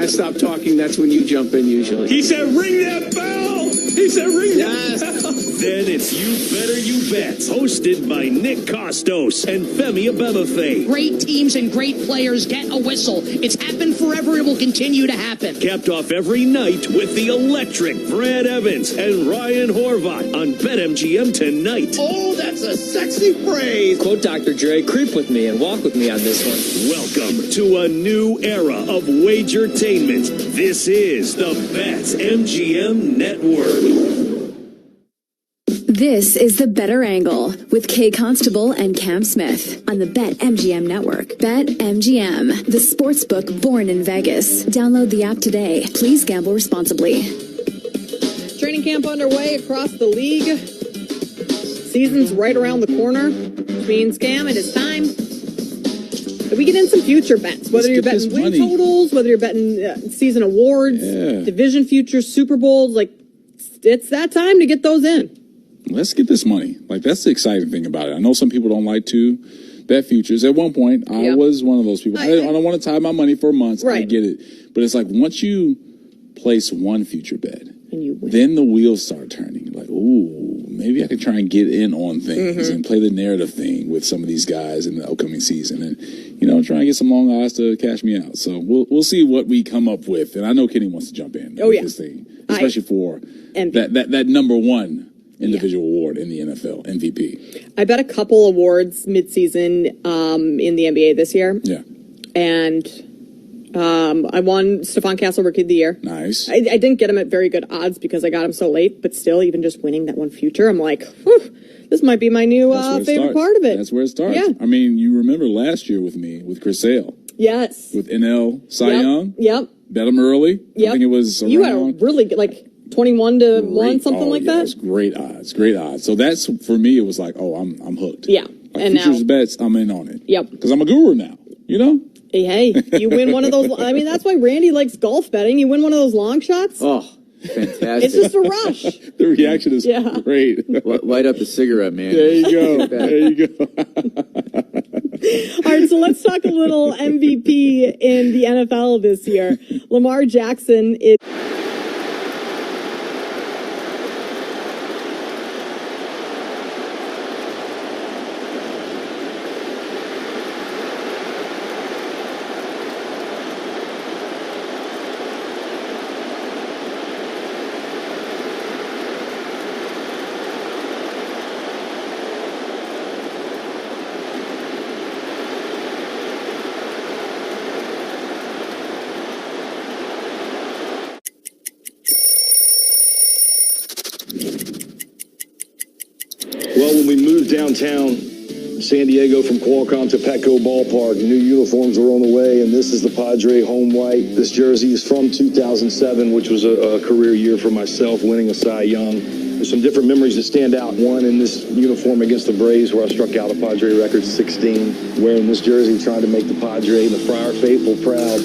I stop talking, that's when you jump in usually. He said, ring that bell! He said, ring that bell! Then it's You Better You Bet, hosted by Nick Costos and Femi Abebefe. Great teams and great players get a whistle. It's happened forever. It will continue to happen. Capped off every night with the electric Brad Evans and Ryan Horvath on BetMGM tonight. Oh, that's a sexy phrase. Quote Dr. Dre, creep with me and walk with me on this one. Welcome to a new era of wagertainment. This is the BetMGM Network. This is The Better Angle with Kay Constable and Cam Smith on the BetMGM Network. BetMGM, the sportsbook born in Vegas. Download the app today. Please gamble responsibly. Training camp underway across the league. Season's right around the corner, which means, Cam, it is time that we get in some future bets. Whether you're betting win totals, whether you're betting season awards, division futures, Super Bowls, like, it's that time to get those in. Let's get this money. Like, that's the exciting thing about it. I know some people don't like to bet futures. At one point, I was one of those people. I don't want to tie my money for months. Right. I get it. But it's like once you place one future bet, and you win, then the wheels start turning. Like, ooh, maybe I can try and get in on things and play the narrative thing with some of these guys in the upcoming season. And, you know, try and get some long odds to cash me out. So we'll see what we come up with. And I know Kenny wants to jump in with this thing, especially for that number one individual award in the NFL, MVP. I bet a couple awards midseason in the NBA this year. Yeah. And I won Stephon Castle Rookie of the Year. Nice. I didn't get him at very good odds because I got him so late, but still, even just winning that one future, I'm like, whew, this might be my new favorite part of it. That's where it starts. Yeah. I mean, you remember last year with me, with Chris Sale. Yes. With NL Cy Young. Yep. Bet him early. Yep. I think it was around. You had a really good, like, 21-1, something like that. It's great odds. So that's, for me, it was like, oh, I'm hooked. Yeah. Like, and futures bets, I'm in on it. Yep. Because I'm a guru now, you know? Hey, you win one of those. I mean, that's why Randy likes golf betting. You win one of those long shots. Oh, fantastic. It's just a rush. The reaction is great. Light up the cigarette, man. There you go. There you go. All right, so let's talk a little MVP in the NFL this year. Lamar Jackson is... Well, when we moved downtown San Diego from Qualcomm to Petco Ballpark, new uniforms were on the way, and this is the Padre home white. This jersey is from 2007, which was a career year for myself, winning a Cy Young. There's some different memories that stand out. One in this uniform against the Braves, where I struck out a Padre record 16, wearing this jersey, trying to make the Padre and the Friar faithful proud.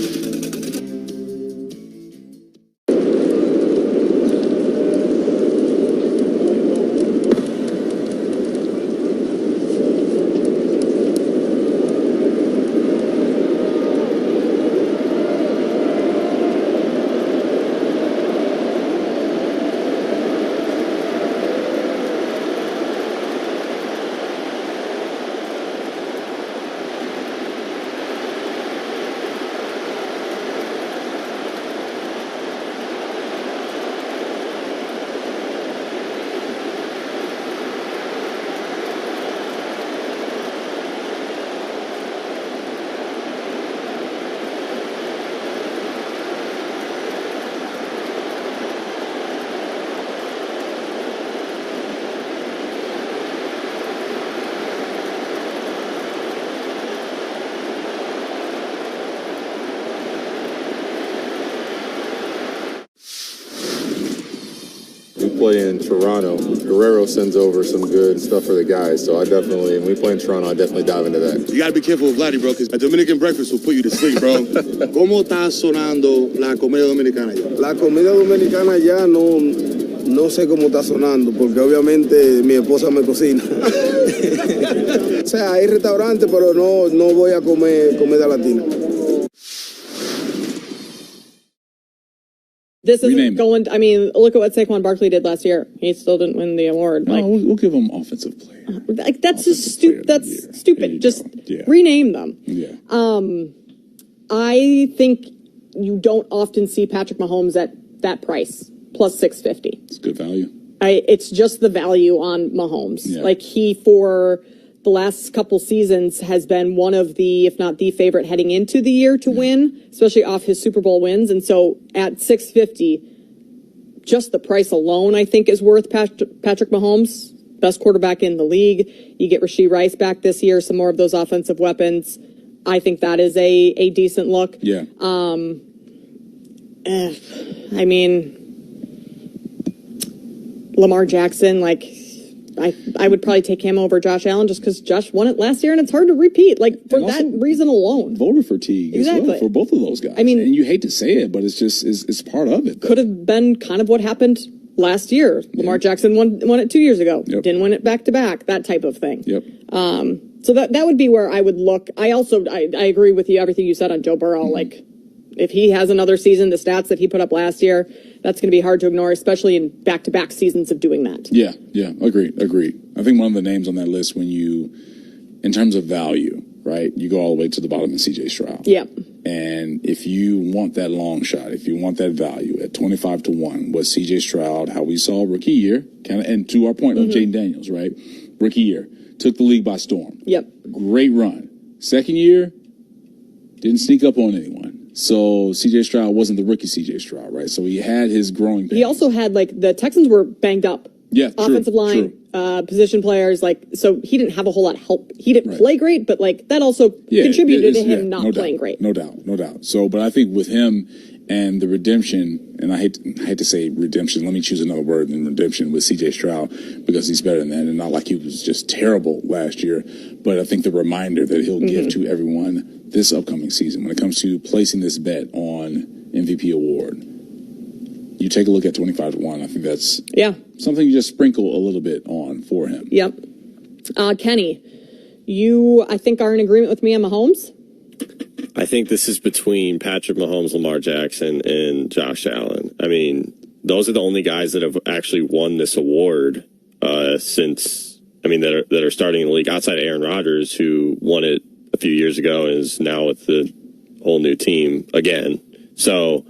Play in Toronto, Guerrero sends over some good stuff for the guys, so when we play in Toronto, I definitely dive into that. You gotta be careful with Vladdy, bro, because a Dominican breakfast will put you to sleep, bro. ¿Cómo está sonando la comida dominicana ya? La comida dominicana ya no sé cómo está sonando, porque obviamente mi esposa me cocina. O sea, hay restaurantes, pero no voy a comer comida latina. This isn't going. I mean, look at what Saquon Barkley did last year. He still didn't win the award. No, we'll give him offensive player. Like that's just stupid. That's stupid. Just rename them. Yeah. I think you don't often see Patrick Mahomes at that price plus $650. It's good value. It's just the value on Mahomes. Yeah. Like he for the last couple seasons has been one of the, if not the favorite heading into the year to win, especially off his Super Bowl wins. And so at $650, just the price alone, I think, is worth Patrick Mahomes, best quarterback in the league. You get Rashee Rice back this year, some more of those offensive weapons. I think that is a decent look. Yeah. I mean, Lamar Jackson, like, I would probably take him over Josh Allen just because Josh won it last year and it's hard to repeat, like, for that reason alone. Voter fatigue as well for both of those guys. I mean, and you hate to say it, but it's just, it's part of it. Could have been kind of what happened last year. Lamar Jackson won it 2 years ago. Didn't win it back to back, that type of thing. So that would be where I would look. I agree with you, everything you said on Joe Burrow. Like, if he has another season, the stats that he put up last year, that's going to be hard to ignore, especially in back-to-back seasons of doing that. Yeah, agreed. I think one of the names on that list, when you, in terms of value, right, you go all the way to the bottom of C.J. Stroud. Yeah. And if you want that long shot, if you want that value at 25-1, was C.J. Stroud, how we saw rookie year, kind of, and to our point of Jaden Daniels, right, rookie year, took the league by storm. Yep. Great run. Second year, didn't sneak up on anyone. So C.J. Stroud wasn't the rookie C.J. Stroud, right? So he had his growing pains. He also had, like, the Texans were banged up. Yeah, offensive line, position players, like, so he didn't have a whole lot of help. He didn't play great, but, like, that also contributed to him not playing great. No doubt. So, but I think with him and the redemption, and I hate to say redemption, let me choose another word than redemption with C.J. Stroud, because he's better than that, and not like he was just terrible last year, but I think the reminder that he'll give to everyone this upcoming season when it comes to placing this bet on MVP award. You take a look at 25-1. I think that's something you just sprinkle a little bit on for him. Yep. Kenny, you, I think, are in agreement with me on Mahomes? I think this is between Patrick Mahomes, Lamar Jackson, and Josh Allen. I mean, those are the only guys that have actually won this award since, I mean, that are starting in the league outside of Aaron Rodgers, who won it a few years ago and is now with the whole new team again. So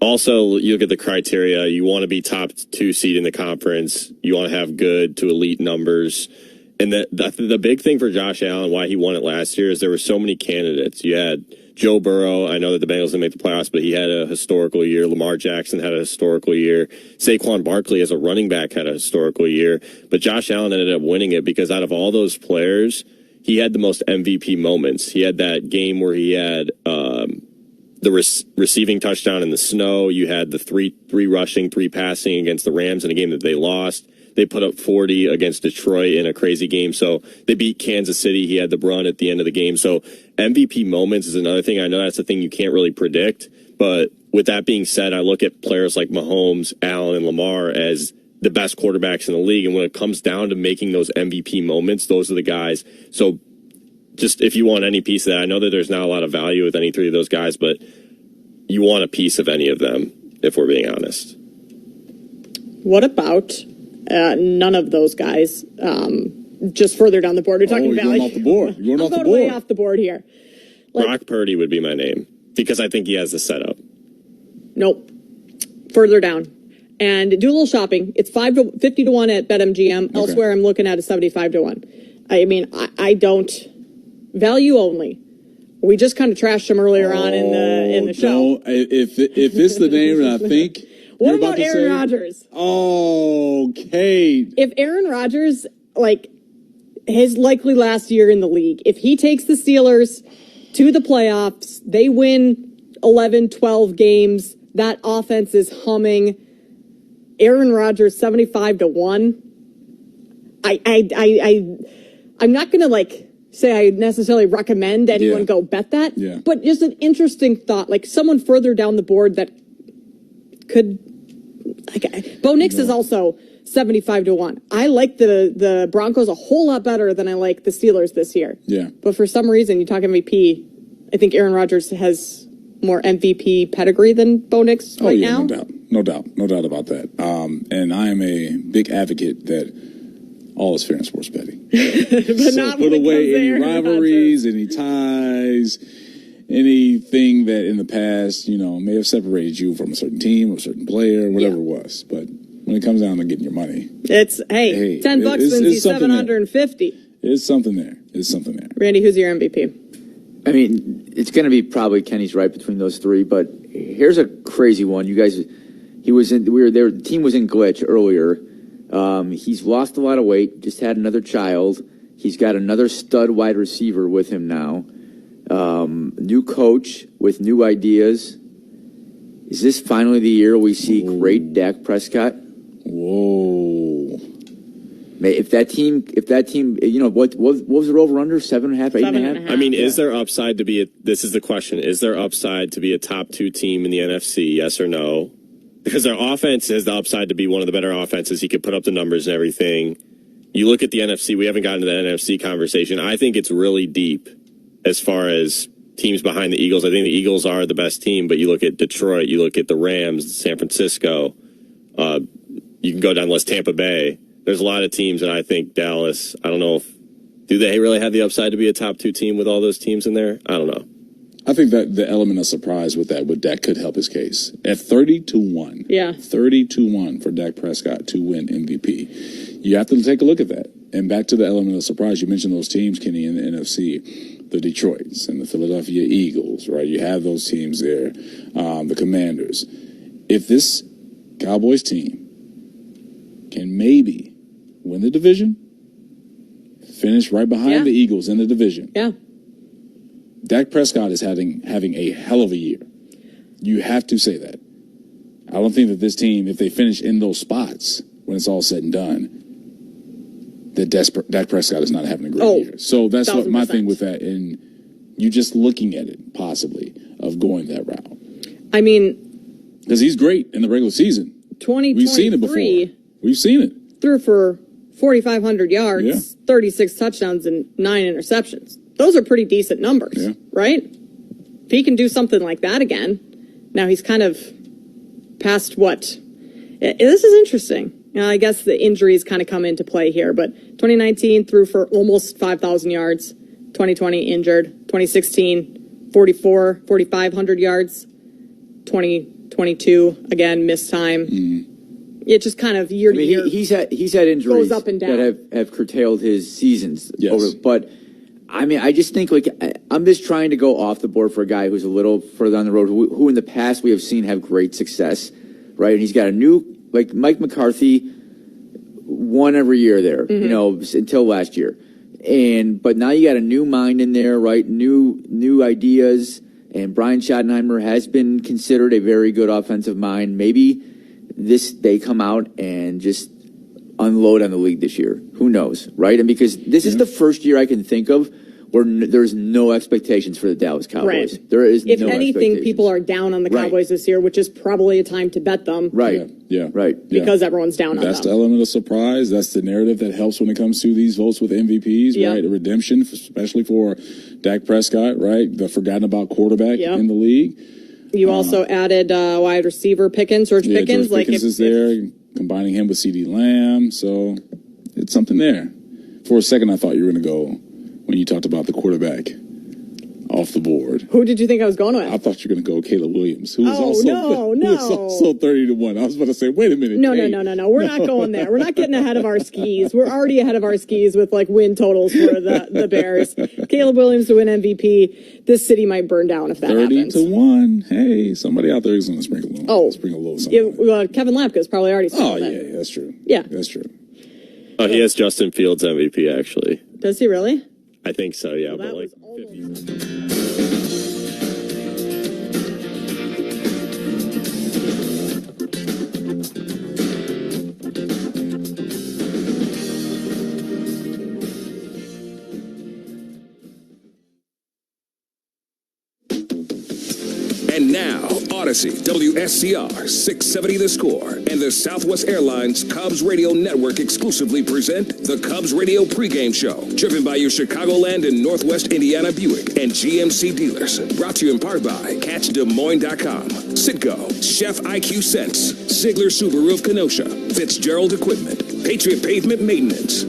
also, you look at the criteria. You want to be top 2 seed in the conference. You want to have good to elite numbers. And the big thing for Josh Allen, why he won it last year, is there were so many candidates. You had Joe Burrow. I know that the Bengals didn't make the playoffs, but he had a historical year. Lamar Jackson had a historical year. Saquon Barkley as a running back had a historical year. But Josh Allen ended up winning it because out of all those players, he had the most MVP moments. He had that game where he had the receiving touchdown in the snow. You had the three rushing, 3 passing against the Rams in a game that they lost. They put up 40 against Detroit in a crazy game. So they beat Kansas City. He had the run at the end of the game. So MVP moments is another thing. I know that's a thing you can't really predict. But with that being said, I look at players like Mahomes, Allen, and Lamar as the best quarterbacks in the league. And when it comes down to making those MVP moments, those are the guys. So just if you want any piece of that, I know that there's not a lot of value with any 3 of those guys, but you want a piece of any of them, if we're being honest. What about none of those guys? Just further down the board, we're talking value. You're going off the board. You're going off the board. Way off the board here. Brock Purdy would be my name because I think he has the setup. Nope. Further down. And do a little shopping. It's 50-1 at BetMGM. Okay. Elsewhere, I'm looking at a 75-1. I mean, I don't value only. We just kind of trashed him earlier on in the show. If it's the name that I think. What about Aaron Rodgers? Oh, Kate. If Aaron Rodgers, like, his likely last year in the league, if he takes the Steelers to the playoffs, they win 11, 12 games, that offense is humming. Aaron Rodgers 75-1. I'm not gonna like say I necessarily recommend anyone go bet that. Yeah. But just an interesting thought, like someone further down the board that could. Bo Nix is also 75-1. I like the Broncos a whole lot better than I like the Steelers this year. Yeah. But for some reason, you talk MVP, I think Aaron Rodgers has more MVP pedigree than Bo Nix right now. No doubt about that. And I am a big advocate that all is fair in sports betting. But so not put away any there. rivalries, any ties, anything that in the past, may have separated you from a certain team or a certain player, whatever it was. But when it comes down to getting your money, it's $10 wins you 750. It's something there. Randy, who's your MVP? I mean, it's going to be probably Kenny's right between those three, but here's a crazy one. You guys, the team was in glitch earlier. He's lost a lot of weight, just had another child. He's got another stud wide receiver with him now. New coach with new ideas. Is this finally the year we see great Dak Prescott? Whoa. If that team, what was it over under 7.5, 8.5? I mean, is there upside to be this is the question. Is there upside to be a top 2 team in the NFC? Yes or no? Because their offense has the upside to be one of the better offenses. He could put up the numbers and everything. You look at the NFC, we haven't gotten to the NFC conversation. I think it's really deep as far as teams behind the Eagles. I think the Eagles are the best team, but you look at Detroit, you look at the Rams, San Francisco, you can go down the list, Tampa Bay. There's a lot of teams, and I think Dallas, I don't know do they really have the upside to be a top 2 team with all those teams in there? I don't know. I think that the element of surprise with Dak could help his case. At 30-1. Yeah. 30-1 for Dak Prescott to win MVP. You have to take a look at that. And back to the element of surprise, you mentioned those teams, Kenny, in the NFC, the Detroits and the Philadelphia Eagles, right? You have those teams there, the Commanders. If this Cowboys team can maybe win the division, finish right behind the Eagles in the division. Yeah. Dak Prescott is having a hell of a year. You have to say that. I don't think that this team, if they finish in those spots when it's all said and done, that Dak Prescott is not having a great year. So that's what my thing with that. And you just looking at it, possibly, of going that route. I mean, because he's great in the regular season. 2023. We've seen it before. We've seen it. Threw for 4,500 yards, 36 touchdowns, and 9 interceptions. Those are pretty decent numbers, right? If he can do something like that again, now he's kind of past what? This is interesting. I guess the injuries kind of come into play here, but 2019 threw for almost 5,000 yards. 2020 injured. 2016, 4,500 yards. 2022, again, missed time. It just kind of year to year. He's had injuries goes up and down. that have curtailed his seasons. Yes. But I mean, I just think I'm just trying to go off the board for a guy who's a little further on the road, who in the past we have seen have great success, right? And he's got a new, like Mike McCarthy, won every year there, until last year. But now you got a new mind in there, right? New ideas. And Brian Schottenheimer has been considered a very good offensive mind. Maybe they come out and just unload on the league this year. Who knows, right? And because this is the first year I can think of where there's no expectations for the Dallas Cowboys. Right. There is if no anything, people are down on the Cowboys this year, which is probably a time to bet them. Right. Because everyone's down on them. That's the element of surprise. That's the narrative that helps when it comes to these votes with MVPs, right? A redemption, especially for Dak Prescott, right? The forgotten about quarterback in the league. You also added wide receiver Pickens, George Pickens. George Pickens is there, combining him with CeeDee Lamb. So it's something there. For a second, I thought you were going to go when you talked about the quarterback off the board. Who did you think I was going with? I thought you were going to go Caleb Williams, who was also 30-1. I was about to say, wait a minute. No. We're not going there. We're not getting ahead of our skis. We're already ahead of our skis with win totals for the Bears. Caleb Williams to win MVP. This city might burn down if that happens. 30-1. Hey, somebody out there is going to sprinkle a little something. Kevin Lapka's probably already said that. Yeah, that's true. Yeah. That's true. Oh, he has Justin Fields MVP, actually. Does he really? I think so, yeah. Well, but 50. And now, Odyssey, WSCR 670 The Score, and the Southwest Airlines Cubs Radio Network exclusively present the Cubs Radio pregame show, driven by your Chicagoland and Northwest Indiana Buick and GMC dealers. Brought to you in part by CatchDesMoines.com, Citgo, Chef IQ Sense, Ziegler Subaru of Kenosha, Fitzgerald Equipment, Patriot Pavement Maintenance,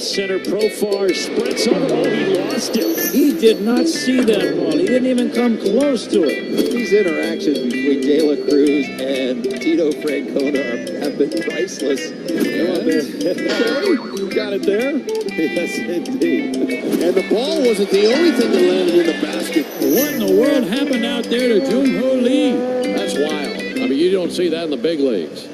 Center Profar sprints over. Oh, he lost it. He did not see that ball. He didn't even come close to it. These interactions between De La Cruz and Tito Francona have been priceless. Come on, man. You got it there? Yes, indeed. And the ball wasn't the only thing that landed in the basket. What in the world happened out there to Jung-Ho Lee? That's wild. I mean, you don't see that in the big leagues.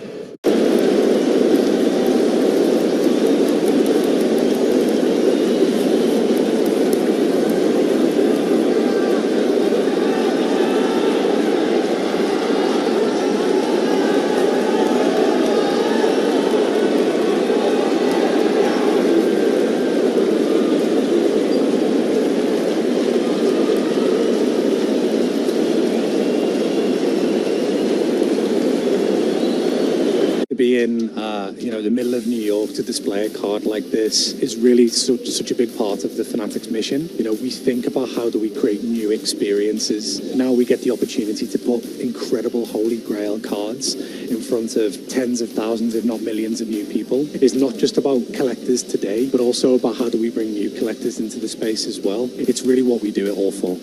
Be in, the middle of New York to display a card like this is really such a big part of the Fanatics mission. We think about how do we create new experiences. Now we get the opportunity to put incredible Holy Grail cards in front of tens of thousands, if not millions of new people. It's not just about collectors today, but also about how do we bring new collectors into the space as well. It's really what we do it all for.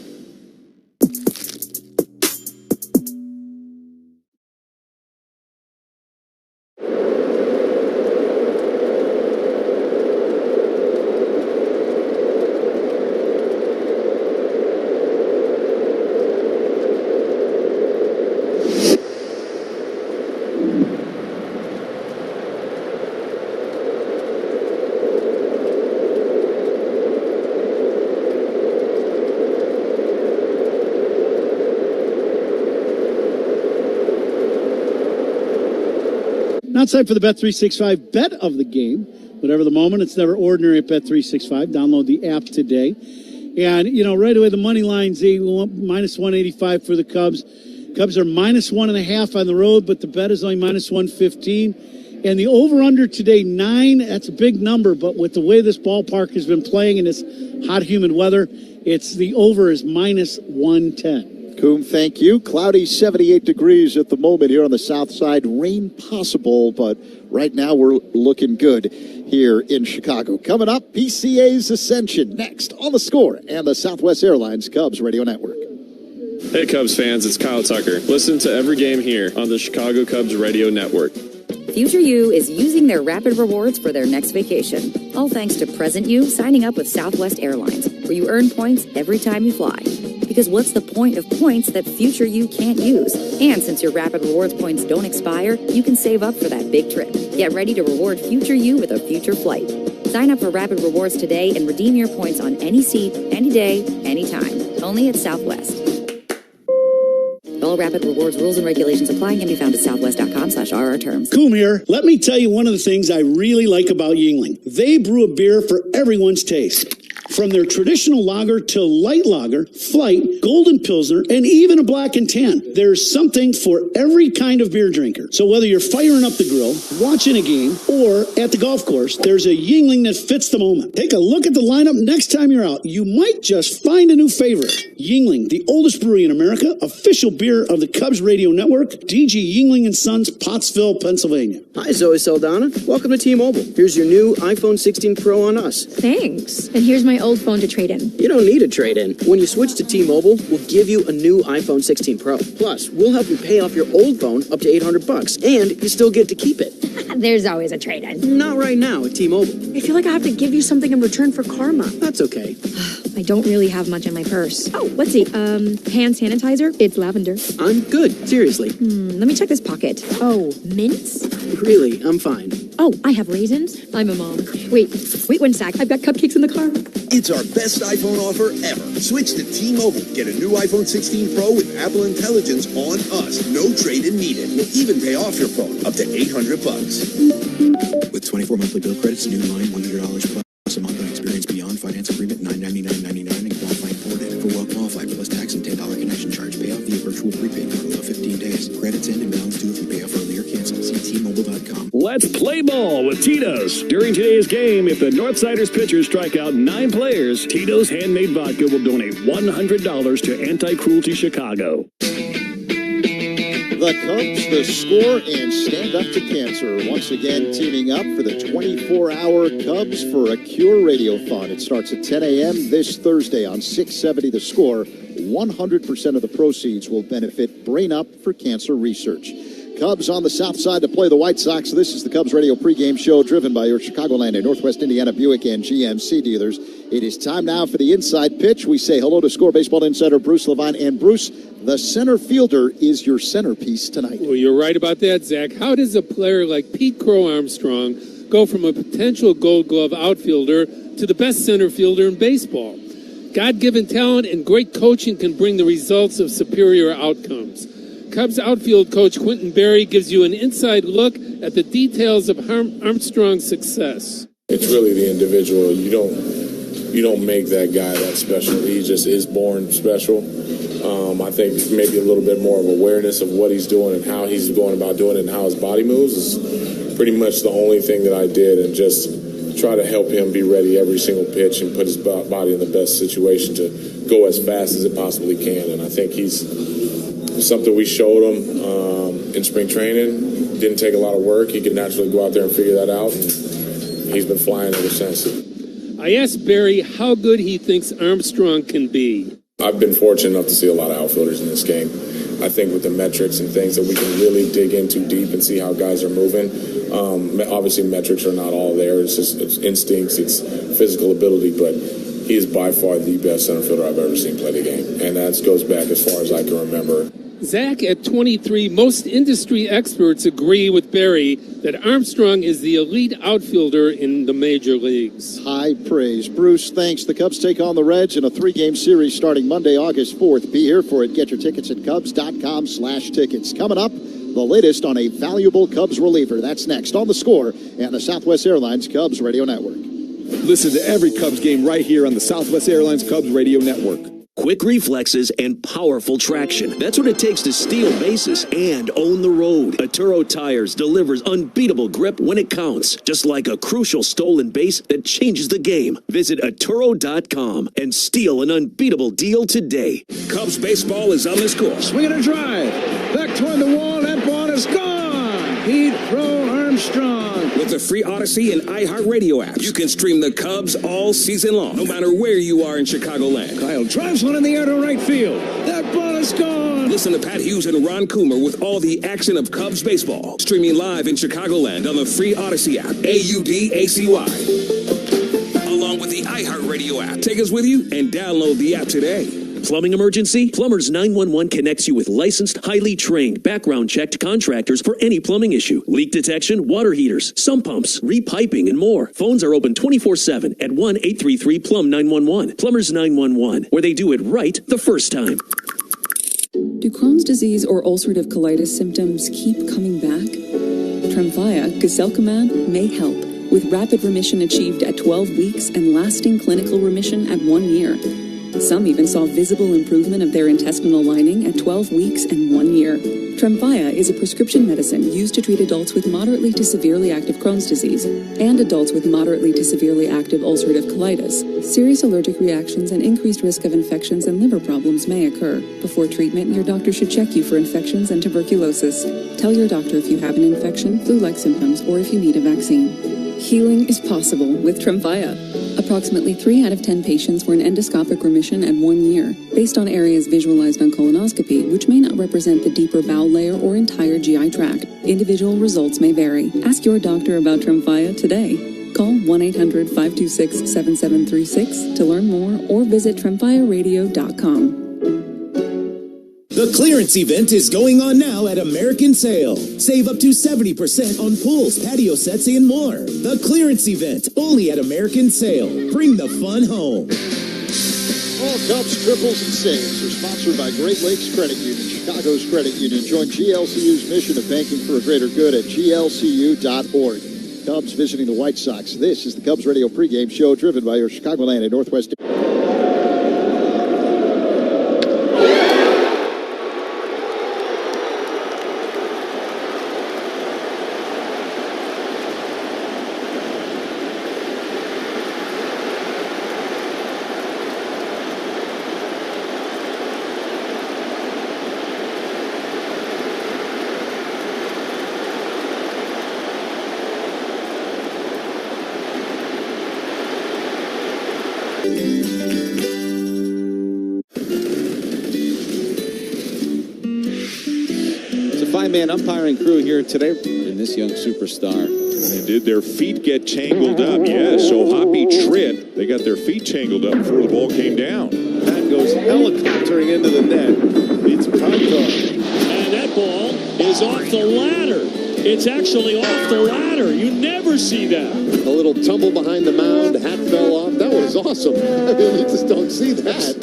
Now it's time for the Bet365 bet of the game. Whatever the moment, it's never ordinary at Bet365. Download the app today. And, right away the money line's minus 185 for the Cubs. Cubs are minus 1.5 on the road, but the bet is only minus 115. And the over-under today, 9. That's a big number, but with the way this ballpark has been playing in this hot, humid weather, the over is minus 110. Coom, thank you. Cloudy, 78 degrees at the moment here on the south side. Rain possible, but right now we're looking good here in Chicago. Coming up, PCA's Ascension next on The Score and the Southwest Airlines Cubs Radio Network. Hey, Cubs fans, it's Kyle Tucker. Listen to every game here on the Chicago Cubs Radio Network. Future You is using their rapid rewards for their next vacation. All thanks to present you signing up with Southwest Airlines, where you earn points every time you fly. Because what's the point of points that future you can't use? And since your Rapid Rewards points don't expire, you can save up for that big trip. Get ready to reward future you with a future flight. Sign up for Rapid Rewards today and redeem your points on any seat, any day, anytime. Only at Southwest. All Rapid Rewards rules and regulations apply and can be found at southwest.com/RR terms. Coom here. Let me tell you one of the things I really like about Yuengling. They brew a beer for everyone's taste. From their traditional lager to light lager, flight, golden pilsner, and even a black and tan. There's something for every kind of beer drinker. So whether you're firing up the grill, watching a game, or at the golf course, there's a Yuengling that fits the moment. Take a look at the lineup next time you're out. You might just find a new favorite. Yuengling, the oldest brewery in America, official beer of the Cubs Radio Network, DG Yuengling & Sons, Pottsville, Pennsylvania. Hi, Zoe Saldana. Welcome to T-Mobile. Here's your new iPhone 16 Pro on us. Thanks. And here's my old phone to trade in. You don't need a trade-in. When you switch to T-Mobile, we'll give you a new iPhone 16 Pro. Plus, we'll help you pay off your old phone up to $800, and you still get to keep it. There's always a trade-in. Not right now at T-Mobile. I feel like I have to give you something in return for karma. That's okay. I don't really have much in my purse. Oh, let's see. Hand sanitizer. It's lavender. I'm good. Seriously. Let me check this pocket. Oh, mints? Really, I'm fine. Oh, I have raisins. I'm a mom. Wait 1 sec. I've got cupcakes in the car. It's our best iPhone offer ever. Switch to T-Mobile. Get a new iPhone 16 Pro with Apple Intelligence on us. No trade-in needed. We'll even pay off your phone up to $800. With 24 monthly bill credits, new line $100 plus a month on experience beyond finance agreement $999.99 and qualifying ported. For well qualified plus tax and $10 connection charge. Pay off via virtual prepaid card below 15 days. Credits in and balance due if you pay off early or cancel. See T-Mobile.com. Let's play ball with Tito's. During today's game, if the Northsiders pitchers strike out 9 players, Tito's Handmade Vodka will donate $100 to Anti-Cruelty Chicago. The Cubs, the score, and Stand Up to Cancer. Once again, teaming up for the 24-hour Cubs for a Cure Radiothon. It starts at 10 a.m. this Thursday on 670 The Score. 100% of the proceeds will benefit Brain Up for Cancer Research. Cubs on the south side to play the White Sox. This is the Cubs radio pregame show driven by your Chicagoland and Northwest Indiana Buick and GMC dealers. It is time now for the inside pitch. We say hello to Score Baseball insider Bruce Levine. And Bruce, the center fielder is your centerpiece tonight. Well, you're right about that, Zach. How does a player like Pete Crow Armstrong go from a potential Gold Glove outfielder to the best center fielder in baseball? God-given talent and great coaching can bring the results of superior outcomes. Cubs outfield coach Quentin Berry gives you an inside look at the details of Armstrong's success. It's really the individual. You don't make that guy that special. He just is born special. I think maybe a little bit more of awareness of what he's doing and how he's going about doing it and how his body moves is pretty much the only thing that I did, and just try to help him be ready every single pitch and put his body in the best situation to go as fast as it possibly can. And I think he's something we showed him in spring training. Didn't take a lot of work. He could naturally go out there and figure that out. And he's been flying ever since. I asked Barry how good he thinks Armstrong can be. I've been fortunate enough to see a lot of outfielders in this game. I think with the metrics and things that we can really dig into deep and see how guys are moving. Obviously, metrics are not all there. It's instincts, it's physical ability, but he is by far the best center fielder I've ever seen play the game. And that goes back as far as I can remember. Zach, at 23, most industry experts agree with Barry that Armstrong is the elite outfielder in the major leagues. High praise. Bruce, thanks. The Cubs take on the Reds in a 3-game series starting Monday, August 4th. Be here for it. Get your tickets at Cubs.com/tickets. Coming up, the latest on a valuable Cubs reliever. That's next on The Score and the Southwest Airlines Cubs Radio Network. Listen to every Cubs game right here on the Southwest Airlines Cubs Radio Network. Quick reflexes and powerful traction. That's what it takes to steal bases and own the road. Atturo Tires delivers unbeatable grip when it counts, just like a crucial stolen base that changes the game. Visit Atturo.com and steal an unbeatable deal today. Cubs baseball is on The Score. Swing and a drive. Back toward the wall. That ball is gone. Pete Crow Armstrong. With the free Odyssey and iHeartRadio apps, you can stream the Cubs all season long, no matter where you are in Chicagoland. Kyle drives one in the air to right field. That ball is gone. Listen to Pat Hughes and Ron Coomer with all the action of Cubs baseball. Streaming live in Chicagoland on the free Odyssey app, AUDACY. Along with the iHeartRadio app. Take us with you and download the app today. Plumbing emergency? Plumbers 911 connects you with licensed, highly trained, background-checked contractors for any plumbing issue. Leak detection, water heaters, sump pumps, repiping, and more. Phones are open 24/7 at 1-833-PLUM-911. Plumbers 911, where they do it right the first time. Do Crohn's disease or ulcerative colitis symptoms keep coming back? Tremfya, guselkumab, may help, with rapid remission achieved at 12 weeks and lasting clinical remission at 1 year. Some even saw visible improvement of their intestinal lining at 12 weeks and 1 year. Tremfya is a prescription medicine used to treat adults with moderately to severely active Crohn's disease and adults with moderately to severely active ulcerative colitis. Serious allergic reactions and increased risk of infections and liver problems may occur. Before treatment, your doctor should check you for infections and tuberculosis. Tell your doctor if you have an infection, flu-like symptoms, or if you need a vaccine. Healing is possible with Tremfya. Approximately 3 out of 10 patients were in endoscopic remission at 1 year, based on areas visualized on colonoscopy, which may not represent the deeper bowel layer or entire GI tract. Individual results may vary. Ask your doctor about Tremfya today. Call 1-800-526-7736 to learn more or visit tremfyaradio.com. The clearance event is going on now at American Sale. Save up to 70% on pools, patio sets, and more. The clearance event, only at American Sale. Bring the fun home. All Cubs, triples, and saves are sponsored by Great Lakes Credit Union, Chicago's credit union. Join GLCU's mission of banking for a greater good at glcu.org. Cubs visiting the White Sox. This is the Cubs Radio pregame show driven by your Chicagoland and Northwest. Man umpiring crew here today, and this young superstar. And did their feet get tangled up? Yeah, so Hoppy tripped. They got their feet tangled up before the ball came down. That goes helicoptering into the net. It's Pronto. And that ball is off the ladder. It's actually off the ladder. You never see that. A little tumble behind the mound. Hat fell off. That was awesome. I mean, you just don't see that.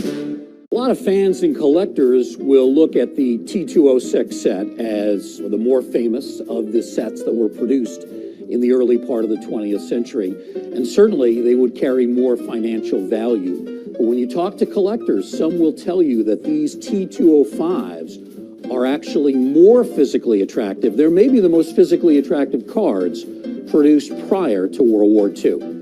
A lot of fans and collectors will look at the T206 set as the more famous of the sets that were produced in the early part of the 20th century. And certainly they would carry more financial value. But when you talk to collectors, some will tell you that these T205s are actually more physically attractive. They're maybe the most physically attractive cards produced prior to World War II.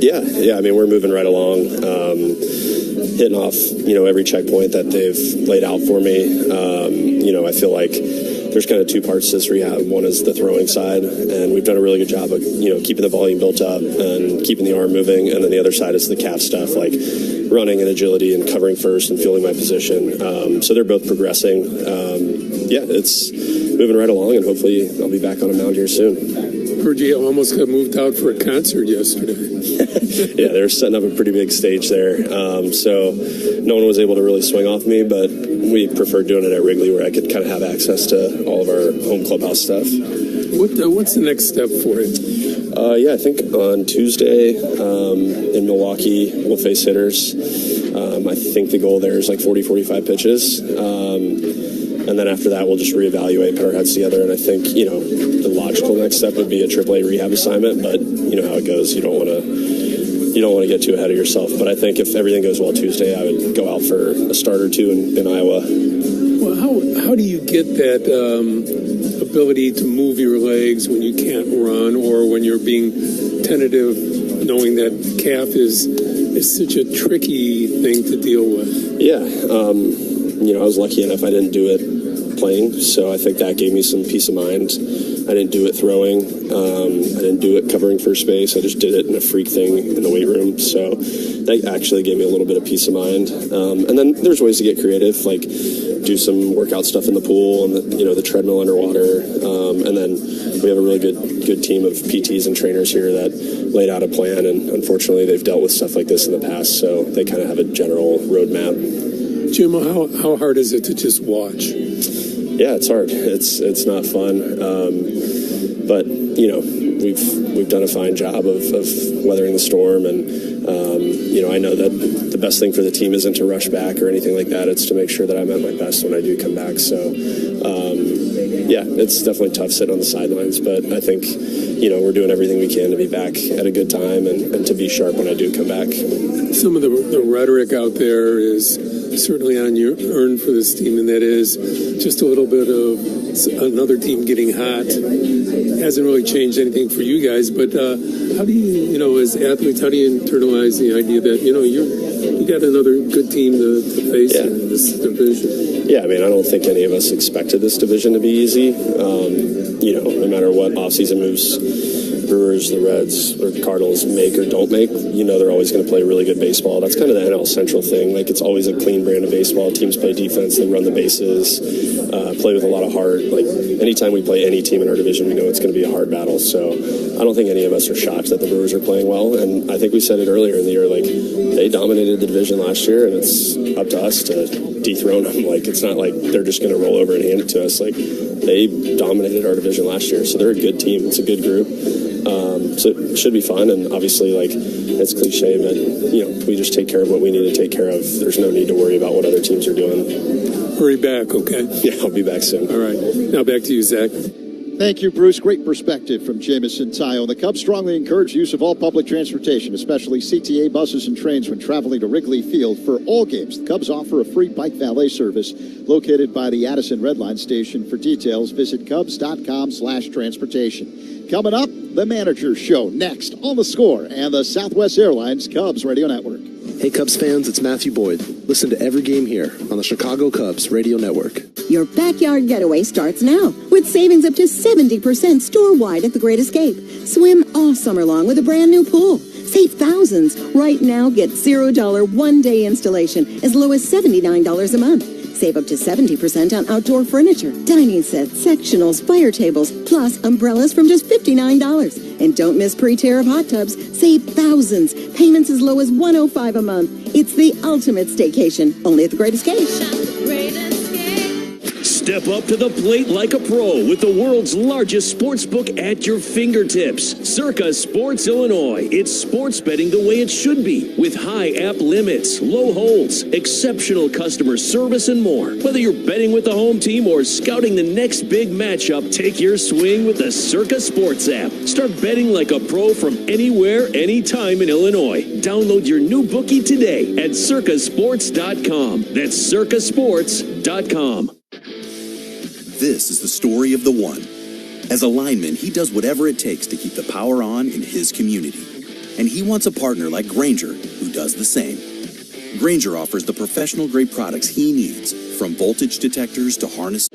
Yeah. I mean, we're moving right along, hitting off, every checkpoint that they've laid out for me. I feel like there's kind of two parts to this rehab. One is the throwing side, and we've done a really good job of, keeping the volume built up and keeping the arm moving. And then the other side is the calf stuff, like running and agility and covering first and feeling my position. So they're both progressing. It's moving right along, and hopefully I'll be back on a mound here soon. Heard you almost got moved out for a concert yesterday. Yeah, they were setting up a pretty big stage there. So no one was able to really swing off me, but we preferred doing it at Wrigley where I could kind of have access to all of our home clubhouse stuff. What's the next step for it? I think on Tuesday in Milwaukee, we'll face hitters. I think the goal there is like 40, 45 pitches. And then after that, we'll just reevaluate, put our heads together. And I think, the logical next step would be a AAA rehab assignment. But you know how it goes. You don't want to get too ahead of yourself. But I think if everything goes well Tuesday, I would go out for a start or two in Iowa. Well, how do you get that ability to move your legs when you can't run or when you're being tentative, knowing that calf is such a tricky thing to deal with? Yeah. I was lucky enough I didn't do it playing, so I think that gave me some peace of mind. I didn't do it throwing. I didn't do it covering first base. I just did it in a freak thing in the weight room. So that actually gave me a little bit of peace of mind. And then there's ways to get creative, like do some workout stuff in the pool and the treadmill underwater. And then we have a really good team of PTs and trainers here that laid out a plan. And unfortunately, they've dealt with stuff like this in the past, so they kind of have a general roadmap. Jim, how hard is it to just watch? Yeah, it's hard. It's not fun. But we've done a fine job of weathering the storm, and I know that the best thing for the team isn't to rush back or anything like that. It's to make sure that I'm at my best when I do come back. So it's definitely tough sitting on the sidelines, but I think we're doing everything we can to be back at a good time and to be sharp when I do come back. Some of the rhetoric out there is certainly on your earn for this team, and that is just a little bit of another team getting hot. Hasn't really changed anything for you guys, but how do you, as athletes, how do you internalize the idea that, you got another good team to face in this division? Yeah, I mean, I don't think any of us expected this division to be easy. No matter what offseason moves Brewers, the Reds, or the Cardinals make or don't make, they're always going to play really good baseball. That's kind of the NL Central thing. Like, it's always a clean brand of baseball. Teams play defense, they run the bases, play with a lot of heart. Like, anytime we play any team in our division, we know it's going to be a hard battle. So I don't think any of us are shocked that the Brewers are playing well. And I think we said it earlier in the year, like, they dominated the division last year, and it's up to us to dethrone them. Like, it's not like they're just going to roll over and hand it to us. Like, they dominated our division last year, so they're a good team. It's a good group. So it should be fun, and obviously, like, it's cliche, but, we just take care of what we need to take care of. There's no need to worry about what other teams are doing. Hurry back, okay? Yeah, I'll be back soon. All right. Now back to you, Zach. Thank you, Bruce. Great perspective from Jamison Tayo. The Cubs strongly encourage use of all public transportation, especially CTA buses and trains when traveling to Wrigley Field. For all games, the Cubs offer a free bike valet service located by the Addison Red Line station. For details, visit cubs.com/transportation. Coming up, the Manager's Show next on The Score and the Southwest Airlines Cubs Radio Network. Hey, Cubs fans, it's Matthew Boyd. Listen to every game here on the Chicago Cubs Radio Network. Your backyard getaway starts now with savings up to 70% store-wide at The Great Escape. Swim all summer long with a brand new pool. Save thousands. Right now, get $0 one-day installation as low as $79 a month. Save up to 70% on outdoor furniture, dining sets, sectionals, fire tables, plus umbrellas from just $59. And don't miss pre-tear of hot tubs. Save thousands. Payments as low as $105 a month. It's the ultimate staycation, only at The Great Escape. Step up to the plate like a pro with the world's largest sports book at your fingertips. Circa Sports Illinois. It's sports betting the way it should be, with high app limits, low holds, exceptional customer service, and more. Whether you're betting with the home team or scouting the next big matchup, take your swing with the Circa Sports app. Start betting like a pro from anywhere, anytime in Illinois. Download your new bookie today at circasports.com. That's circasports.com. This is the story of the one. As a lineman, he does whatever it takes to keep the power on in his community. And he wants a partner like Grainger who does the same. Grainger offers the professional-grade products he needs, from voltage detectors to harness.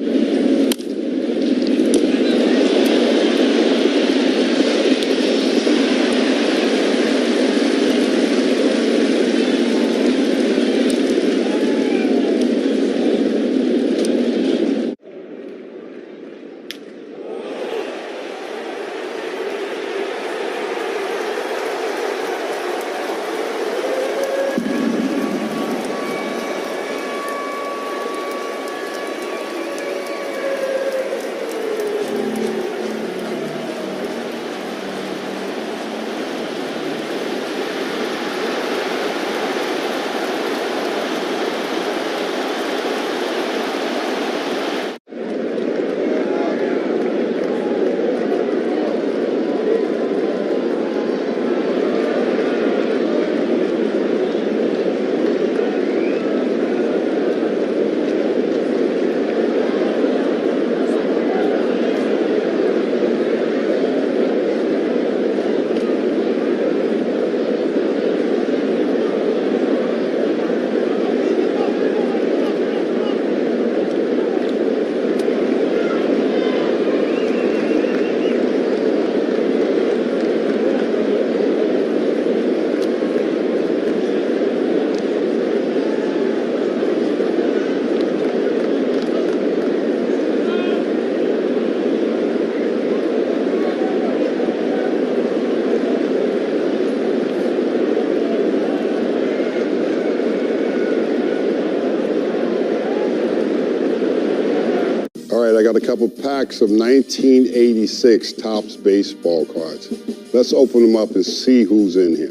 I got a couple packs of 1986 Topps baseball cards. Let's open them up and see who's in here.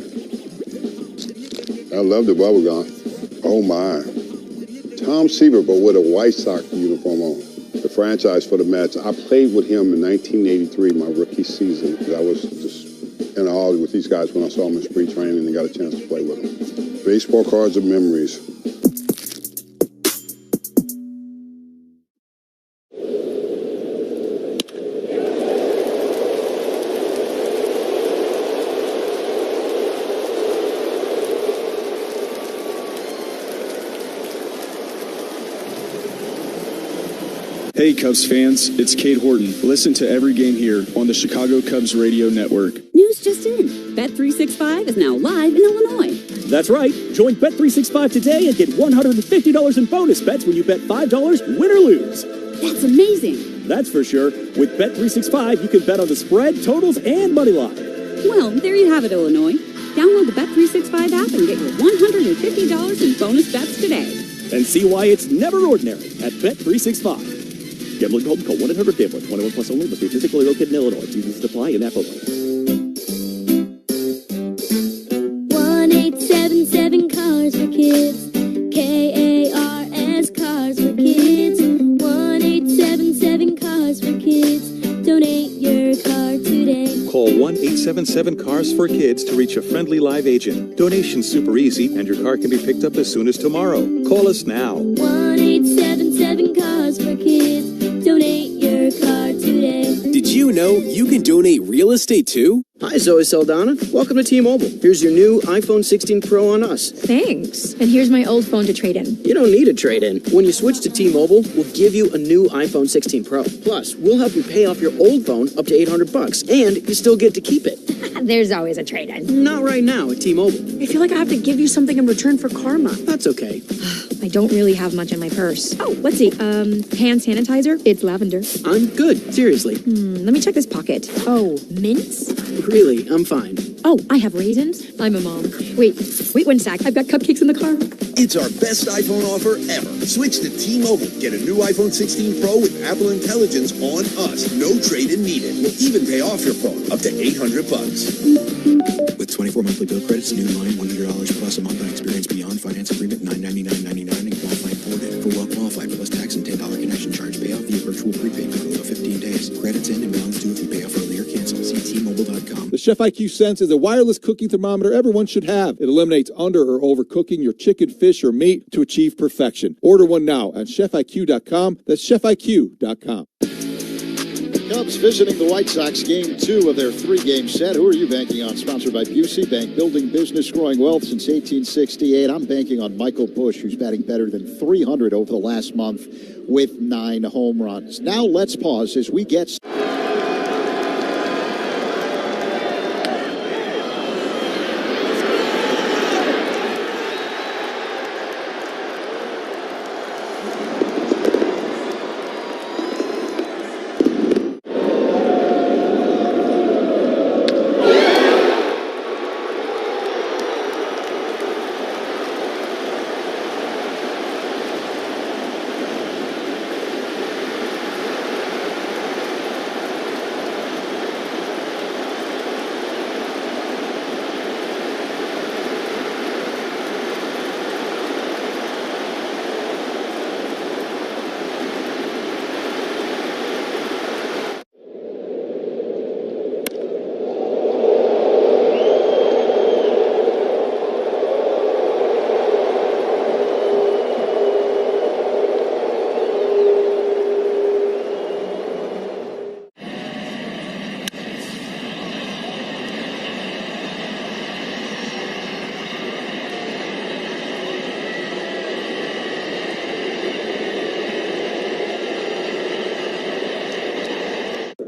I love the bubble gum. Oh my. Tom Seaver, but with a White Sox uniform on. The franchise for the Mets. I played with him in 1983, my rookie season. I was just in awe with these guys when I saw them in spring training and got a chance to play with them. Baseball cards of memories. Hey, Cubs fans, it's Cade Horton. Listen to every game here on the Chicago Cubs Radio Network. News just in. Bet365 is now live in Illinois. That's right. Join Bet365 today and get $150 in bonus bets when you bet $5, win or lose. That's amazing. That's for sure. With Bet365, you can bet on the spread, totals, and money line. Well, there you have it, Illinois. Download the Bet365 app and get your $150 in bonus bets today. And see why it's never ordinary at Bet365. Gambling problem? Call 1-800-GAMBLER. 21 plus only. Must be physically located in Illinois. TVs apply and app only. 1877 Cars for Kids. KARS Cars for Kids. 1877 Cars for Kids. Donate your car today. Call 1-877-CARS for Kids to reach a friendly live agent. Donation's super easy, and your car can be picked up as soon as tomorrow. Call us now. 1877 Cars for Kids. Donate your car today. Did you know you can donate real estate too? Hi, Zoe Saldana. Welcome to T-Mobile. Here's your new iPhone 16 Pro on us. Thanks. And here's my old phone to trade in. You don't need a trade-in. When you switch to T-Mobile, we'll give you a new iPhone 16 Pro. Plus, we'll help you pay off your old phone up to $800, and you still get to keep it. There's always a trade-in. Not right now at T-Mobile. I feel like I have to give you something in return for karma. That's okay. I don't really have much in my purse. Oh, let's see. Hand sanitizer. It's lavender. I'm good. Seriously. Let me check this pocket. Oh, mints? Really, I'm fine. Oh, I have raisins. I'm a mom. Wait one sec. I've got cupcakes in the car. It's our best iPhone offer ever. Switch to T-Mobile. Get a new iPhone 16 Pro with Apple Intelligence on us. No trade-in needed. We'll even pay off your phone up to $800. With 24 monthly bill credits, new line, $100 plus a month on experience beyond finance agreement, $999.99 and qualifying ported. For well qualified plus tax and $10 connection charge. Pay off via virtual prepayment below 15 days. Credits in and balance due if you pay off early or cancel. See T-Mobile.com. The Chef IQ Sense is a wireless cooking thermometer everyone should have. It eliminates under or overcooking your chicken, fish, or meat to achieve perfection. Order one now at chefiq.com. That's chefiq.com. Cubs visiting the White Sox, game 2 of their 3-game set. Who are you banking on? Sponsored by Busey Bank, building business, growing wealth since 1868. I'm banking on Michael Busch, who's batting better than 300 over the last month with 9 home runs. Now let's pause as we get...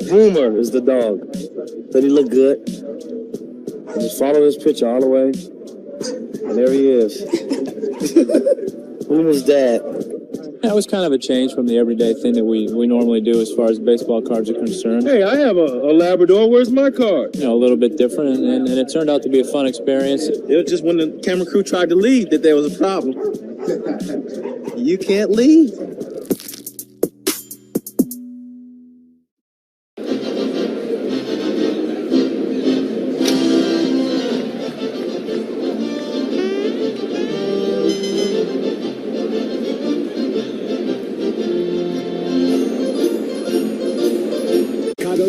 Boomer is the dog. Said he looked good. I just followed his picture all the way. And there he is. Boomer's dad. That was kind of a change from the everyday thing that we normally do as far as baseball cards are concerned. Hey, I have a Labrador. Where's my card? You know, a little bit different, and it turned out to be a fun experience. It was just when the camera crew tried to leave that there was a problem. You can't leave.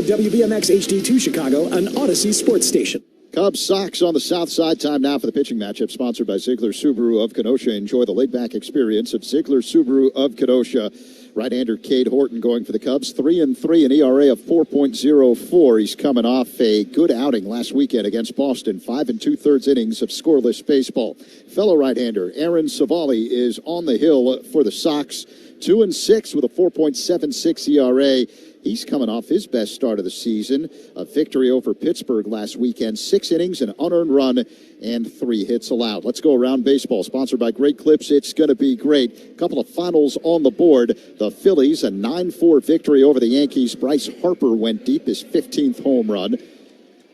WBMX HD2 Chicago, an Odyssey sports station. Cubs Sox on the south side. Time now for the pitching matchup, sponsored by Ziegler Subaru of Kenosha. Enjoy the laid-back experience of Ziegler Subaru of Kenosha. Right-hander Cade Horton going for the Cubs, 3-3, an ERA of 4.04. He's coming off a good outing last weekend against Boston, 5 2/3 innings of scoreless baseball. Fellow right-hander Aaron Savali is on the hill for the Sox, 2-6 with a 4.76 ERA. He's coming off his best start of the season, a victory over Pittsburgh last weekend, 6 innings, an unearned run, and 3 hits allowed. Let's go around baseball, sponsored by Great Clips. It's going to be great. A couple of finals on the board. The Phillies, a 9-4 victory over the Yankees. Bryce Harper went deep, his 15th home run,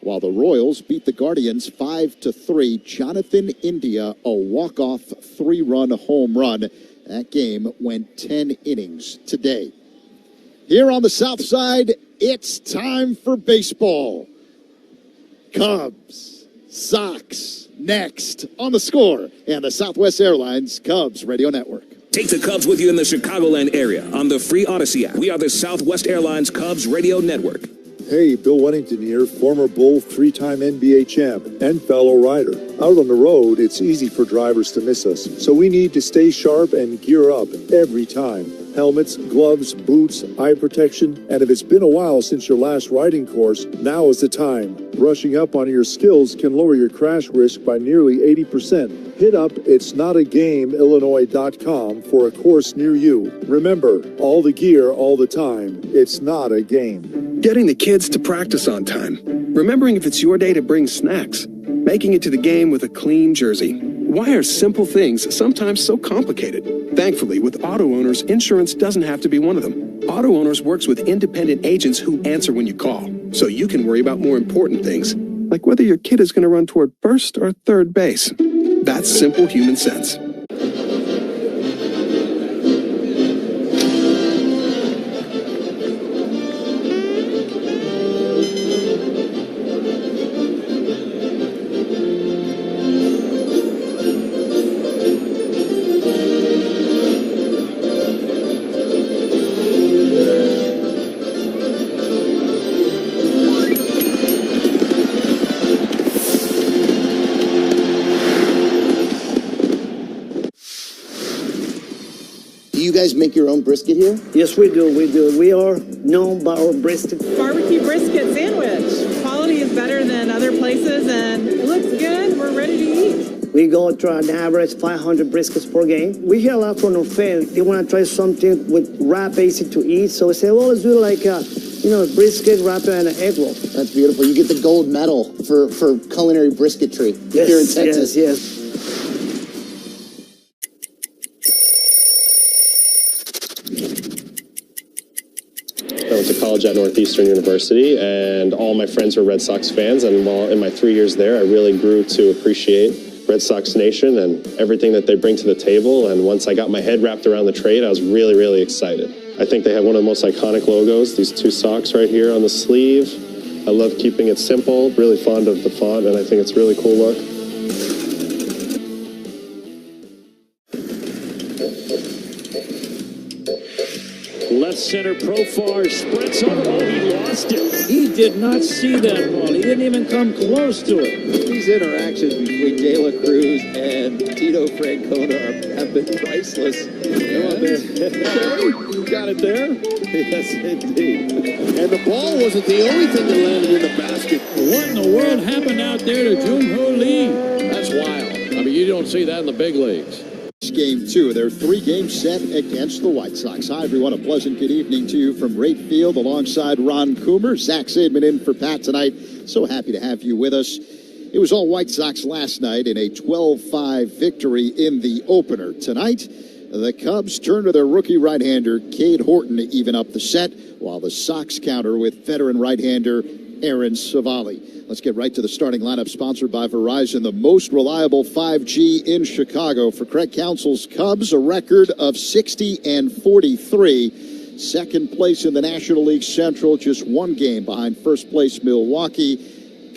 while the Royals beat the Guardians 5-3. Jonathan India, a walk-off 3-run home run. That game went 10 innings today. Here on the South Side, it's time for baseball. Cubs, Sox, next on The Score and the Southwest Airlines Cubs Radio Network. Take the Cubs with you in the Chicagoland area on the free Odyssey app. We are the Southwest Airlines Cubs Radio Network. Hey, Bill Wennington here, former Bull, 3-time NBA champ, and fellow rider. Out on the road, it's easy for drivers to miss us, so we need to stay sharp and gear up every time. Helmets, gloves, boots, eye protection, and if it's been a while since your last riding course, now is the time. Brushing up on your skills can lower your crash risk by nearly 80%. Hit up itsnotagamillinois.com for a course near you. Remember, all the gear, all the time. It's not a game. Getting the kids to practice on time. Remembering if it's your day to bring snacks. Making it to the game with a clean jersey. Why are simple things sometimes so complicated? Thankfully, with auto owners, insurance doesn't have to be one of them. Auto owners works with independent agents who answer when you call, so you can worry about more important things, like whether your kid is going to run toward first or third base. That's simple human sense. You guys make your own brisket here? Yes, we do. We are known by our brisket. Barbecue brisket sandwich. Quality is better than other places, and it looks good. We're ready to eat. We go to an average 500 briskets per game. We hear a lot from our fans. They want to try something with wrap, easy to eat. So we say, well, let's do it like a brisket, wrap, and an egg roll. That's beautiful. You get the gold medal for culinary brisketry here in Texas. Yes. I went to college at Northeastern University, and all my friends were Red Sox fans, and while in my 3 years there, I really grew to appreciate Red Sox Nation and everything that they bring to the table, and once I got my head wrapped around the trade, I was really, really excited. I think they have one of the most iconic logos, these 2 socks right here on the sleeve. I love keeping it simple, really fond of the font, and I think it's a really cool look. Left center, Profar sprints over. Oh, he lost it. He did not see that ball. He didn't even come close to it. These interactions between De La Cruz and Tito Francona have been priceless. Come on there. You got it there? Yes, indeed. And the ball wasn't the only thing that landed in the basket. What in the world happened out there to Jung-Ho Lee? That's wild. I mean, you don't see that in the big leagues. Game 2, their 3-game set against the White Sox. Hi, everyone. A pleasant good evening to you from Rate Field alongside Ron Coomer. Zach Seidman in for Pat tonight. So happy to have you with us. It was all White Sox last night in a 12-5 victory in the opener. Tonight, the Cubs turn to their rookie right-hander, Cade Horton, to even up the set, while the Sox counter with veteran right-hander Aaron Savali. Let's get right to the starting lineup, sponsored by Verizon, the most reliable 5G in Chicago. For Craig Counsell's Cubs, a record of 60-43. Second place in the National League Central, just 1 game behind first place Milwaukee.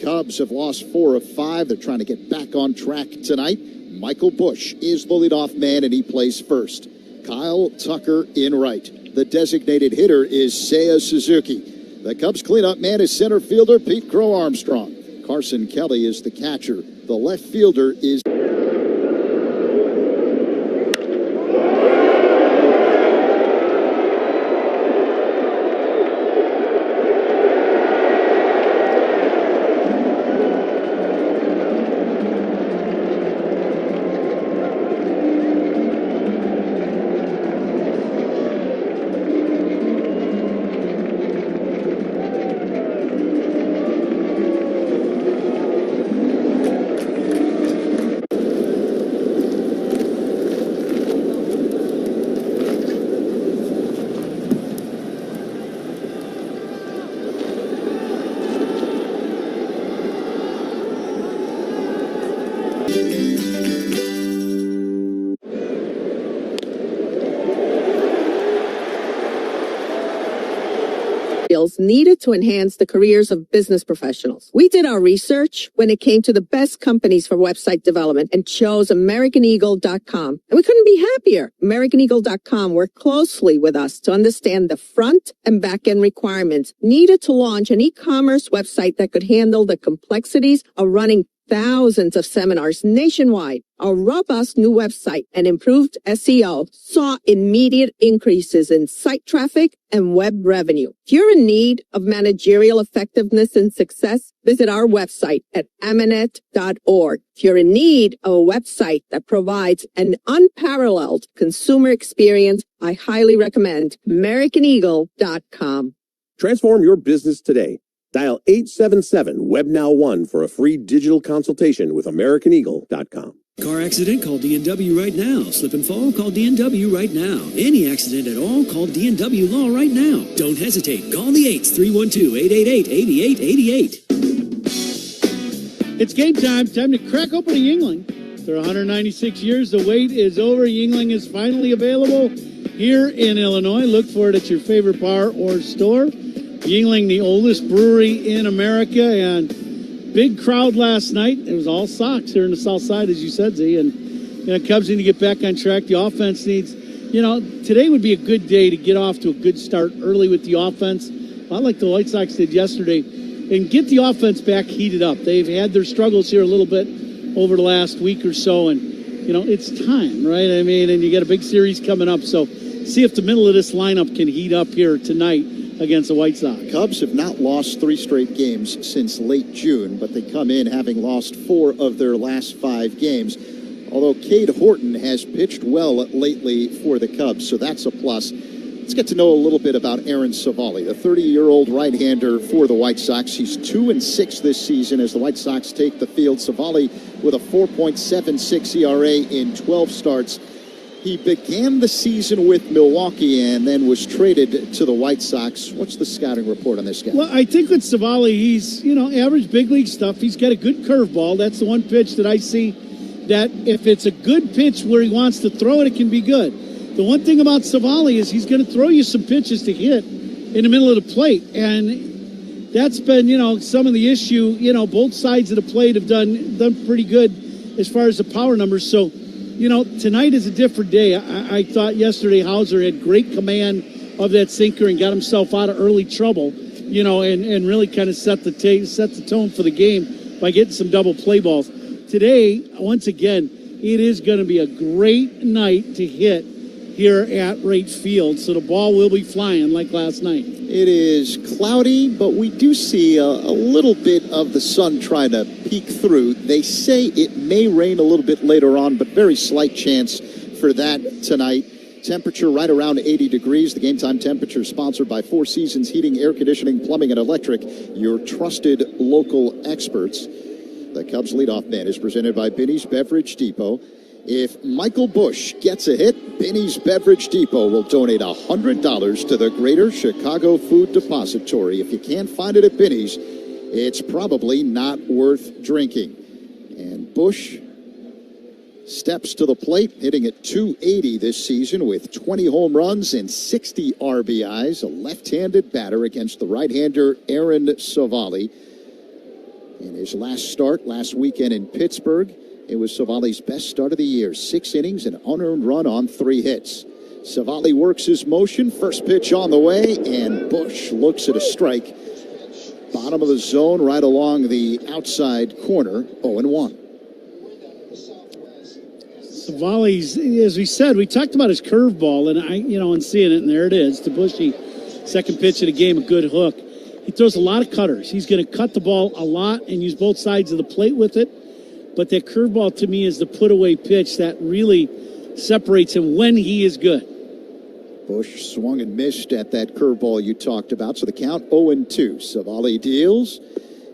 Cubs have lost 4 of 5. They're trying to get back on track tonight. Michael Busch is the leadoff man, and he plays first. Kyle Tucker in right. The designated hitter is Seiya Suzuki. The Cubs cleanup man is center fielder Pete Crow-Armstrong. Carson Kelly is the catcher. The left fielder is... Needed to enhance the careers of business professionals. We did our research when it came to the best companies for website development and chose AmericanEagle.com. And we couldn't be happier. AmericanEagle.com worked closely with us to understand the front and back end requirements needed to launch an e-commerce website that could handle the complexities of running thousands of seminars nationwide. Our robust new website and improved SEO saw immediate increases in site traffic and web revenue. If you're in need of managerial effectiveness and success, visit our website at amanet.org. If you're in need of a website that provides an unparalleled consumer experience, I highly recommend AmericanEagle.com. Transform your business today. Dial 877-WEB-NOW1 for a free digital consultation with AmericanEagle.com. Car accident, call D&W right now. Slip and fall, call D&W right now. Any accident at all, call D&W Law right now. Don't hesitate. Call the 8s, 312-888-8888. It's game time. Time to crack open a Yingling. For 196 years, the wait is over. Yingling is finally available here in Illinois. Look for it at your favorite bar or store. Yingling, the oldest brewery in America, and big crowd last night. It was all Sox here in the South Side, as you said, Z. And Cubs need to get back on track. The offense needs, today would be a good day to get off to a good start early with the offense, a lot like the White Sox did yesterday, and get the offense back heated up. They've had their struggles here a little bit over the last week or so, and it's time, right? I mean, and you got a big series coming up, so see if the middle of this lineup can heat up here tonight against the White Sox. Cubs have not lost 3 straight games since late June, but they come in having lost 4 of their last 5 games. Although Cade Horton has pitched well lately for the Cubs, so that's a plus. Let's get to know a little bit about Aaron Savali, the 30-year-old right-hander for the White Sox. He's 2-6 this season as the White Sox take the field. Savali with a 4.76 ERA in 12 starts. He began the season with Milwaukee and then was traded to the White Sox. What's the scouting report on this guy? Well, I think with Savali, he's, average big league stuff. He's got a good curveball. That's the one pitch that I see that if it's a good pitch where he wants to throw it, it can be good. The one thing about Savali is he's going to throw you some pitches to hit in the middle of the plate. And that's been, some of the issue. Both sides of the plate have done pretty good as far as the power numbers. So, tonight is a different day. I thought yesterday Hauser had great command of that sinker and got himself out of early trouble, and really kind of set the tone for the game by getting some double play balls. Today, once again, it is going to be a great night to hit here at Wright Field, so the ball will be flying like last night. It is cloudy, but we do see a little bit of the sun trying to peek through. They say it may rain a little bit later on, but very slight chance for that tonight. Temperature right around 80 degrees. The game time temperature sponsored by Four Seasons Heating, Air Conditioning, Plumbing, and Electric, your trusted local experts. The Cubs leadoff man is presented by Binny's Beverage Depot. If Michael Bush gets a hit, Binny's Beverage Depot will donate $100 to the Greater Chicago Food Depository. If you can't find it at Binny's, it's probably not worth drinking. And Bush steps to the plate, hitting at .280 this season with 20 home runs and 60 RBIs. A left-handed batter against the right-hander Aaron Savali. In his last start last weekend in Pittsburgh, it was Savali's best start of the year. 6 innings, an unearned run on 3 hits. Savali works his motion. First pitch on the way, and Bush looks at a strike. Bottom of the zone, right along the outside corner, 0-1. Savali's, as we said, we talked about his curveball, and and seeing it, and there it is, to Bushy. Second pitch of the game, a good hook. He throws a lot of cutters. He's going to cut the ball a lot and use both sides of the plate with it. But that curveball, to me, is the put-away pitch that really separates him when he is good. Bush swung and missed at that curveball you talked about. So the count 0-2. Savali deals,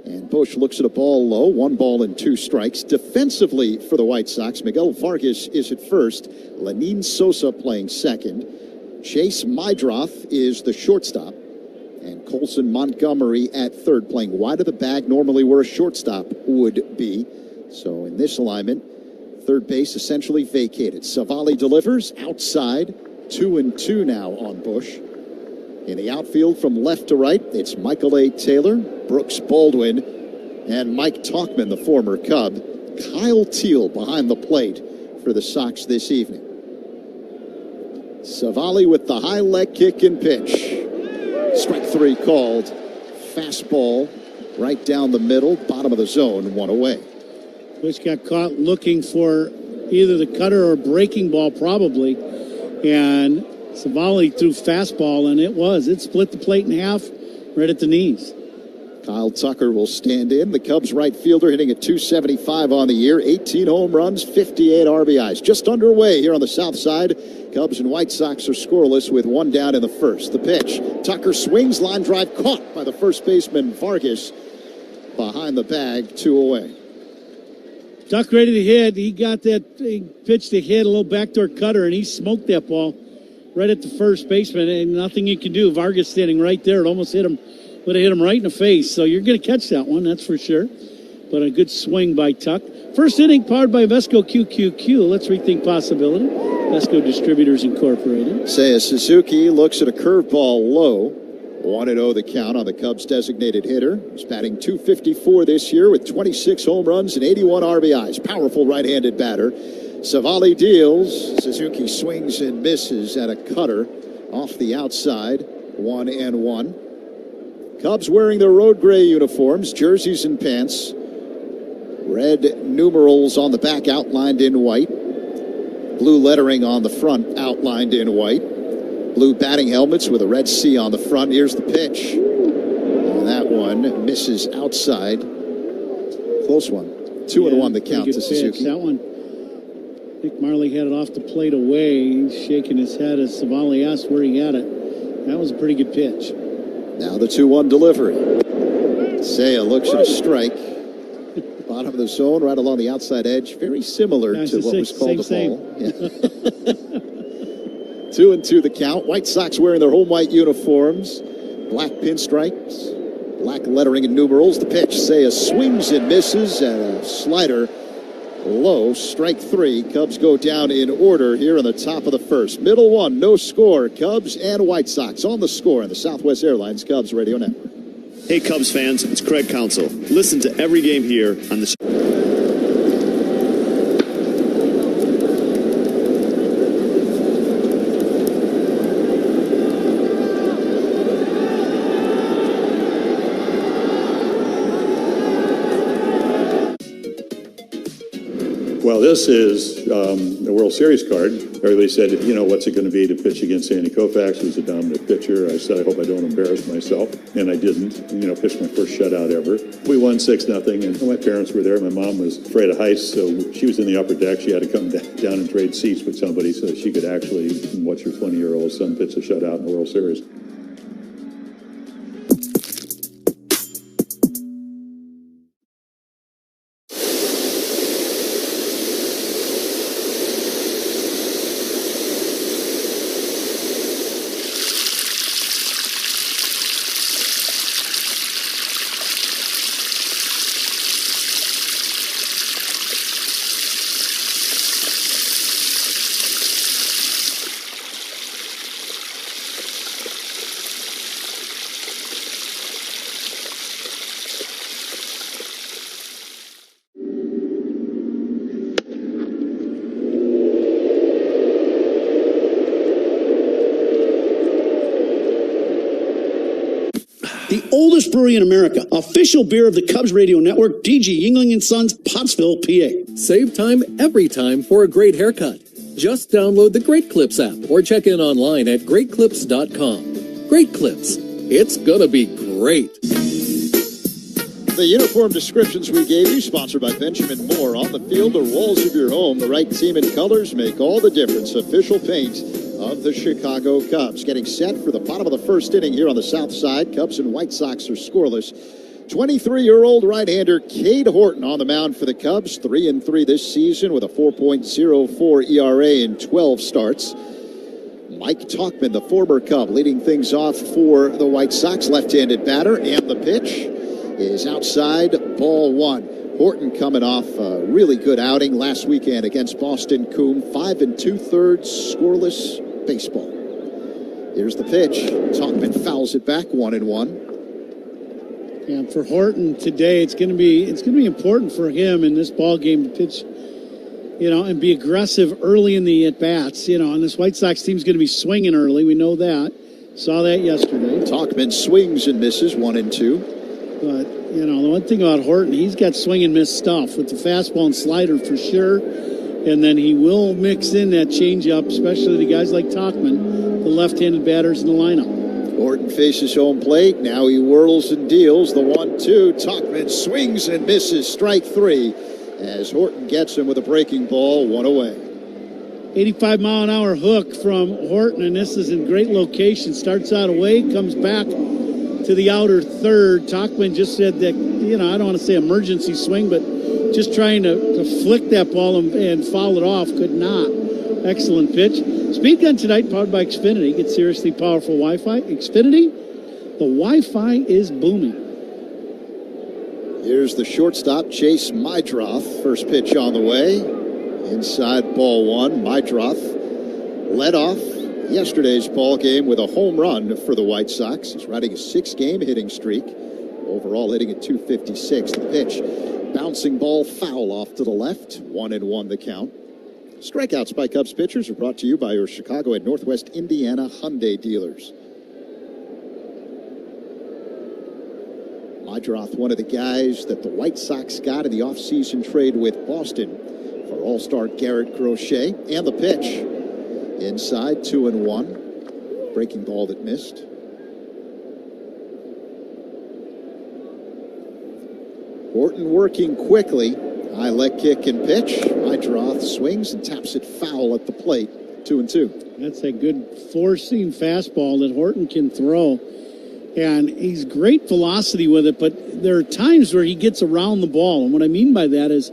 and Bush looks at a ball low. 1 ball and 2 strikes. Defensively for the White Sox, Miguel Vargas is at first. Lenin Sosa playing second. Chase Mydroth is the shortstop. And Colson Montgomery at third, playing wide of the bag, normally where a shortstop would be. So in this alignment, third base essentially vacated. Savali delivers outside, 2-2 now on Bush. In the outfield from left to right, it's Michael A. Taylor, Brooks Baldwin, and Mike Talkman, the former Cub. Kyle Teal behind the plate for the Sox this evening. Savali with the high leg kick and pitch. Strike three called. Fastball right down the middle, bottom of the zone, one away. Bush got caught looking for either the cutter or breaking ball probably, and Savali threw fastball, and it split the plate in half right at the knees. Kyle Tucker will stand in. The Cubs right fielder hitting at .275 on the year, 18 home runs, 58 RBIs. Just underway here on the south side. Cubs and White Sox are scoreless with one down in the first. The pitch. Tucker swings, line drive caught by the first baseman Vargas. Behind the bag, 2 away. Tuck ready to hit. He got that pitch to hit, a little backdoor cutter, and he smoked that ball right at the first baseman, and nothing you can do. Vargas standing right there. It almost would have hit him right in the face. So you're going to catch that one, that's for sure. But a good swing by Tuck. First inning powered by Vesco QQQ. Let's rethink possibility. Vesco Distributors Incorporated. Seiya Suzuki looks at a curveball low. 1-0 the count on the Cubs' designated hitter. He's batting .254 this year with 26 home runs and 81 RBIs. Powerful right-handed batter. Savali deals. Suzuki swings and misses at a cutter off the outside. 1-1. Cubs wearing their road gray uniforms, jerseys and pants. Red numerals on the back outlined in white. Blue lettering on the front outlined in white. Blue batting helmets with a red C on the front. Here's the pitch. And that one misses outside. Close one. 2-1 the count to Suzuki. That one. Nick Marley had it off the plate away. He's shaking his head as Savali asked where he had it. That was a pretty good pitch. Now the 2-1 delivery. Seiya looks at a strike. Bottom of the zone, right along the outside edge. Very similar to what was called a ball. Yeah. 2-2 the count. White Sox wearing their home white uniforms. Black pinstripes. Black lettering and numerals. The pitch. Seiya swings and misses. And a slider low. Strike three. Cubs go down in order here in the top of the first. Middle one. No score. Cubs and White Sox on the score in the Southwest Airlines Cubs Radio Network. Hey, Cubs fans, it's Craig Counsell. Listen to every game here on the show. Well, this is the World Series card. Everybody said, what's it going to be to pitch against Sandy Koufax, who's a dominant pitcher. I said, I hope I don't embarrass myself. And I didn't. Pitched my first shutout ever. We won 6-0, and my parents were there. My mom was afraid of heights, so she was in the upper deck. She had to come down and trade seats with somebody so she could actually watch her 20-year-old son pitch a shutout in the World Series. The oldest brewery in America. Official beer of the Cubs Radio Network, DG Yingling & Sons, Pottsville, PA. Save time every time for a great haircut. Just download the Great Clips app or check in online at greatclips.com. Great Clips. It's gonna be great. The uniform descriptions we gave you, sponsored by Benjamin Moore. On the field or walls of your home, the right team and colors make all the difference. Official paint of the Chicago Cubs. Getting set for the bottom of the first inning here on the south side. Cubs and White Sox are scoreless. 23-year-old right-hander Cade Horton on the mound for the Cubs. 3-3 this season with a 4.04 ERA in 12 starts. Mike Talkman, the former Cub, leading things off for the White Sox. Left-handed batter, and the pitch is outside, ball one. Horton coming off a really good outing last weekend against Boston Coombe. 5 2/3 scoreless baseball. Here's the pitch. Talkman fouls it back, 1-1. Yeah, for Horton today, it's going to be important for him in this ball game to pitch, and be aggressive early in the at bats. And this White Sox team's going to be swinging early. We know that. Saw that yesterday. Talkman swings and misses, 1-2. But the one thing about Horton, he's got swing and miss stuff with the fastball and slider for sure. And then he will mix in that changeup, especially the guys like Talkman, the left-handed batters in the lineup. Horton faces home plate. Now he whirls and deals the 1-2. Talkman swings and misses, strike 3, as Horton gets him with a breaking ball, 1 away. 85-mile-an-hour hook from Horton, and this is in great location. Starts out away, comes back to the outer third. Talkman just said that, I don't want to say emergency swing, but just trying to flick that ball and foul it off. Could not. Excellent pitch. Speed Gun tonight, powered by Xfinity. Get seriously powerful Wi-Fi. Xfinity, the Wi-Fi is booming. Here's the shortstop, Chase Mydroth. First pitch on the way. Inside ball 1. Mydroth led off yesterday's ball game with a home run for the White Sox. He's riding a 6-game hitting streak. Overall hitting at .256. The pitch, bouncing ball foul off to the left. 1-1 the count. Strikeouts by Cubs pitchers are brought to you by your Chicago and Northwest Indiana Hyundai dealers. Mydroth, one of the guys that the White Sox got in the offseason trade with Boston for All-Star Garrett Crochet. And the pitch, inside, 2-1. Breaking ball that missed. Horton working quickly. High leg kick and pitch. Mydroth swings and taps it foul at the plate. 2-2. That's a good four-seam fastball that Horton can throw. And he's great velocity with it, but there are times where he gets around the ball. And what I mean by that is,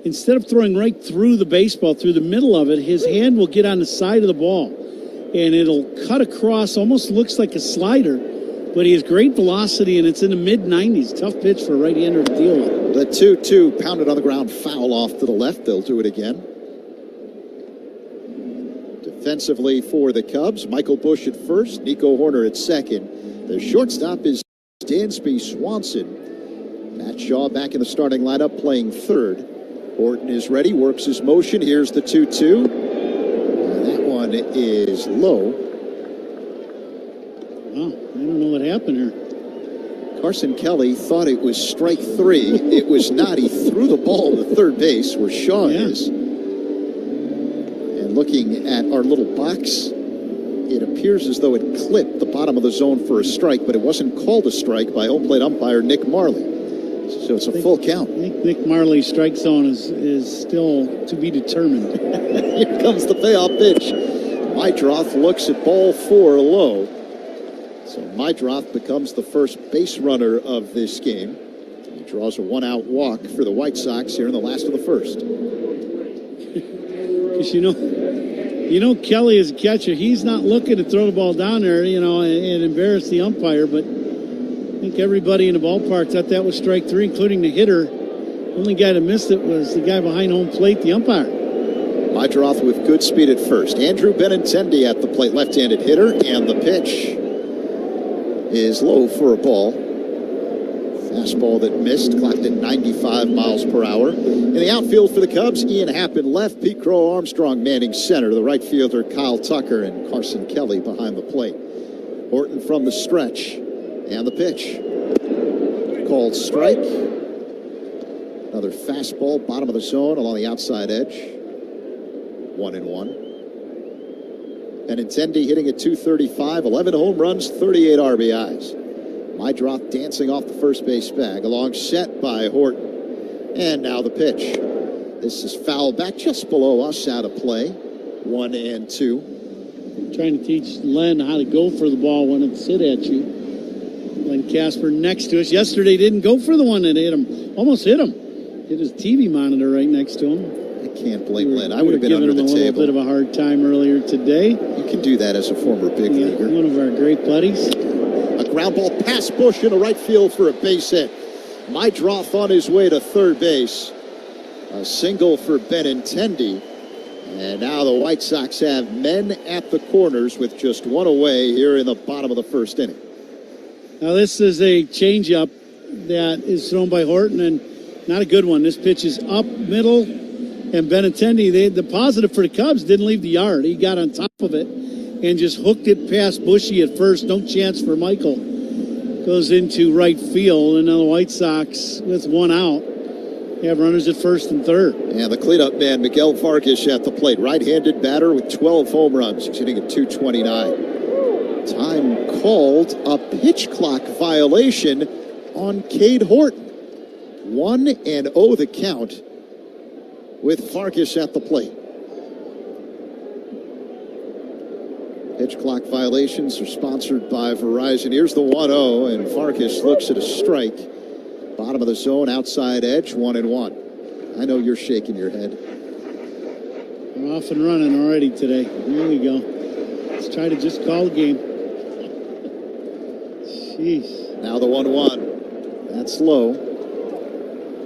instead of throwing right through the baseball, through the middle of it, his hand will get on the side of the ball. And it'll cut across, almost looks like a slider. But he has great velocity, and it's in the mid-90s. Tough pitch for a right-hander to deal with. The 2-2 pounded on the ground, foul off to the left. They'll do it again. Defensively for the Cubs, Michael Busch at first, Nico Horner at second. The shortstop is Dansby Swanson. Matt Shaw back in the starting lineup playing third. Horton is ready, works his motion. Here's the 2-2. And that one is low. Wow, I don't know what happened here. Carson Kelly thought it was strike 3. It was not. He threw the ball to third base where Shaw is. And looking at our little box, it appears as though it clipped the bottom of the zone for a strike, but it wasn't called a strike by home plate umpire Nick Marley. So it's a full count. I think Nick Marley's strike zone is still to be determined. Here comes the payoff pitch. Mydroth looks at ball 4 low. So Mydroth becomes the first base runner of this game. He draws a 1-out walk for the White Sox here in the last of the first. Because you know Kelly is a catcher. He's not looking to throw the ball down there, and embarrass the umpire. But I think everybody in the ballpark thought that was strike 3, including the hitter. The only guy that missed it was the guy behind home plate, the umpire. Mydroth with good speed at first. Andrew Benintendi at the plate, left-handed hitter, and the pitch is low for a ball. Fastball that missed, clocked at 95 miles per hour. In the outfield for the Cubs, Ian Happ in left, Pete Crow Armstrong manning center, the right fielder Kyle Tucker, and Carson Kelly behind the plate. Horton from the stretch, and the pitch. Called strike. Another fastball, bottom of the zone along the outside edge. 1-1. Benintendi hitting at .235, 11 home runs, 38 RBIs. Mydroth dancing off the first base bag, along set by Horton. And now the pitch. This is foul back just below us, out of play. 1-2. Trying to teach Len how to go for the ball when it's hit at you. Len Casper next to us. Yesterday didn't go for the one that hit him. Almost hit him. Hit his TV monitor right next to him. I can't blame Len. I would have been under the table. Giving him a little bit of a hard time earlier today. You can do that as a former big leaguer. One of our great buddies. A ground ball past Busch in the right field for a base hit. Mydroth on his way to third base. A single for Benintendi. And now the White Sox have men at the corners with just one away here in the bottom of the first inning. Now this is a changeup that is thrown by Horton, and not a good one. This pitch is up middle, and Benintendi, the positive for the Cubs, didn't leave the yard. He got on top of it and just hooked it past Bushy at first. No chance for Michael. Goes into right field, and now the White Sox, with one out, have runners at first and third. And the cleanup man, Miguel Vargas, at the plate. Right-handed batter with 12 home runs. He's hitting at .229. Time called, a pitch clock violation on Cade Horton. 1-0 the count with Vargas at the plate. Pitch clock violations are sponsored by Verizon. Here's the 1-0, and Vargas looks at a strike. Bottom of the zone, outside edge, 1-1. I know you're shaking your head. We're off and running already today. Here we go. Let's try to just call the game. Jeez. Now the 1-1. That's low.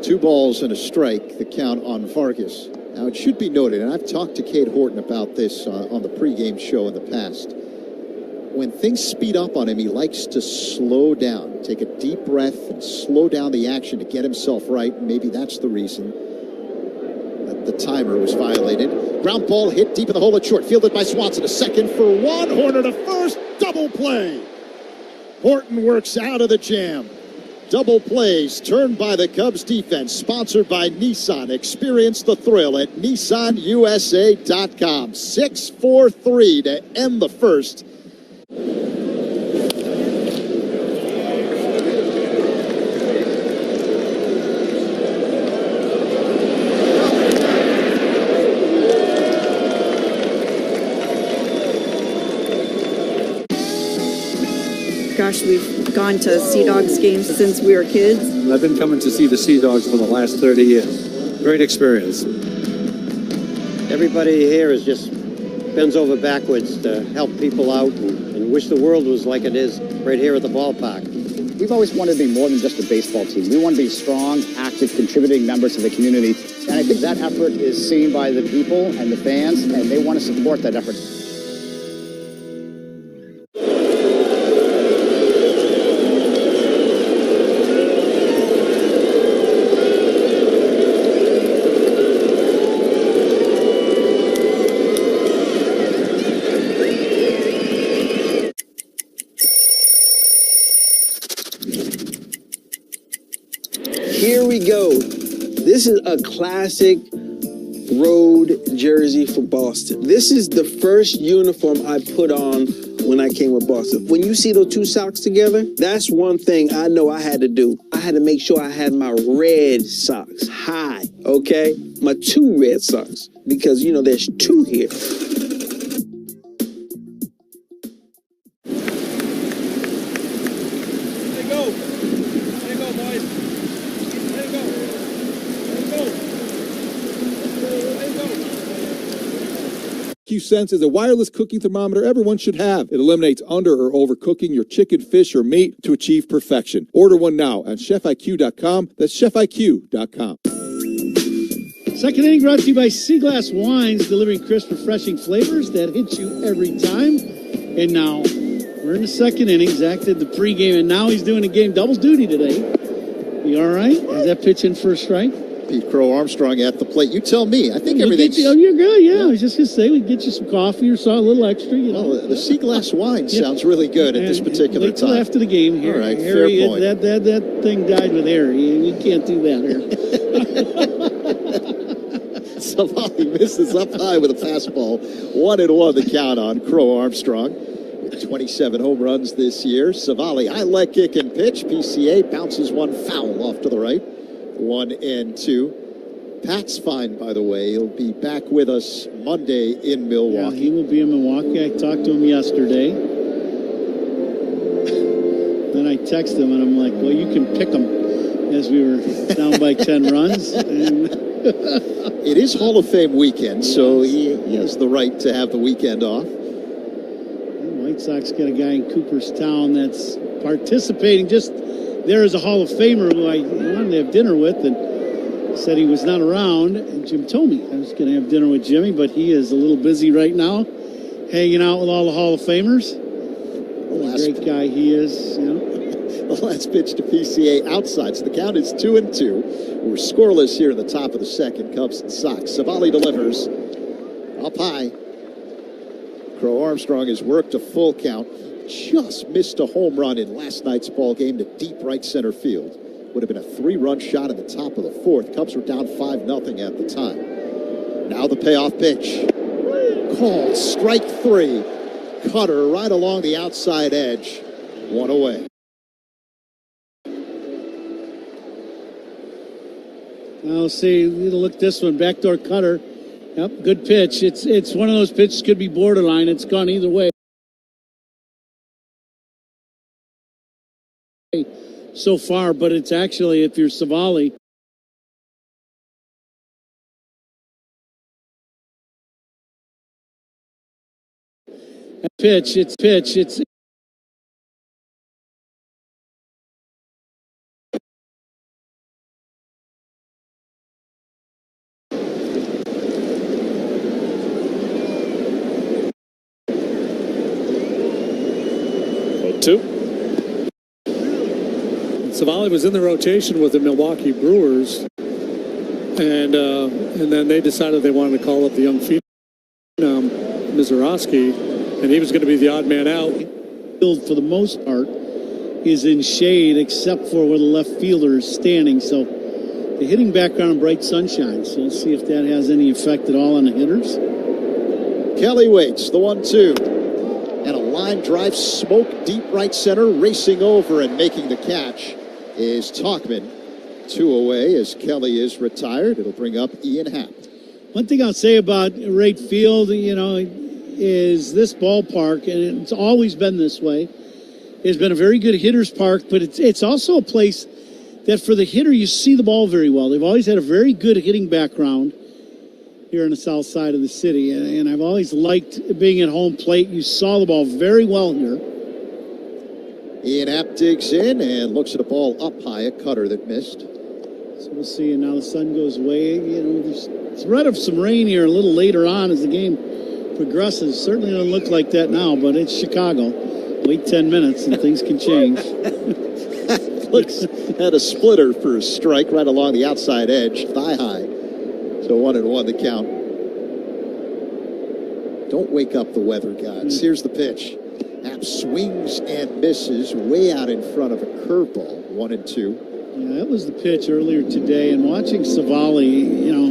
2 balls and a strike, the count on Vargas. Now it should be noted, and I've talked to Cade Horton about this on the pregame show in the past. When things speed up on him, he likes to slow down, take a deep breath and slow down the action to get himself right. Maybe that's the reason that the timer was violated. Ground ball hit deep in the hole at short, fielded by Swanson. A second for one, Horner to first, double play. Horton works out of the jam. Double plays turned by the Cubs defense, sponsored by Nissan. Experience the thrill at NissanUSA.com. 6-4-3 to end the first. Gosh, we've gone to Sea Dogs games since we were kids. I've been coming to see the Sea Dogs for the last 30 years. Great experience. Everybody here is just bends over backwards to help people out and wish the world was like it is right here at the ballpark. We've always wanted to be more than just a baseball team. We want to be strong, active, contributing members of the community. And I think that effort is seen by the people and the fans, and they want to support that effort. Here we go. This is a classic road jersey for Boston. This is the first uniform I put on when I came with Boston. When you see those two socks together, that's one thing I know I had to do. I had to make sure I had my red socks high, okay? My 2 red socks, because, you know, there's 2 here. Sense is a wireless cooking thermometer everyone should have. It eliminates under or overcooking your chicken, fish, or meat to achieve perfection. Order one now at chefiq.com. That's chefiq.com. Second inning brought to you by Seaglass Wines, delivering crisp, refreshing flavors that hit you every time. And now we're in the second inning. Zach did the pregame, and now he's doing a game doubles duty today. You all right? Is that pitch in for a strike? Pete Crow Armstrong at the plate. You tell me. I think everything's... Oh, you're good, yeah. I was just going to say, we'd get you some coffee or so, a little extra, you know. Oh, the Seaglass wine sounds really good at this particular wait till time. after the game here. All right, Harry, fair point. That thing died with Harry. You can't do that here. Savali misses up high with a fastball. 1-1 the count on Crow Armstrong. 27 home runs this year. Savali, high leg kick and pitch. PCA bounces one foul off to the right. 1-2. Pat's fine, by the way. He'll be back with us Monday in Milwaukee. Yeah, he will be in Milwaukee. I talked to him yesterday. Then I texted him, and I'm like, well, you can pick him, as we were down by 10 runs. And it is Hall of Fame weekend, so he has the right to have the weekend off. The White Sox got a guy in Cooperstown that's participating just there is a Hall of Famer who I wanted to have dinner with and said he was not around. And Jim told me I was going to have dinner with Jimmy, but he is a little busy right now, hanging out with all the Hall of Famers. What a great guy he is, you know. The last pitch to PCA outside, so the count is 2-2. We're scoreless here in the top of the second. Cubs and Sox. Savali delivers up high. Crow Armstrong has worked a full count. Just missed a home run in last night's ball game to deep right center field. Would have been a 3-run shot in the top of the fourth. Cubs were down 5-0 at the time. Now the payoff pitch. Called strike 3. Cutter right along the outside edge. 1 away. I'll see. Look at this one. Backdoor cutter. Yep, good pitch. It's one of those pitches could be borderline. It's gone either way. So far, but it's actually, if you're Savali, pitch. It's 2. Savali was in the rotation with the Milwaukee Brewers, and then they decided they wanted to call up the young phenom, Mizorowski, and he was going to be the odd man out. Field, for the most part, is in shade except for where the left fielder is standing, so the hitting background in bright sunshine, so let's see if that has any effect at all on the hitters. Kelly waits, the 1-2. And a line drive, smoke deep right center, racing over and making the catch is Talkman. 2 away as Kelly is retired. It'll bring up Ian Happ. One thing I'll say about right field, you know, is this ballpark, and it's always been this way, has been a very good hitter's park, but it's also a place that for the hitter, you see the ball very well. They've always had a very good hitting background here on the south side of the city, and I've always liked being at home plate. You saw the ball very well here. Ian Happ digs in and looks at a ball up high, a cutter that missed. So we'll see, and now the sun goes away. You know, there's threat of some rain here a little later on as the game progresses. Certainly doesn't look like that now, but it's Chicago. Wait 10 minutes and things can change. Looks at a splitter for a strike right along the outside edge, thigh high. So 1-1 the count. Don't wake up the weather gods. Here's the pitch. Happ swings and misses way out in front of a curveball. 1-2. Yeah, that was the pitch earlier today. And watching Savali, you know,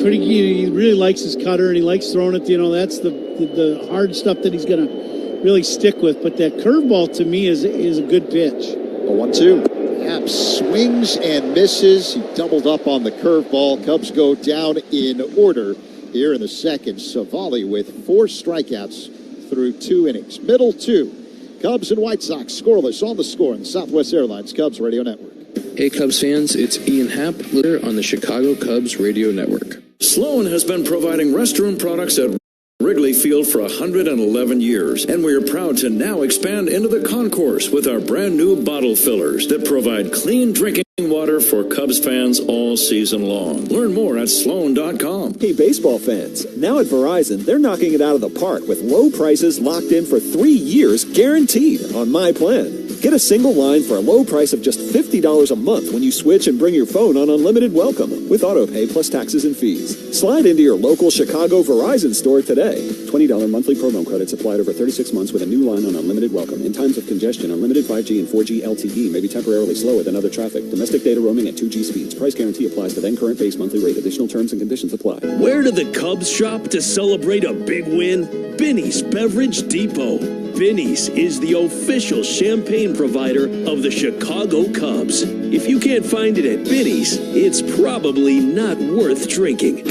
he really likes his cutter and he likes throwing it. You know, that's the hard stuff that he's going to really stick with. But that curveball to me is a good pitch. A 1-2. Happ swings and misses. He doubled up on the curveball. Cubs go down in order here in the second. Savali with 4 strikeouts through 2 innings. Middle 2. Cubs and White Sox scoreless on the Score in the Southwest Airlines Cubs Radio Network. Hey Cubs fans, it's Ian Happ here on the Chicago Cubs Radio Network. Sloan has been providing restroom products at Wrigley Field for 111 years, and we are proud to now expand into the concourse with our brand new bottle fillers that provide clean drinking water for Cubs fans all season long. Learn more at Sloan.com. Hey, baseball fans. Now at Verizon, they're knocking it out of the park with low prices locked in for 3 years guaranteed on my plan. Get a single line for a low price of just $50 a month when you switch and bring your phone on unlimited welcome with autopay plus taxes and fees. Slide into your local Chicago Verizon store today. $20 monthly promo credits applied over 36 months with a new line on unlimited welcome. In times of congestion, unlimited 5G and 4G LTE may be temporarily slower than other traffic. Domestic data roaming at 2G speeds. Price guarantee applies to then current base monthly rate. Additional terms and conditions apply. Where do the Cubs shop to celebrate a big win? Binny's Beverage Depot. Binny's is the official champagne provider of the Chicago Cubs. If you can't find it at Binny's, it's probably not worth drinking.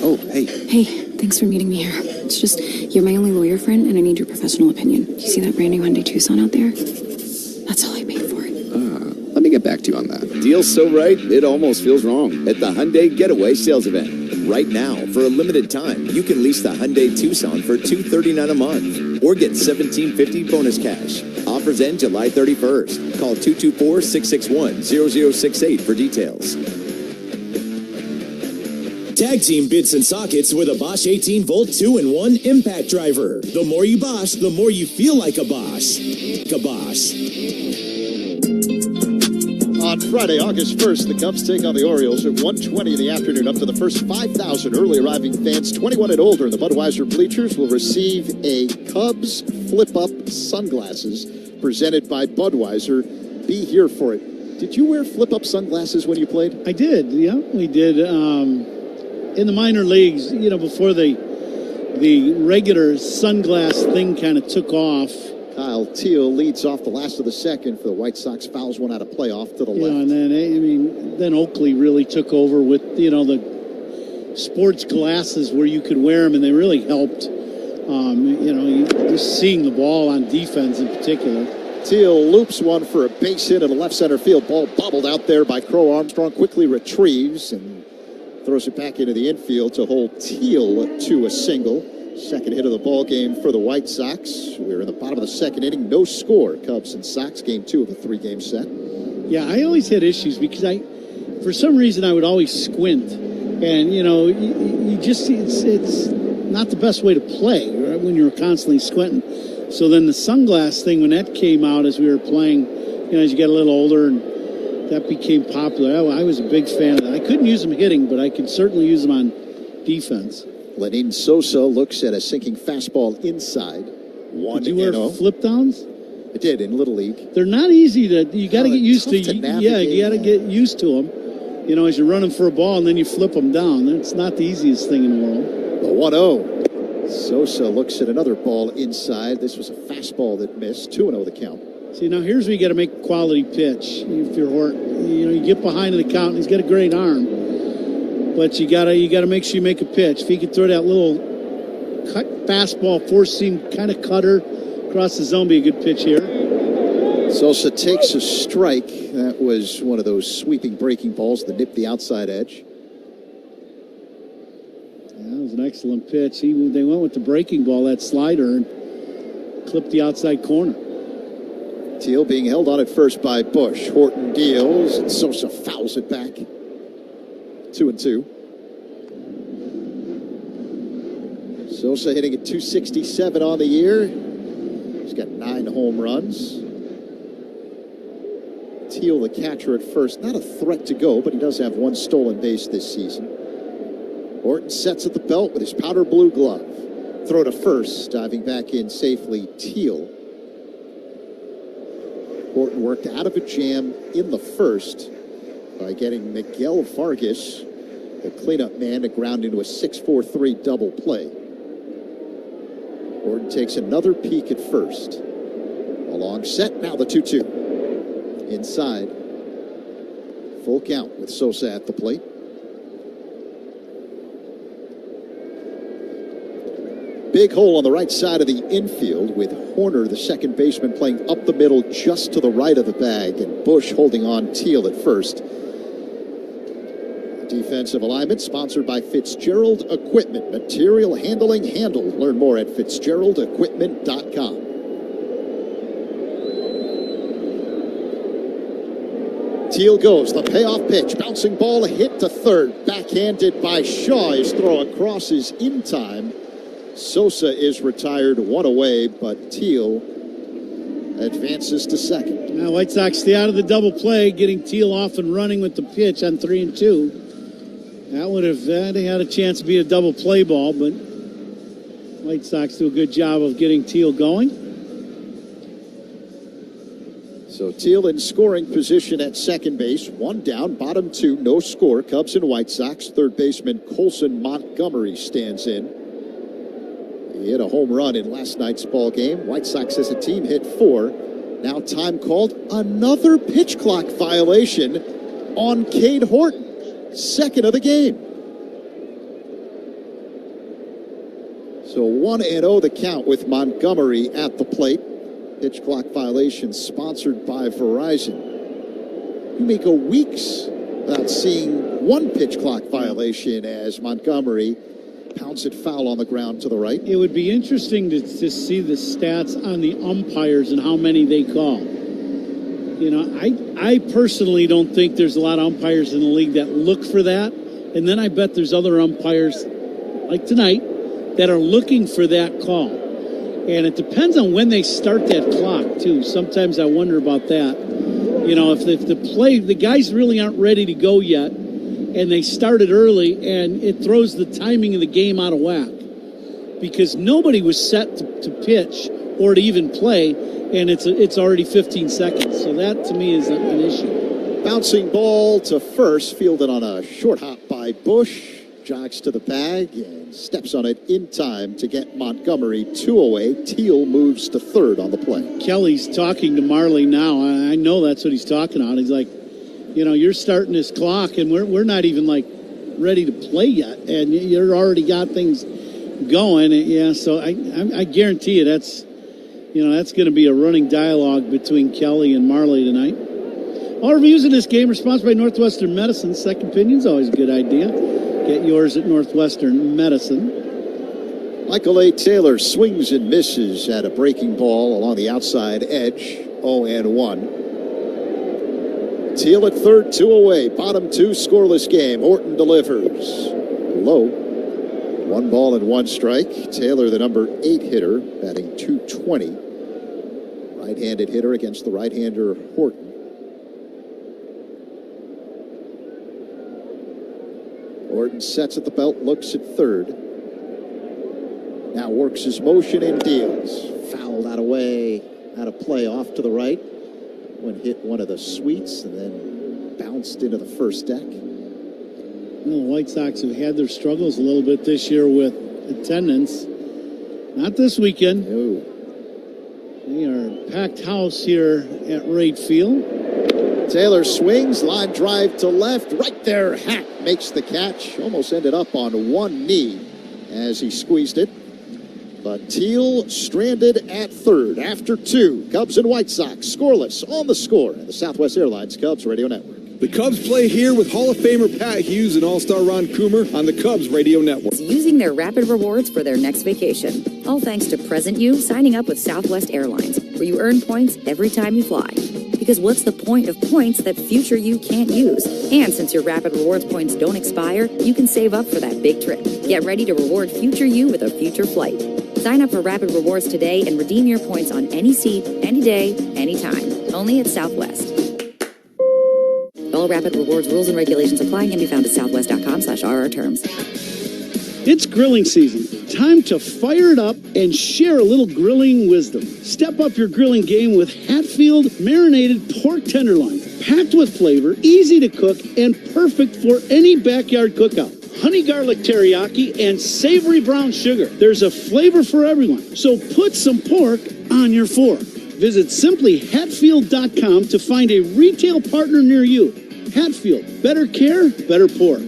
Oh, hey. Hey, thanks for meeting me here. It's just, you're my only lawyer friend, and I need your professional opinion. Do you see that brand new Hyundai Tucson out there? That's all I paid for it. Let me get back to you on that. Deal's so right, it almost feels wrong. At the Hyundai Getaway Sales Event. Right now, for a limited time, you can lease the Hyundai Tucson for $239 a month or get $1,750 bonus cash. Offers end July 31st. Call 224-661-0068 for details. Tag team bits and sockets with a Bosch 18-volt 2-in-1 impact driver. The more you Bosch, the more you feel like a Bosch. On Friday, August 1st, the Cubs take on the Orioles at 1:20 in the afternoon. Up to the first 5,000 early arriving fans 21 and older in the Budweiser bleachers will receive a Cubs flip-up sunglasses presented by Budweiser. Be here for it. Did you wear flip-up sunglasses when you played? I did, yeah. We did. In the minor leagues, before the regular sunglass thing kind of took off. Kyle Teal leads off the last of the second for the White Sox, fouls one out of playoff to the left. And then Oakley really took over with, the sports glasses where you could wear them, and they really helped, just seeing the ball on defense in particular. Teal loops one for a base hit in the left center field. Ball bobbled out there by Crow Armstrong, quickly retrieves and throws it back into the infield to hold Teal to a single. Second hit of the ball game for the White Sox. We're in the bottom of the second inning. No score. Cubs and Sox, game 2 of a 3-game set. Yeah, I always had issues because for some reason, I would always squint. And, you just, it's not the best way to play, right, when you're constantly squinting. So then the sunglass thing, when that came out as we were playing, as you get a little older, and that became popular. I was a big fan of that. I couldn't use them hitting, but I could certainly use them on defense. Lenin Sosa looks at a sinking fastball inside. Did you wear flip downs? I did in Little League. They're not easy you got to get used to. You got to get used to them. As you're running for a ball and then you flip them down. It's not the easiest thing in the world. The 1-0. Sosa looks at another ball inside. This was a fastball that missed. 2-0 the count. See, now here's where you got to make a quality pitch. If you're Horton, you get behind in the count. He's got a great arm. But you gotta make sure you make a pitch. If he could throw that little cut fastball, four-seam kind of cutter across the zone, be a good pitch here. Sosa takes a strike. That was one of those sweeping breaking balls that nipped the outside edge. That was an excellent pitch. They went with the breaking ball, that slider, and clipped the outside corner. Teal being held on at first by Bush. Horton deals, and Sosa fouls it back. 2-2. Sosa hitting at .267 on the year. He's got 9 home runs. Teal, the catcher at first, not a threat to go, but he does have 1 stolen base this season. Horton sets at the belt with his powder blue glove. Throw to first, diving back in safely, Teal. Horton worked out of a jam in the first by getting Miguel Vargas, the cleanup man, to ground into a 6-4-3 double play. Horton takes another peek at first. A long set, now the 2-2. Inside. Full count with Sosa at the plate. Big hole on the right side of the infield with Horner, the second baseman, playing up the middle just to the right of the bag, and Bush holding on Teal at first. Defensive alignment sponsored by Fitzgerald Equipment. Material handling handled. Learn more at FitzgeraldEquipment.com. Teal goes, the payoff pitch, bouncing ball hit to third, backhanded by Shaw. His throw across is in time. Sosa is retired, 1 away, but Teal advances to second. Now White Sox stay out of the double play, getting Teal off and running with the pitch on 3-2. That would have had a chance to be a double play ball, but White Sox do a good job of getting Teal going. So Teal in scoring position at second base. 1 down, bottom 2, no score. Cubs and White Sox. Third baseman Colson Montgomery stands in. He hit a home run in last night's ball game. White Sox as a team hit 4. Now time called. Another pitch clock violation on Cade Horton. Second of the game. So 1-0 the count with Montgomery at the plate. Pitch clock violation sponsored by Verizon. You may go weeks without seeing one pitch clock violation as Montgomery pounds it foul on the ground to the right. It would be interesting to see the stats on the umpires and how many they call. You know, I personally don't think there's a lot of umpires in the league that look for that. And then I bet there's other umpires, like tonight, that are looking for that call. And it depends on when they start that clock, too. Sometimes I wonder about that. You know, if the guys really aren't ready to go yet, and they started early, and it throws the timing of the game out of whack. Because nobody was set to pitch or to even play, and it's already 15 seconds. So that, to me, is an issue. Bouncing ball to first, fielded on a short hop by Bush. Jogs to the bag and steps on it in time to get Montgomery 2 away. Teal moves to third on the play. Kelly's talking to Marley now. I know that's what he's talking about. He's like, you know, you're starting this clock, and we're not even, like, ready to play yet, and you're already got things going. Yeah, so I guarantee you that's going to be a running dialogue between Kelly and Marley tonight. All reviews of this game are sponsored by Northwestern Medicine. Second opinion's always a good idea. Get yours at Northwestern Medicine. Michael A. Taylor swings and misses at a breaking ball along the outside edge. 0-1. Teal at third, 2 away. Bottom 2, scoreless game. Orton delivers. Low. 1 ball and 1 strike. Taylor, the number 8 hitter, batting .220. Right-handed hitter against the right-hander Horton. Orton sets at the belt, looks at third. Now works his motion and deals. Fouled out of play off to the right. One hit one of the sweets and then bounced into the first deck. Well, the White Sox have had their struggles a little bit this year with attendance. Not this weekend. No. They are a packed house here at Wright Field. Taylor swings, line drive to left, right there, Hack makes the catch, almost ended up on one knee as he squeezed it, but Teal stranded at third after 2. Cubs and White Sox scoreless on the Score and the Southwest Airlines Cubs Radio Network. The Cubs play here with Hall of Famer Pat Hughes and All-Star Ron Coomer on the Cubs Radio Network. Using their rapid rewards for their next vacation. All thanks to Present You signing up with Southwest Airlines, where you earn points every time you fly. Because what's the point of points that future you can't use? And since your Rapid Rewards points don't expire, you can save up for that big trip. Get ready to reward future you with a future flight. Sign up for Rapid Rewards today and redeem your points on any seat, any day, anytime. Only at Southwest. All Rapid Rewards rules and regulations apply and can be found at southwest.com/RR terms. It's grilling season. Time to fire it up and share a little grilling wisdom. Step up your grilling game with Hatfield marinated pork tenderloin. Packed with flavor, easy to cook, and perfect for any backyard cookout. Honey garlic teriyaki and savory brown sugar. There's a flavor for everyone. So put some pork on your fork. Visit simplyhatfield.com to find a retail partner near you. Hatfield, better care, better pork.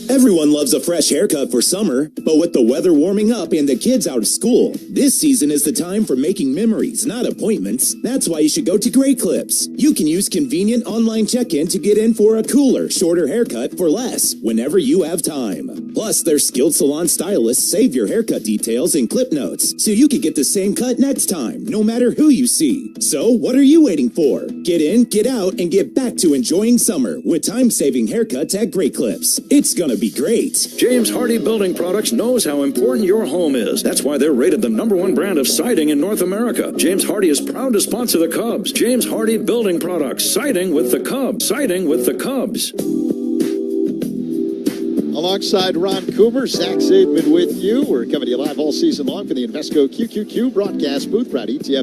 Everyone loves a fresh haircut for summer, but with the weather warming up and the kids out of school, this season is the time for making memories, not appointments. That's why you should go to Great Clips. You can use convenient online check-in to get in for a cooler, shorter haircut for less whenever you have time. Plus, their skilled salon stylists save your haircut details in clip notes, so you can get the same cut next time, no matter who you see. So, what are you waiting for? Get in, get out, and get back to enjoying summer with time-saving haircuts at Great Clips. It's gonna be great. James Hardy Building Products knows how important your home is. That's why they're rated the #1 brand of siding in North America. James Hardy is proud to sponsor the Cubs. James Hardy Building Products, siding with the Cubs. Siding with the Cubs. Alongside Ron Coomer, Zach Zaidman with you. We're coming to you live all season long from the Invesco QQQ broadcast booth. Proud ETF.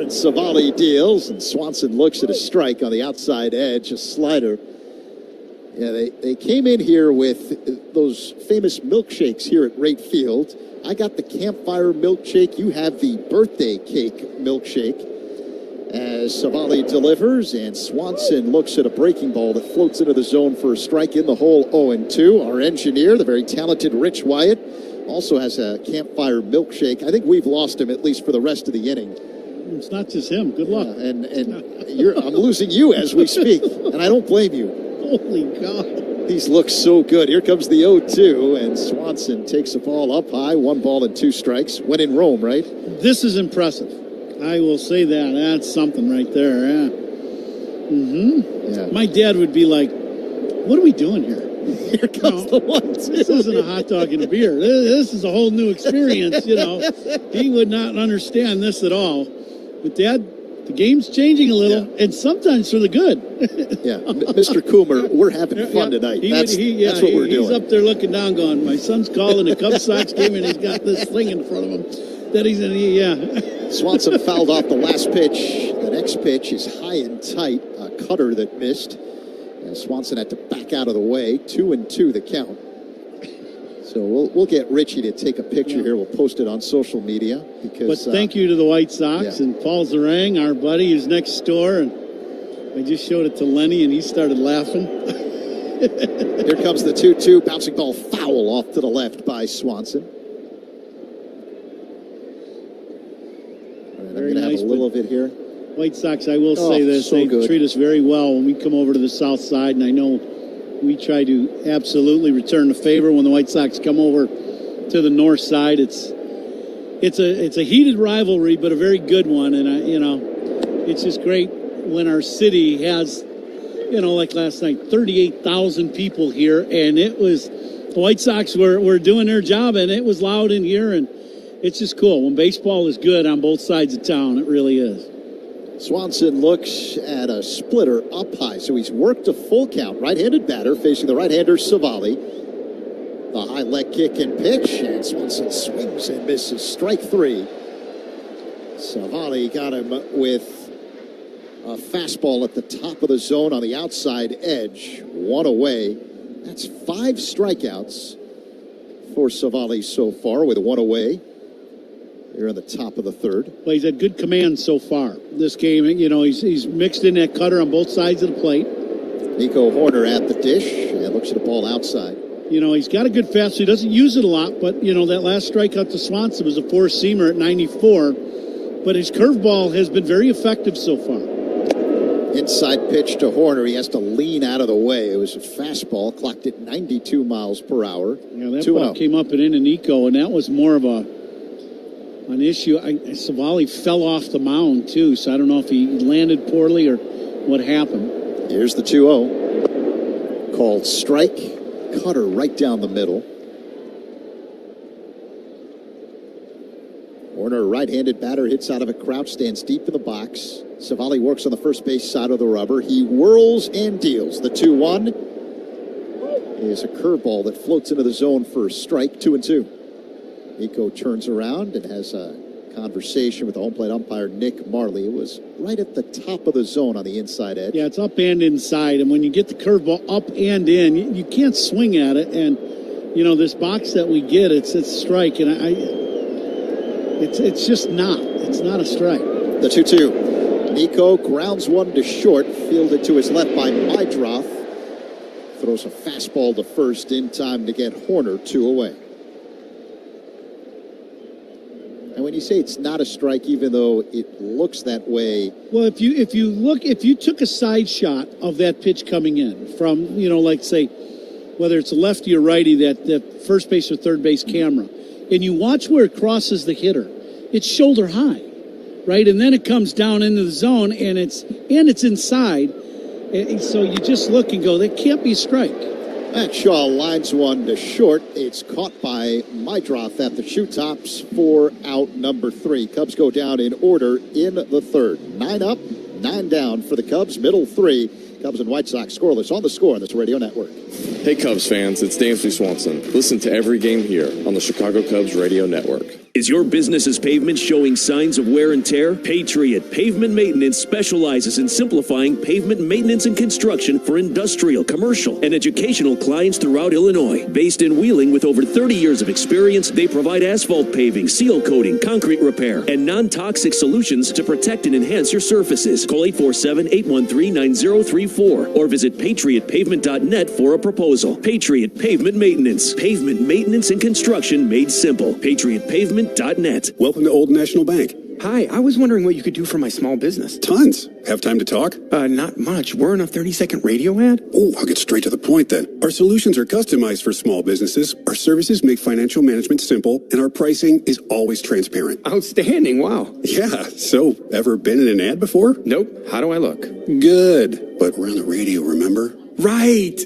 Savali deals, and Swanson looks at a strike on the outside edge, a slider. Yeah, they came in here with those famous milkshakes here at Rate Field. I got the campfire milkshake. You have the birthday cake milkshake. As Savali delivers, and Swanson looks at a breaking ball that floats into the zone for a strike in the hole, 0-2. Our engineer, the very talented Rich Wyatt, also has a campfire milkshake. I think we've lost him, at least for the rest of the inning. It's not just him. Good luck. And I'm losing you as we speak, and I don't blame you. Holy God. These look so good. Here comes the 0-2, and Swanson takes the ball up high. 1 ball and 2 strikes. When in Rome, right? This is impressive. I will say that. That's something right there. Yeah. Yeah. My dad would be like, what are we doing here? Here comes the 1-2. This isn't a hot dog and a beer. This is a whole new experience, He would not understand this at all. But, Dad, the game's changing a little, and sometimes for the good. Yeah, Mr. Coomer, we're having fun tonight. That's what we're doing. He's up there looking down going, my son's calling a Cubs Sox game, and he's got this thing in front of him that he's in. Swanson fouled off the last pitch. The next pitch is high and tight, a cutter that missed. And Swanson had to back out of the way. 2-2 the count. So we'll get Richie to take a picture here. We'll post it on social media. But thank you to the White Sox and Paul Zarang, our buddy, who's next door. And I just showed it to Lenny, and he started laughing. Here comes the 2-2. Bouncing ball foul off to the left by Swanson. I'm going to have a little of it here. White Sox, I will say this, they treat us very well when we come over to the south side, and I know we try to absolutely return the favor when the White Sox come over to the north side. It's a heated rivalry, but a very good one, and it's just great when our city has, like last night, 38,000 people here, and it was the White Sox were doing their job, and it was loud in here, and it's just cool. When baseball is good on both sides of town, it really is. Swanson looks at a splitter up high, so he's worked a full count. Right-handed batter facing the right-hander Savali. The high leg kick and pitch, and Swanson swings and misses. Strike 3. Savali got him with a fastball at the top of the zone on the outside edge. 1 away. That's 5 strikeouts for Savali so far with 1 away. Here in the top of the third. Well, he's had good command so far. This game, he's mixed in that cutter on both sides of the plate. Nico Horner at the dish and looks at the ball outside. He's got a good fastball. He doesn't use it a lot, but, that last strikeout to Swanson was a 4-seamer at 94. But his curveball has been very effective so far. Inside pitch to Horner. He has to lean out of the way. It was a fastball, clocked at 92 miles per hour. Yeah, that ball came up and into Nico, and that was more of an issue. Savali fell off the mound, too, so I don't know if he landed poorly or what happened. Here's the 2-0. Called strike. Cutter right down the middle. Horner, right-handed batter, hits out of a crouch, stands deep in the box. Savali works on the first base side of the rubber. He whirls and deals. The 2-1 is a curveball that floats into the zone for a strike. 2-2. Nico turns around and has a conversation with the home plate umpire, Nick Marley. It was right at the top of the zone on the inside edge. Yeah, it's up and inside, and when you get the curveball up and in, you can't swing at it, and, this box that we get, it's a strike, and it's just not. It's not a strike. The 2-2. Nico grounds one to short, fielded to his left by Mydroth. Throws a fastball to first in time to get Horner 2 away. And when you say it's not a strike, even though it looks that way. Well, if you took a side shot of that pitch coming in from, like say, whether it's a lefty or righty, that first base or third base camera, and you watch where it crosses the hitter, it's shoulder high, right? And then it comes down into the zone, and it's inside. So you just look and go, that can't be a strike. Matt Shaw lines one to short. It's caught by Mydroth at the shoe tops for out number 3. Cubs go down in order in the third. 9 up, 9 down for the Cubs. Middle 3. Cubs and White Sox scoreless on the Score on this radio network. Hey Cubs fans, it's Dansby Swanson. Listen to every game here on the Chicago Cubs Radio Network. Is your business's pavement showing signs of wear and tear? Patriot Pavement Maintenance specializes in simplifying pavement maintenance and construction for industrial, commercial, and educational clients throughout Illinois. Based in Wheeling with over 30 years of experience, they provide asphalt paving, seal coating, concrete repair, and non-toxic solutions to protect and enhance your surfaces. Call 847-813-9034 or visit patriotpavement.net for a proposal. Patriot Pavement Maintenance. Pavement maintenance and construction made simple. Patriotpavement.net. Welcome to Old National Bank. Hi, I was wondering what you could do for my small business. Tons. Have time to talk? Not much. We're on a 30-second radio ad. Oh, I'll get straight to the point then. Our solutions are customized for small businesses. Our services make financial management simple, and our pricing is always transparent. Outstanding. Wow. Yeah. So, ever been in an ad before? Nope. How do I look? Good. But we're on the radio, remember? Right.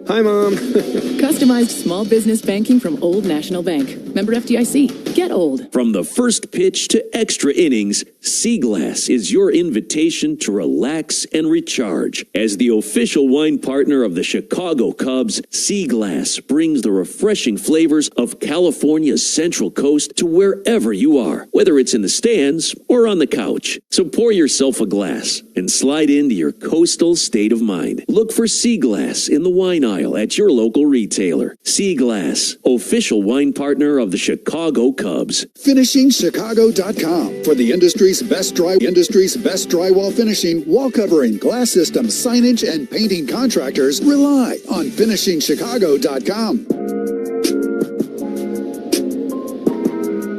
Hi, Mom. Customized small business banking from Old National Bank. Member FDIC. Get old. From the first pitch to extra innings, Sea Glass is your invitation to relax and recharge. As the official wine partner of the Chicago Cubs, Sea Glass brings the refreshing flavors of California's Central Coast to wherever you are, whether it's in the stands or on the couch. So pour yourself a glass and slide into your coastal state of mind. Look for Sea Glass in the wine aisle at your local retailer. Sea Glass, official wine partner of the Chicago Cubs. FinishingChicago.com for the industry's best drywall finishing, wall covering, glass systems, signage, and painting contractors. Rely on FinishingChicago.com.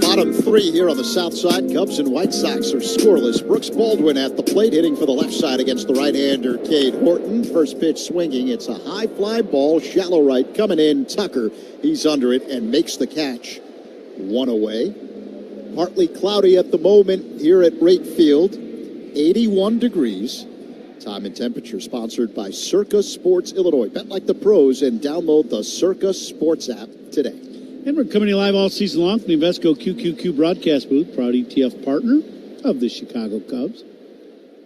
Bottom three here on the south side. Cubs and White Sox are scoreless. Brooks Baldwin at the plate, hitting for the left side against the right-hander, Cade Horton. First pitch swinging. It's a high fly ball, shallow right, coming in. Tucker, he's under it and makes the catch. One away. Partly cloudy at the moment here at Rate Field. 81 degrees. Time and temperature sponsored by Circa Sports Illinois. Bet like the pros and download the Circa Sports app today. And we're coming to you live all season long from the Invesco QQQ broadcast booth, proud ETF partner of the Chicago Cubs.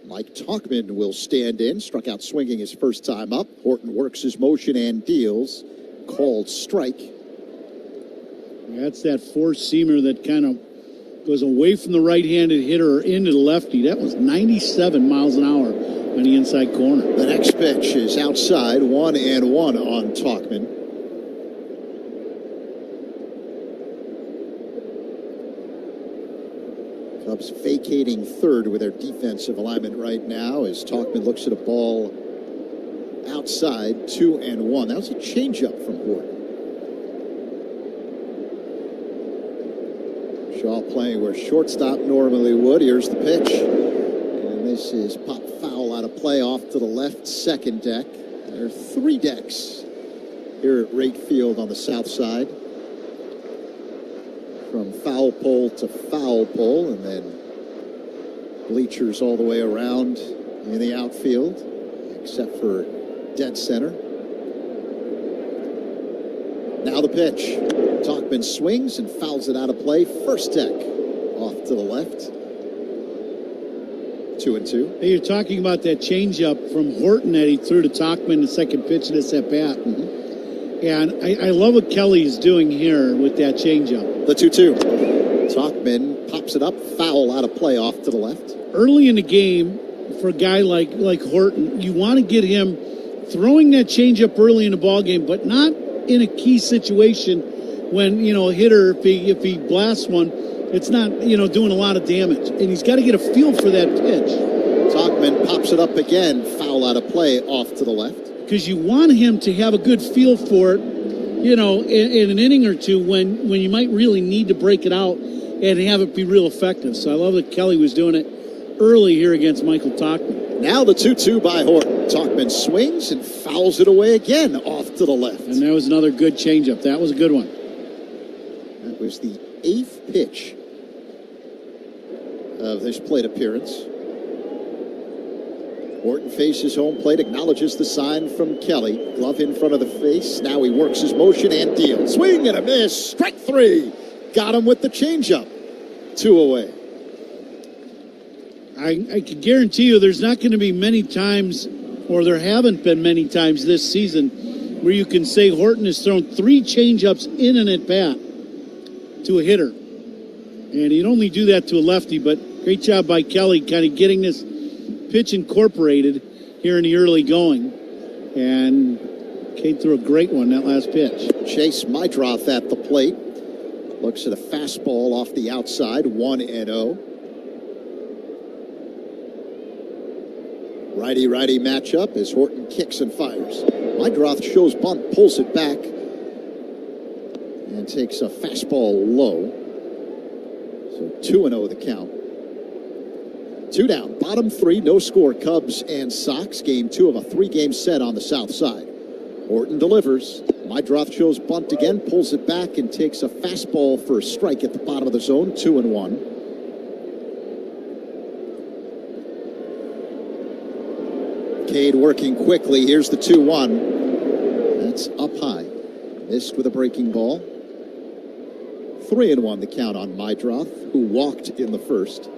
Mike Talkman will stand in, struck out swinging his first time up. Horton works his motion and deals. Called strike. That's that four-seamer that kind of goes away from the right-handed hitter or into the lefty. That was 97 miles an hour on the inside corner. The next pitch is outside, 1-1 on Talkman. Cubs vacating third with their defensive alignment right now as Talkman looks at a ball outside, 2-1. That was a changeup from Horton. Shaw playing where shortstop normally would. Here's the pitch. And this is pop foul out of play off to the left second deck. There are three decks here at Rate Field on the south side. From foul pole to foul pole, and then bleachers all the way around in the outfield, except for dead center. Now the pitch. Talkman swings and fouls it out of play. First deck off to the left. 2-2. Hey, you're talking about that changeup from Horton that he threw to Talkman the second pitch of this at-bat. Mm-hmm. And I love what Kelly's doing here with that changeup. The 2-2. Talkman pops it up, foul out of play off to the left. Early in the game, for a guy like Horton, you want to get him throwing that changeup early in the ball game, but not in a key situation when, a hitter, if he blasts one, it's not, doing a lot of damage. And he's got to get a feel for that pitch. Talkman pops it up again, foul out of play off to the left. Because you want him to have a good feel for it, in an inning or two when you might really need to break it out and have it be real effective. So I love that Kelly was doing it early here against Michael Talkman. Now the 2-2 by Horton. Talkman swings and fouls it away again off to the left. And that was another good changeup. That was a good one. That was the 8th pitch of this plate appearance. Horton faces home plate, acknowledges the sign from Kelly. Glove in front of the face. Now he works his motion and deals. Swing and a miss. Strike 3. Got him with the changeup. 2 away. I can guarantee you there's not going to be many times, or there haven't been many times this season, where you can say Horton has thrown 3 changeups in an at-bat to a hitter. And he'd only do that to a lefty, but great job by Kelly kind of getting this pitch incorporated here in the early going. And Cade threw a great one that last pitch. Chase Mydroth at the plate. Looks at a fastball off the outside, 1-0. Righty-righty matchup as Horton kicks and fires. Mydroth shows bunt, pulls it back, and takes a fastball low. So 2-0 the count. 2 down, bottom 3, no score, Cubs and Sox. Game 2 of a 3-game set on the south side. Horton delivers. Mydroth shows bunt again, pulls it back, and takes a fastball for a strike at the bottom of the zone, 2-1. Cade working quickly. Here's the 2-1. That's up high. Missed with a breaking ball. 3-1 the count on Mydroth, who walked in the first.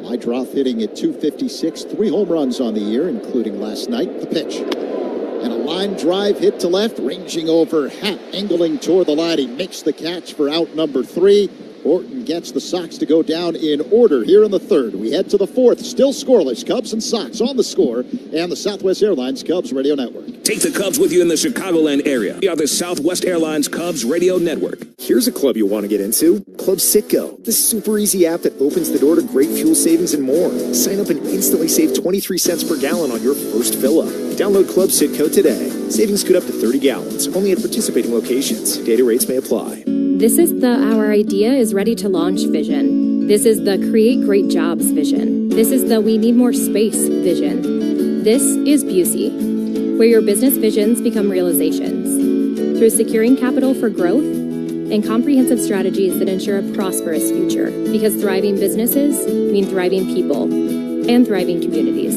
Mydroth hitting at .256, 3 home runs on the year, including last night. The pitch. And a line drive hit to left, ranging over, Happ angling toward the line. He makes the catch for out number 3. Horton gets the Sox to go down in order here in the third. We head to the fourth, still scoreless. Cubs and Sox on the Score and the Southwest Airlines Cubs Radio Network. Take the Cubs with you in the Chicagoland area. We are the Southwest Airlines Cubs Radio Network. Here's a club you'll want to get into, Club Citgo, the super easy app that opens the door to great fuel savings and more. Sign up and instantly save 23 cents per gallon on your first fill-up. Download Club Citgo today. Savings could up to 30 gallons, only at participating locations. Data rates may apply. This is the Our Idea is Ready to Launch vision. This is the Create Great Jobs vision. This is the We Need More Space vision. This is Busey, where your business visions become realizations. Through securing capital for growth and comprehensive strategies that ensure a prosperous future. Because thriving businesses mean thriving people and thriving communities.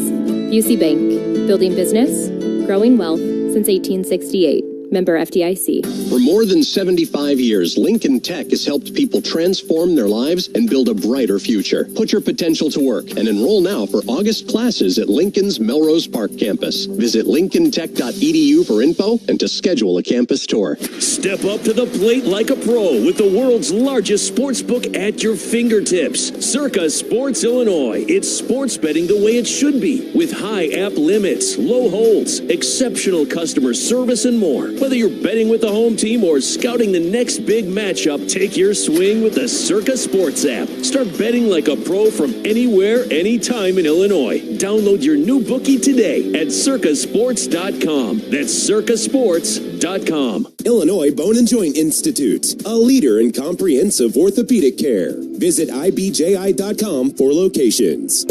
Busey Bank, building business, growing wealth since 1868. Member FDIC. For more than 75 years, Lincoln Tech has helped people transform their lives and build a brighter future. Put your potential to work and enroll now for August classes at Lincoln's Melrose Park campus. Visit lincolntech.edu for info and to schedule a campus tour. Step up to the plate like a pro with the world's largest sports book at your fingertips. Circa Sports Illinois. It's sports betting the way it should be, with high app limits, low holds, exceptional customer service, and more. Whether you're betting with the home team or scouting the next big matchup, take your swing with the Circa Sports app. Start betting like a pro from anywhere, anytime in Illinois. Download your new bookie today at circasports.com. That's circasports.com. Illinois Bone and Joint Institute, a leader in comprehensive orthopedic care. Visit ibji.com for locations.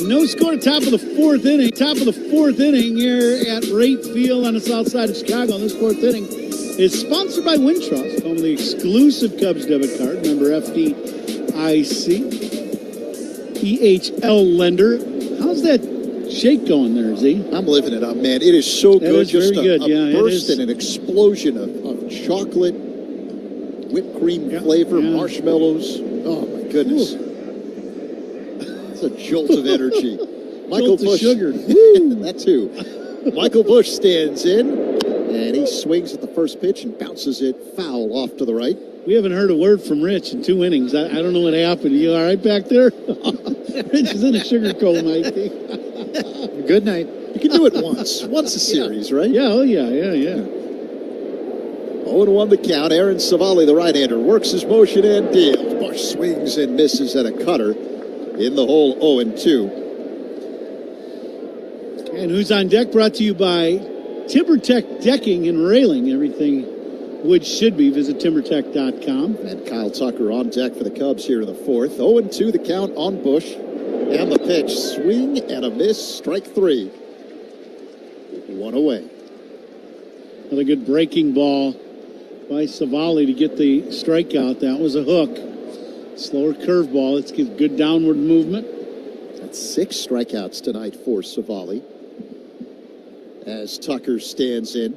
No score, top of the fourth inning. Top of the fourth inning here at Rate Field on the south side of Chicago. And this fourth inning is sponsored by Wintrust, home of the exclusive Cubs debit card. Member FDIC. EHL lender. How's that shake going there, Z? I'm living it up, man. It is so that good. Is just very good. A burst and an explosion of chocolate, whipped cream flavor, marshmallows. Oh, my goodness. Ooh. A jolt of energy. Michael Bush. Sugar. That too. Michael Bush stands in, and he swings at the first pitch and bounces it foul off to the right. We haven't heard a word from Rich in 2 innings. I don't know what happened. You all right back there? Rich is in a sugar cold night. Good night. You can do it once a series, right? Yeah, oh yeah. 0-1 the count. Aaron Savali, the right-hander, works his motion and deals. Bush swings and misses at a cutter. In the hole, 0-2. And Who's on Deck brought to you by TimberTech Decking and Railing. Everything wood should be. Visit timbertech.com. And Kyle Tucker on deck for the Cubs here in the fourth. 0-2 the count on Bush. And the pitch, swing and a miss, strike 3. 1 away. Another good breaking ball by Savali to get the strikeout. That was a hook. Slower curveball. Let's get good downward movement. That's 6 strikeouts tonight for Savali. As Tucker stands in.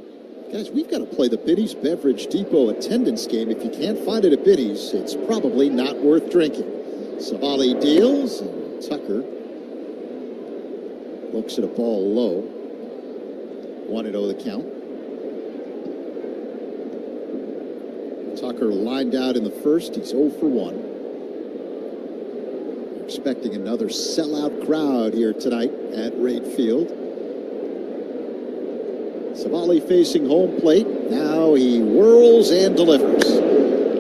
Guys, we've got to play the Binny's Beverage Depot attendance game. If you can't find it at Binny's, it's probably not worth drinking. Savali deals, and Tucker Looks at a ball low. 1-0 the count. Tucker lined out in the first. He's 0 for 1. We're expecting another sellout crowd here tonight at Rate Field. Savali facing home plate. Now he whirls and delivers.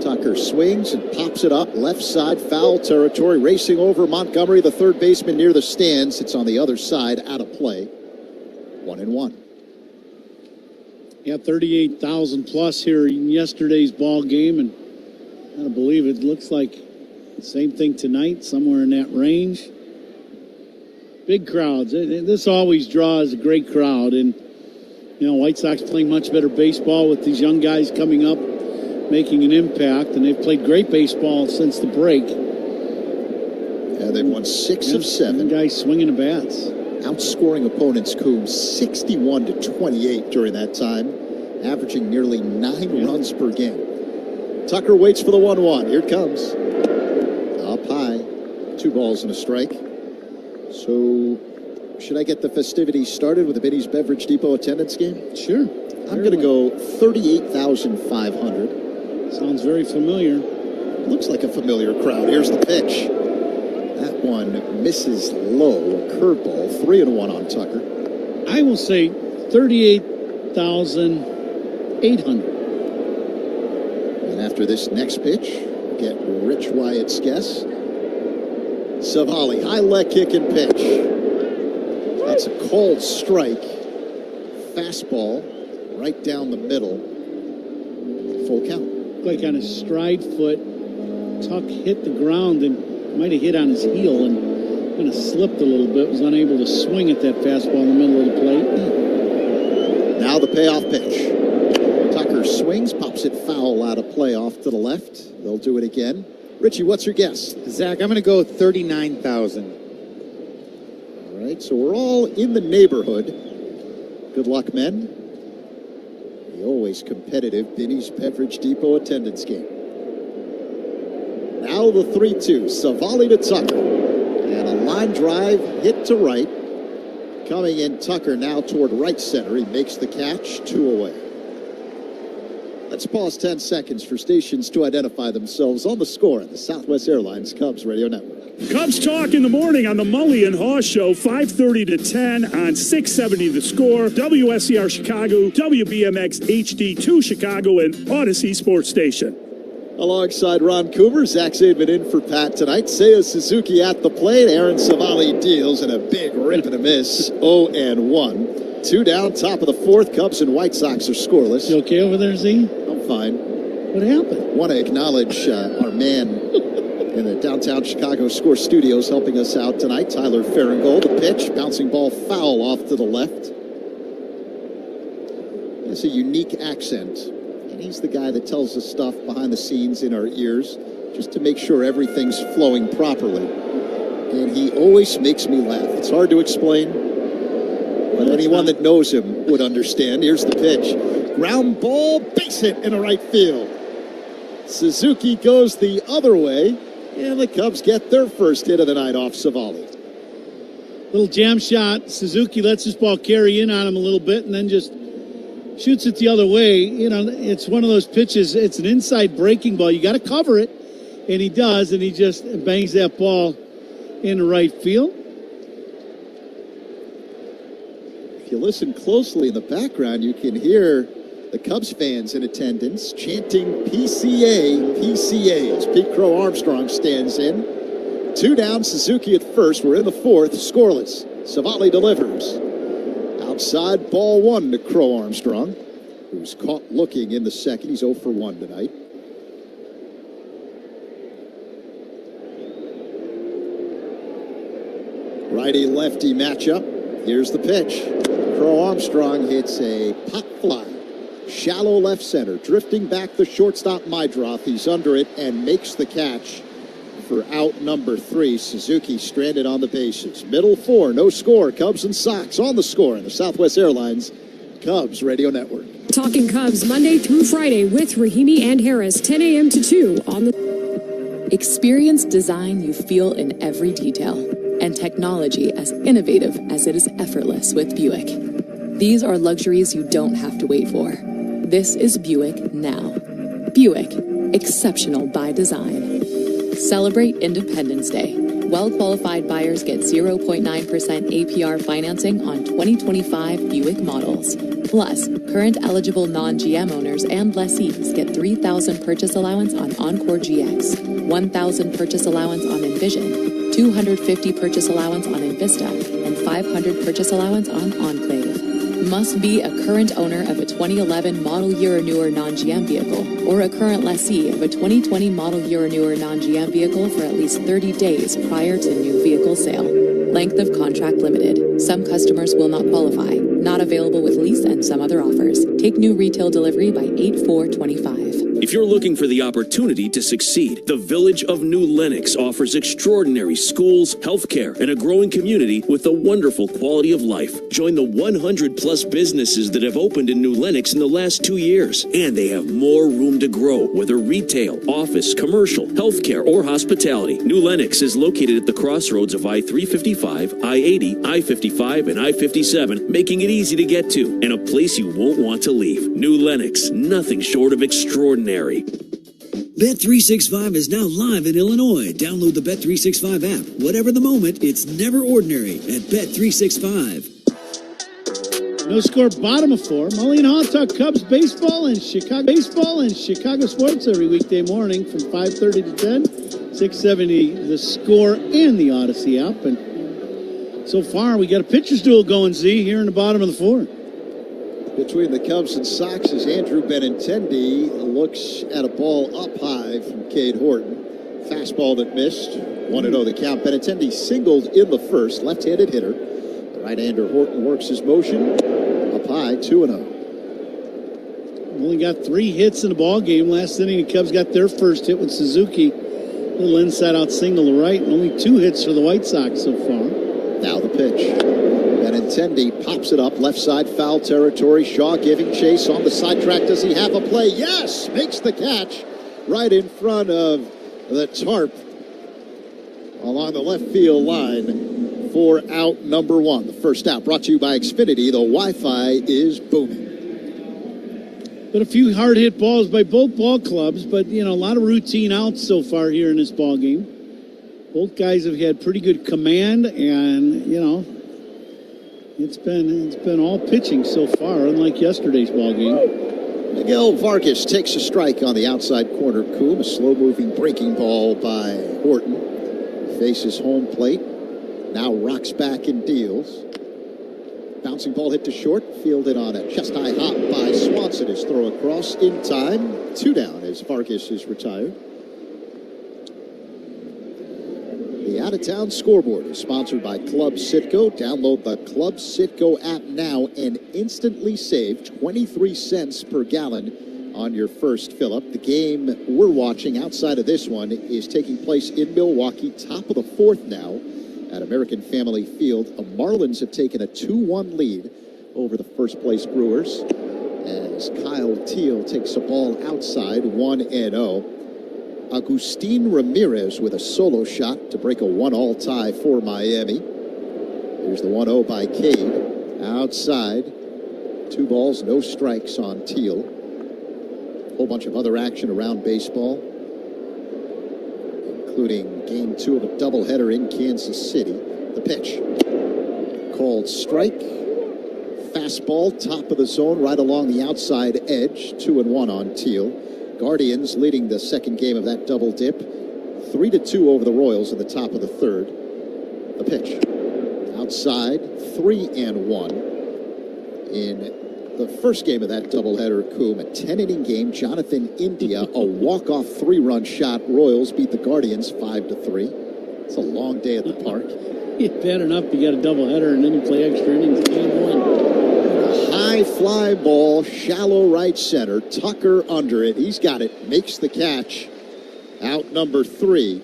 Tucker swings and pops it up. Left side, foul territory. Racing over Montgomery, the third baseman near the stands. It's on the other side, out of play. 1-1. Yeah, 38,000 plus here in yesterday's ball game, and I don't believe it looks like the same thing tonight, somewhere in that range. Big crowds. This always draws a great crowd, and you know, White Sox playing much better baseball with these young guys coming up, making an impact, and they've played great baseball since the break. Yeah, they've won 6 of 7. Guys swinging the bats. Outscoring opponents, Coombs, 61-28 during that time, averaging nearly 9 runs per game. Tucker waits for the 1-1. Here it comes. Up high. 2 balls and a strike. So, should I get the festivities started with the Benny's Beverage Depot attendance game? Sure. I'm going to go 38,500. Sounds very familiar. Looks like a familiar crowd. Here's the pitch. That one misses low. A curveball. 3-1 on Tucker. I will say 38,800. And after this next pitch, get Rich Wyatt's guess. Savali, high leg kick and pitch. That's a called strike. Fastball right down the middle. Full count. Like on a stride foot, Tuck hit the ground and might have hit on his heel and kind of slipped a little bit, was unable to swing at that fastball in the middle of the plate. Now the payoff pitch. Tucker swings, pops it foul out of play off to the left. They'll do it again. Richie, what's your guess? Zach, I'm going to go 39,000. All right, so we're all in the neighborhood. Good luck, men. The always competitive Benny's Beverage Depot attendance game. Now the 3-2. Savali to Tucker. And a line drive hit to right. Coming in, Tucker now toward right center. He makes the catch, 2 away. Let's pause 10 seconds for stations to identify themselves on the score at the Southwest Airlines Cubs Radio Network. Cubs Talk in the morning on the Mully and Haw Show, 5:30 to 10 on 670 The Score, WSCR Chicago, WBMX HD2 Chicago, and Odyssey Sports Station. Alongside Ron Coomer, Zach Zaidman in for Pat tonight. Seiya Suzuki at the plate. Aaron Savali deals in a big rip and a miss. 0-1. 2 down, top of the 4th. Cubs and White Sox are scoreless. You okay over there, Z? I'm fine. What happened? Want to acknowledge our man in the downtown Chicago Score Studios helping us out tonight, Tyler Farringold. The pitch, bouncing ball foul off to the left. It's a unique accent. And he's the guy that tells us stuff behind the scenes in our ears just to make sure everything's flowing properly. And he always makes me laugh. It's hard to explain, but anyone that knows him would understand. Here's the pitch. Ground ball, base hit in the right field. Suzuki goes the other way, and the Cubs get their first hit of the night off Savali. Little jam shot. Suzuki lets this ball carry in on him a little bit and then just shoots it the other way. You know, it's one of those pitches. It's an inside breaking ball. You got to cover it, and he does, and he just bangs that ball in the right field. If you listen closely in the background, you can hear the Cubs fans in attendance chanting PCA, PCA as Pete Crow Armstrong stands in. 2 down, Suzuki at first. We're in the 4th, scoreless. Savali delivers. Outside, ball 1 to Crow Armstrong, who's caught looking in the 2nd. He's 0 for 1 tonight. Righty-lefty matchup. Here's the pitch. Crow Armstrong hits a pop fly. Shallow left center, drifting back the shortstop Mydroth. He's under it and makes the catch for out number 3. Suzuki stranded on the bases. Middle 4, no score. Cubs and Sox on the score in the Southwest Airlines Cubs Radio Network. Talking Cubs Monday through Friday with Rahimi and Harris, 10 a.m. to 2 on the... Experience design you feel in every detail. and technology as innovative as it is effortless with Buick. These are luxuries you don't have to wait for. This is Buick now. Buick, exceptional by design. Celebrate Independence Day. Well-qualified buyers get 0.9% APR financing on 2025 Buick models. Plus, current eligible non-GM owners and lessees get $3,000 purchase allowance on Encore GX, $1,000 purchase allowance on Envision, $250 purchase allowance on Envista, and $500 purchase allowance on Enclave. Must be a current owner of a 2011 model year or newer non-GM vehicle, or a current lessee of a 2020 model year or newer non-GM vehicle for at least 30 days prior to new vehicle sale. Length of contract limited. Some customers will not qualify. Not available with lease and some other offers. Take new retail delivery by 8/4/25. If you're looking for the opportunity to succeed, the Village of New Lenox offers extraordinary schools, healthcare, and a growing community with a wonderful quality of life. Join the 100-plus businesses that have opened in New Lenox in the last 2 years, and they have more room to grow, whether retail, office, commercial, healthcare, or hospitality. New Lenox is located at the crossroads of I-355, I-80, I-55, and I-57, making it easy to get to, and a place you won't want to leave. New Lenox, nothing short of extraordinary. Bet365 is now live in Illinois. Download the Bet365 app. Whatever the moment, it's never ordinary at Bet365. No score, bottom of 4. Mully and Haw talk Cubs baseball and Chicago sports every weekday morning from 5:30 to 10. 670 the Score and the Odyssey app. And so far, we got a pitcher's duel going, Z, here in the bottom of the 4. Between the Cubs and Sox as Andrew Benintendi looks at a ball up high from Cade Horton. Fastball that missed. 1-0 the count. Benintendi singled in the first. Left-handed hitter. The right-hander Horton works his motion. Up high, 2-0. Only got 3 hits in the ball game. Last inning, the Cubs got their first hit with Suzuki. Little inside-out single to right. And only 2 hits for the White Sox so far. Now the pitch. Benintendi pops it up, left side, foul territory. Shaw giving chase on the side track. Does he have a play? Yes! Makes the catch right in front of the tarp along the left field line for out number 1. The first out brought to you by Xfinity. The Wi-Fi is booming. But a few hard-hit balls by both ball clubs, but, a lot of routine outs so far here in this ball game. Both guys have had pretty good command, and, it's been all pitching so far, unlike yesterday's ball game. Miguel Vargas takes a strike on the outside corner. Coombe, a slow-moving breaking ball by Horton. Faces home plate. Now rocks back and deals. Bouncing ball hit to short. Fielded on a chest-high hop by Swanson. His throw across in time. 2 down as Vargas is retired. The Out-of-Town Scoreboard is sponsored by Club Citgo. Download the Club Citgo app now and instantly save 23 cents per gallon on your first fill-up. The game we're watching outside of this one is taking place in Milwaukee, top of the 4th now at American Family Field. The Marlins have taken a 2-1 lead over the first-place Brewers as Kyle Teal takes a ball outside, 1-0. Agustin Ramirez with a solo shot to break a 1-all tie for Miami. Here's the 1-0 by Cade. Outside. 2 balls, no strikes on Teal. Whole bunch of other action around baseball, including Game 2 of a doubleheader in Kansas City. The pitch. Called strike. Fastball, top of the zone, right along the outside edge. 2-1 on Teal. Guardians leading the second game of that double dip. 3-2 over the Royals in the top of the 3rd. The pitch. Outside, 3-1. In the first game of that doubleheader, Coombe, a 10-inning game. Jonathan India, a walk-off 3-run shot. Royals beat the Guardians 5-3. It's a long day at the park. Bad enough you got a doubleheader and then you play extra innings. Game 1. High fly ball, shallow right center. Tucker under it. He's got it. Makes the catch. Out number 3.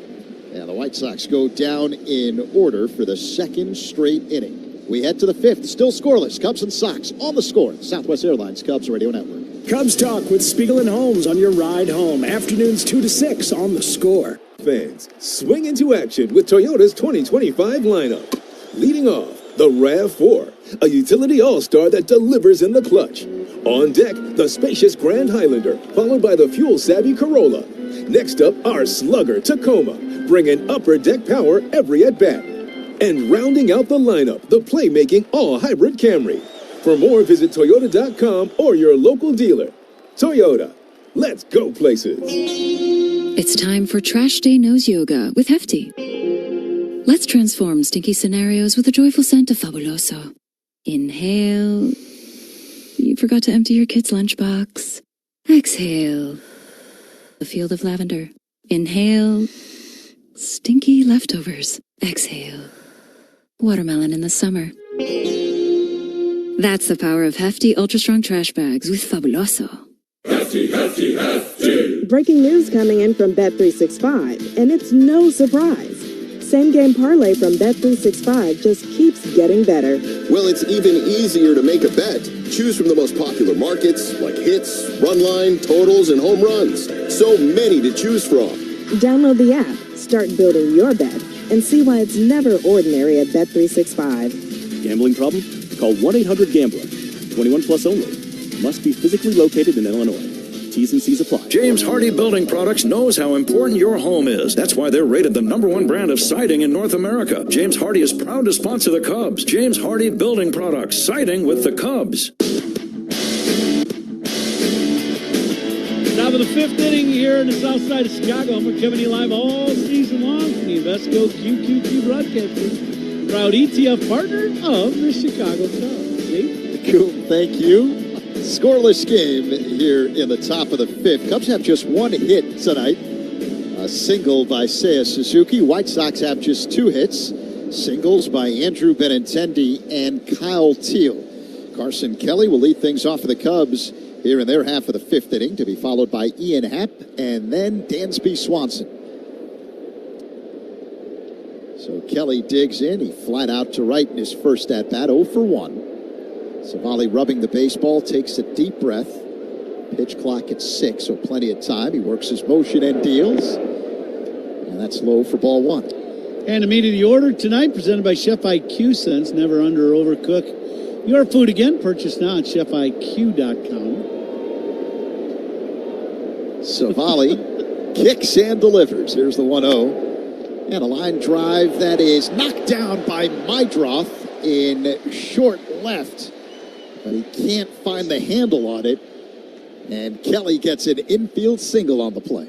And the White Sox go down in order for the 2nd straight inning. We head to the 5th. Still scoreless. Cubs and Sox on the Score. Southwest Airlines Cubs Radio Network. Cubs Talk with Spiegel and Holmes on your ride home. Afternoons 2 to 6 on the Score. Fans, swing into action with Toyota's 2025 lineup. Leading off, the RAV4, a utility all-star that delivers in the clutch. On deck, the spacious Grand Highlander, followed by the fuel-savvy Corolla. Next up, our slugger Tacoma, bringing upper deck power every at-bat. And rounding out the lineup, the playmaking all-hybrid Camry. For more, visit Toyota.com or your local dealer. Toyota, let's go places. It's time for Trash Day Nose Yoga with Hefty. Let's transform stinky scenarios with a joyful scent of Fabuloso. Inhale. You forgot to empty your kid's lunchbox. Exhale. A field of lavender. Inhale. Stinky leftovers. Exhale. Watermelon in the summer. That's the power of Hefty Ultra Strong Trash Bags with Fabuloso. Hefty, hefty, hefty! Breaking news coming in from Bet365, and it's no surprise. Same game parlay from Bet365 just keeps getting better. Well, it's even easier to make a bet. Choose from the most popular markets, like hits, run line, totals, and home runs. So many to choose from. Download the app, start building your bet, and see why it's never ordinary at Bet365. Gambling problem? Call 1-800-GAMBLER. 21 plus only. Must be physically located in Illinois. T's and C's apply. James Hardy Building Products knows how important your home is. That's why they're rated the #1 brand of siding in North America. James Hardy is proud to sponsor the Cubs. James Hardy Building Products, siding with the Cubs. Top of the 5th inning here in the south side of Chicago. We're coming to you live all season long from the Invesco QQQ Broadcasting. Proud ETF partner of the Chicago Cubs. See? Cool, thank you. Scoreless game here in the top of the 5th. Cubs have just one hit tonight. A single by Seiya Suzuki. White Sox have just 2 hits. Singles by Andrew Benintendi and Kyle Teal. Carson Kelly will lead things off for the Cubs here in their half of the 5th inning, to be followed by Ian Happ and then Dansby Swanson. So Kelly digs in. He flat out to right in his first at-bat, 0 for 1. Savali rubbing the baseball, takes a deep breath. Pitch clock at 6, so plenty of time. He works his motion and deals. And that's low for ball 1. And the meat of the order tonight, presented by Chef IQ. Sense never under or overcook your food again. Purchase now at chefiq.com. Savali kicks and delivers. Here's the 1-0. And a line drive that is knocked down by Mydroth in short left. But he can't find the handle on it. And Kelly gets an infield single on the play.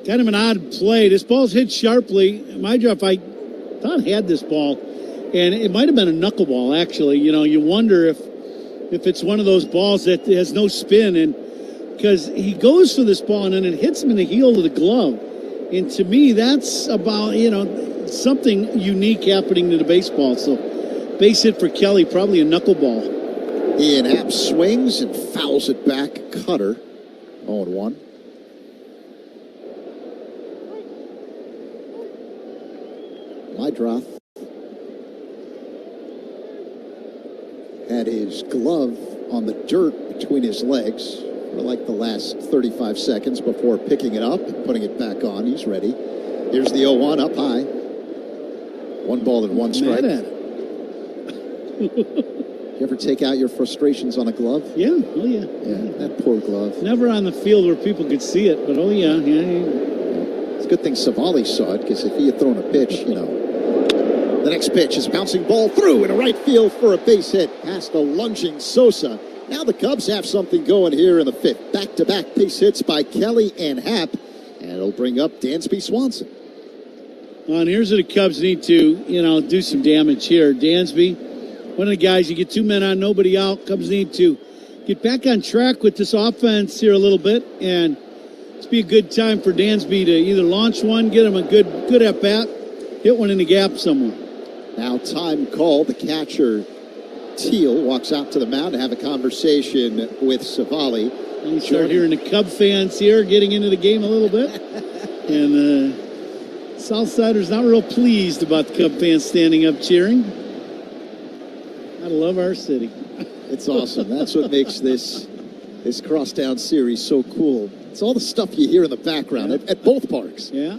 Kind of an odd play. This ball's hit sharply. Mydroth, I thought, had this ball. And it might have been a knuckleball, actually. You know, you wonder if it's one of those balls that has no spin. And because he goes for this ball and then it hits him in the heel of the glove. And to me, that's about, something unique happening to the baseball. So base hit for Kelly, probably a knuckleball. Ian Happ swings and fouls it back. Cutter, 0-1. Mydroth had his glove on the dirt between his legs for like the last 35 seconds before picking it up and putting it back on. He's ready. Here's the 0-1 up high. 1 ball and 1 strike. Mad at it. You ever take out your frustrations on a glove? Yeah, oh yeah. Yeah, that poor glove. Never on the field where people could see it, but oh yeah. It's a good thing Savali saw it, because if he had thrown a pitch, The next pitch is a bouncing ball through in a right field for a base hit past a lunging Sosa. Now the Cubs have something going here in the 5th. Back-to-back base hits by Kelly and Happ, and it'll bring up Dansby Swanson. And here's what the Cubs need to, do some damage here. Dansby, one of the guys, you get 2 men on, nobody out. Cubs need to get back on track with this offense here a little bit, and it's be a good time for Dansby to either launch one, get him a good at-bat, hit one in the gap somewhere. Now time called. The catcher, Teal, walks out to the mound to have a conversation with Savali. And you start hearing the Cub fans here getting into the game a little bit. And Southsiders not real pleased about the Cub fans standing up cheering. I love our city. It's awesome. That's what makes this crosstown series so cool. It's all the stuff you hear in the background at both parks. Yeah.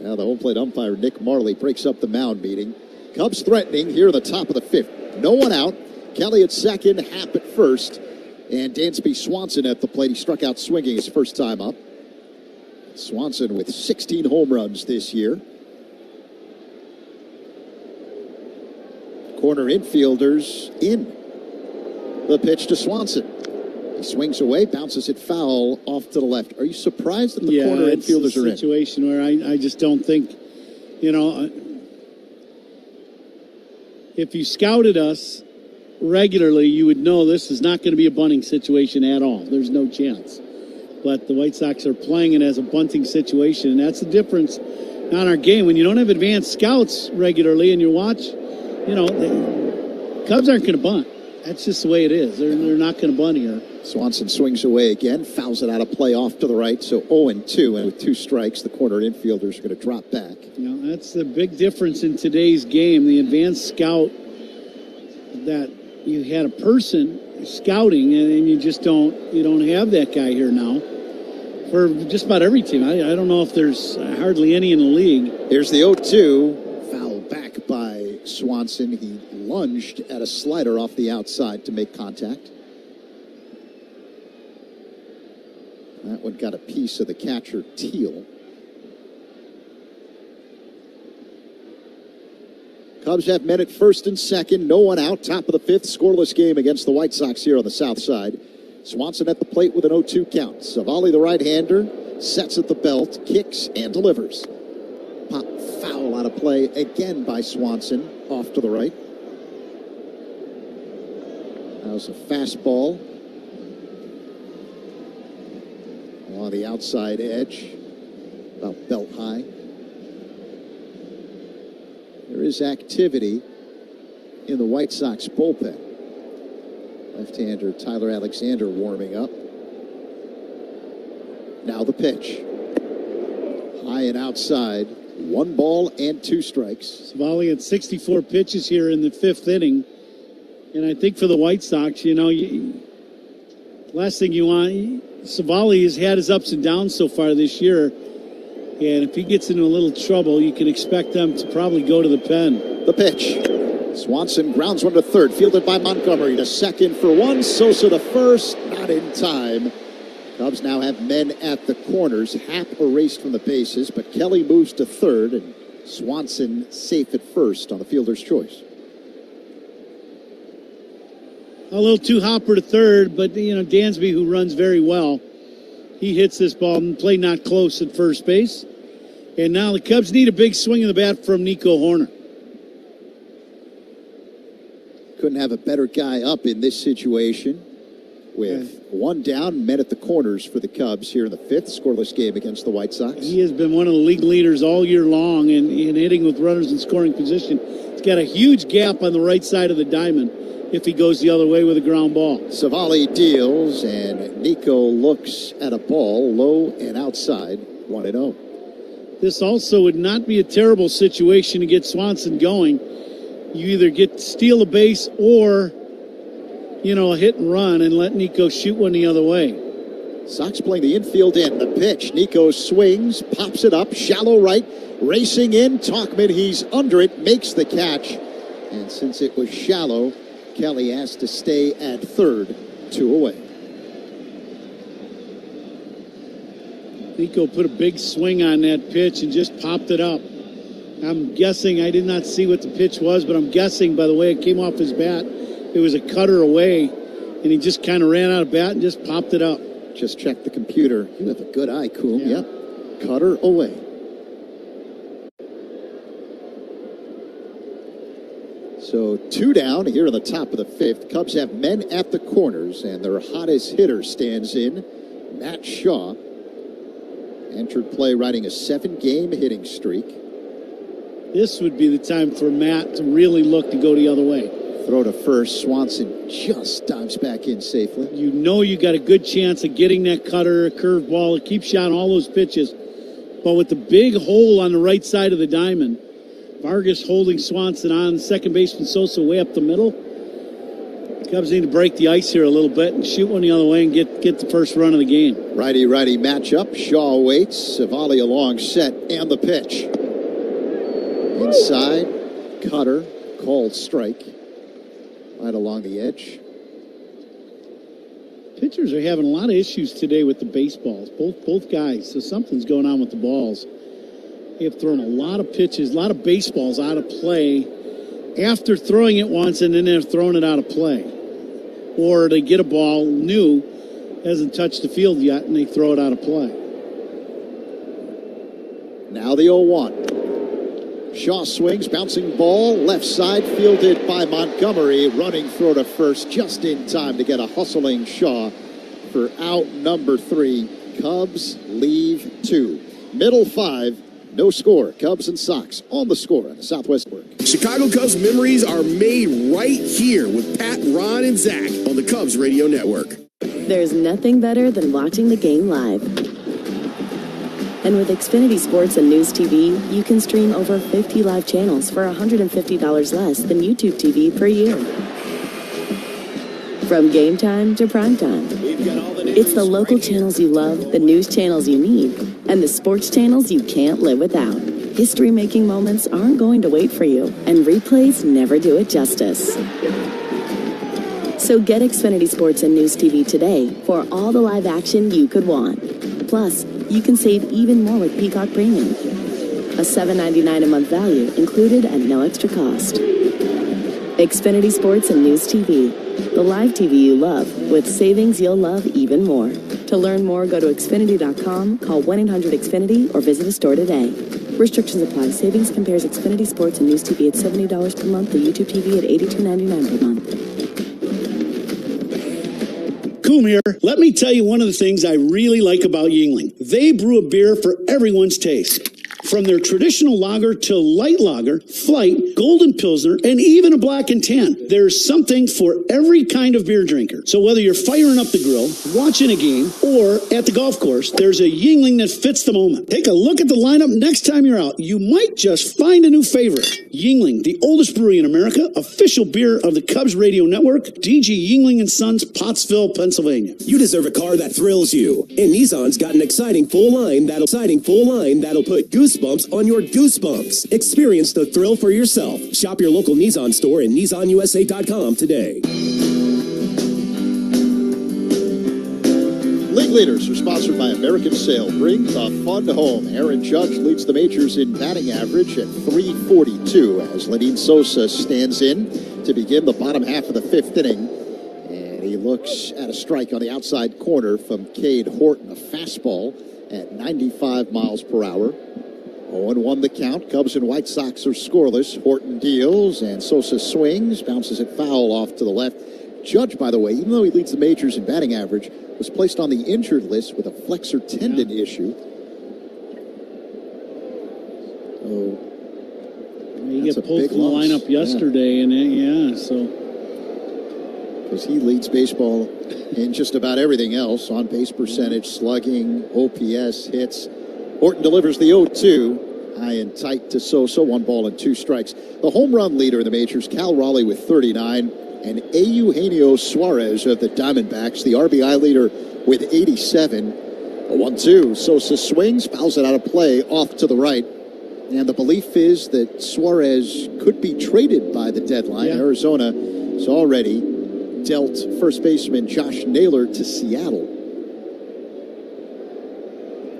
Now the home plate umpire, Nick Marley, breaks up the mound meeting. Cubs threatening here in the top of the fifth. No one out. Kelly at second, Happ at first. And Dansby Swanson at the plate. He struck out swinging his first time up. Swanson with 16 home runs this year. Corner infielders in. The pitch to Swanson. He swings away, bounces it foul off to the left. Are you surprised that the corner infielders are in? It's a situation where I just don't think, if you scouted us regularly, you would know this is not going to be a bunting situation at all. There's no chance. But the White Sox are playing it as a bunting situation, and that's the difference on our game. When you don't have advanced scouts regularly and you watch, the Cubs aren't going to bunt. That's just the way it is. They're not going to bunt here. Swanson swings away again, fouls it out of play off to the right, so 0-2, and with 2 strikes, the corner infielders are going to drop back. That's the big difference in today's game. The advanced scout, that you had a person scouting, and you just don't have that guy here now for just about every team. I don't know if there's hardly any in the league. Here's the 0-2, foul back by Swanson. He lunged at a slider off the outside to make contact. That one got a piece of the catcher, Teal. Cubs have men at first and second. No one out. Top of the fifth. Scoreless game against the White Sox here on the south side. Swanson at the plate with an 0-2 count. Savali, the right-hander, sets at the belt, kicks and delivers. Pop foul out of play again by Swanson. Off to the right. That was a fastball on the outside edge, about belt high. There is activity in the White Sox bullpen. Left-hander Tyler Alexander warming up. Now the pitch. High and outside. 1 ball and 2 strikes. Savali had 64 pitches here in the 5th inning. And I think for the White Sox, last thing you want, Savali has had his ups and downs so far this year. And if he gets into a little trouble, you can expect them to probably go to the pen. The pitch. Swanson grounds one to third, fielded by Montgomery to second for 1. Sosa to first, not in time. Cubs now have men at the corners. Happ erased from the bases, but Kelly moves to third, and Swanson safe at first on the fielder's choice. A little too hopper to third, but, Dansby, who runs very well, he hits this ball and played not close at first base. And now the Cubs need a big swing of the bat from Nico Horner. Couldn't have a better guy up in this situation. With 1 down, men at the corners for the Cubs here in the 5th. Scoreless game against the White Sox. He has been one of the league leaders all year long in hitting with runners in scoring position. He's got a huge gap on the right side of the diamond if he goes the other way with a ground ball. Savali deals, and Nico looks at a ball low and outside, 1-0. This also would not be a terrible situation to get Swanson going. You either steal a base or, a hit and run and let Nico shoot one the other way. Sox playing the infield in. The pitch. Nico swings, pops it up, shallow right, racing in. Talkman, he's under it, makes the catch. And since it was shallow, Kelly asked to stay at third, 2 away. Nico put a big swing on that pitch and just popped it up. I'm guessing, I did not see what the pitch was, but I'm guessing by the way it came off his bat, it was a cutter away, and he just kind of ran out of bat and just popped it up. Just check the computer. You have a good eye, Coom. Yeah. Yep. Cutter away. So 2 down here in the top of the 5th. Cubs have men at the corners, and their hottest hitter stands in, Matt Shaw. Entered play riding a 7-game hitting streak. This would be the time for Matt to really look to go the other way. Throw to first. Swanson just dives back in safely. You got a good chance of getting that cutter, a curveball. It keeps you on all those pitches. But with the big hole on the right side of the diamond, Vargas holding Swanson on, second baseman Sosa way up the middle. Cubs need to break the ice here a little bit and shoot one the other way and get the first run of the game. Righty-righty matchup. Shaw waits. Savali along set and the pitch. Inside. Cutter. Called strike. Right along the edge. Pitchers are having a lot of issues today with the baseballs. Both guys. So something's going on with the balls. They have thrown a lot of pitches, a lot of baseballs out of play after throwing it once, and then they're throwing it out of play. Or they get a ball new, hasn't touched the field yet, and they throw it out of play. Now the 0-1. Shaw swings, bouncing ball, left side, fielded by Montgomery, running throw to first just in time to get a hustling Shaw for out number 3. Cubs leave 2. Middle 5, no score. Cubs and Sox on the Score on the Southwest Network. Chicago Cubs memories are made right here with Pat, Ron, and Zach on the Cubs Radio Network. There's nothing better than watching the game live. And with Xfinity Sports and News TV, you can stream over 50 live channels for $150 less than YouTube TV per year. From game time to prime time. It's the local channels you love, the news channels you need, and the sports channels you can't live without. History-making moments aren't going to wait for you, and replays never do it justice. So get Xfinity Sports and News TV today for all the live action you could want. Plus, you can save even more with Peacock Premium. A $7.99 a month value included at no extra cost. Xfinity Sports and News TV. The live TV you love with savings you'll love even more. To learn more, go to Xfinity.com, call 1-800-XFINITY, or visit a store today. Restrictions apply. Savings compares Xfinity Sports and News TV at $70 per month to YouTube TV at $82.99 per month. Coom here. Let me tell you one of the things I really like about Yuengling. They brew a beer for everyone's taste. From their traditional lager to light lager, flight, golden pilsner, and even a black and tan. There's something for every kind of beer drinker. So whether you're firing up the grill, watching a game, or at the golf course, there's a Yuengling that fits the moment. Take a look at the lineup next time you're out. You might just find a new favorite. Yuengling, the oldest brewery in America, official beer of the Cubs Radio Network, DG Yuengling & Sons, Pottsville, Pennsylvania. You deserve a car that thrills you. And Nissan's got an exciting full line that'll put goosebumps on your goosebumps. Experience the thrill for yourself. Shop your local Nissan store and NissanUSA.com today. League Leaders are sponsored by American Sail. Bring the fun home. Aaron Judge leads the majors in batting average at .342 as Lenyn Sosa stands in to begin the bottom half of the 5th inning. And he looks at a strike on the outside corner from Cade Horton, a fastball at 95 miles per hour. 0-1 the count. Cubs and White Sox are scoreless. Horton deals and Sosa swings, bounces it foul off to the left. Judge, by the way, even though he leads the majors in batting average, was placed on the injured list with a flexor tendon issue. Oh, he got pulled from the lineup yesterday, and so because he leads baseball in just about everything else: on base percentage, slugging, OPS, hits. Horton delivers the 0-2, high and tight to Sosa, 1 ball and 2 strikes. The home run leader in the majors, Cal Raleigh with 39, and Eugenio Suarez of the Diamondbacks, the RBI leader with 87. A 1-2, Sosa swings, fouls it out of play, off to the right. And the belief is that Suarez could be traded by the deadline. Yeah. Arizona has already dealt first baseman Josh Naylor to Seattle.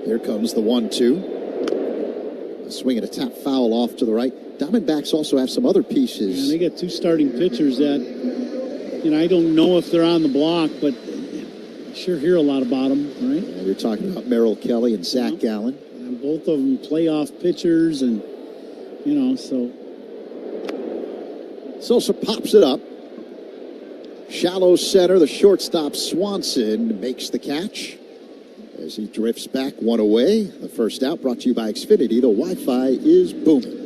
Here comes the 1-2. A swing and a tap foul off to the right. Diamondbacks also have some other pieces. Yeah, they got 2 starting pitchers that, I don't know if they're on the block, but I sure hear a lot about them, right? And you're talking about Merrill Kelly and Zach Gallen. And both of them playoff pitchers, and, so. Sosa pops it up. Shallow center, the shortstop Swanson makes the catch. As he drifts back, 1 away. The first out brought to you by Xfinity. The Wi-Fi is booming.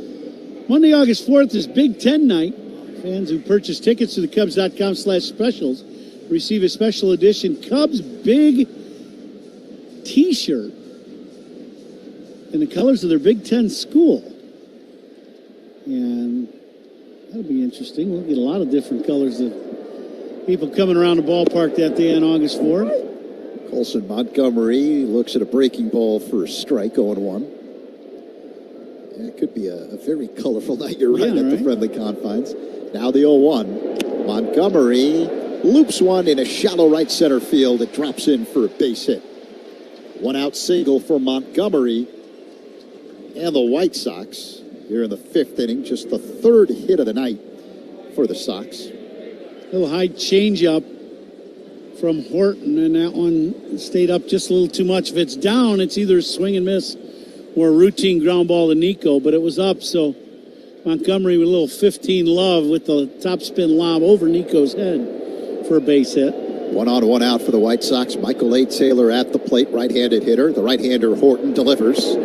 Monday, August 4th is Big Ten night. Fans who purchase tickets to thecubs.com/specials receive a special edition Cubs Big T-shirt in the colors of their Big Ten school. And that'll be interesting. We'll get a lot of different colors of People coming around the ballpark that day on August 4th. Colson Montgomery looks at a breaking ball for a strike, 0-1. Yeah, it could be a very colorful night. You're right, at the friendly confines. Now the 0-1. Montgomery loops one in a shallow right center field. It drops in for a base hit. 1-out single for Montgomery and the White Sox here in the 5th inning. Just the 3rd hit of the night for the Sox. Little high changeup from Horton, and that one stayed up just a little too much. If it's down, it's either a swing and miss or a routine ground ball to Nico, but it was up, so Montgomery with a little 15 love with the topspin lob over Nico's head for a base hit. 1 on, 1 out for the White Sox. Michael A. Taylor at the plate, right-handed hitter. The right-hander Horton delivers.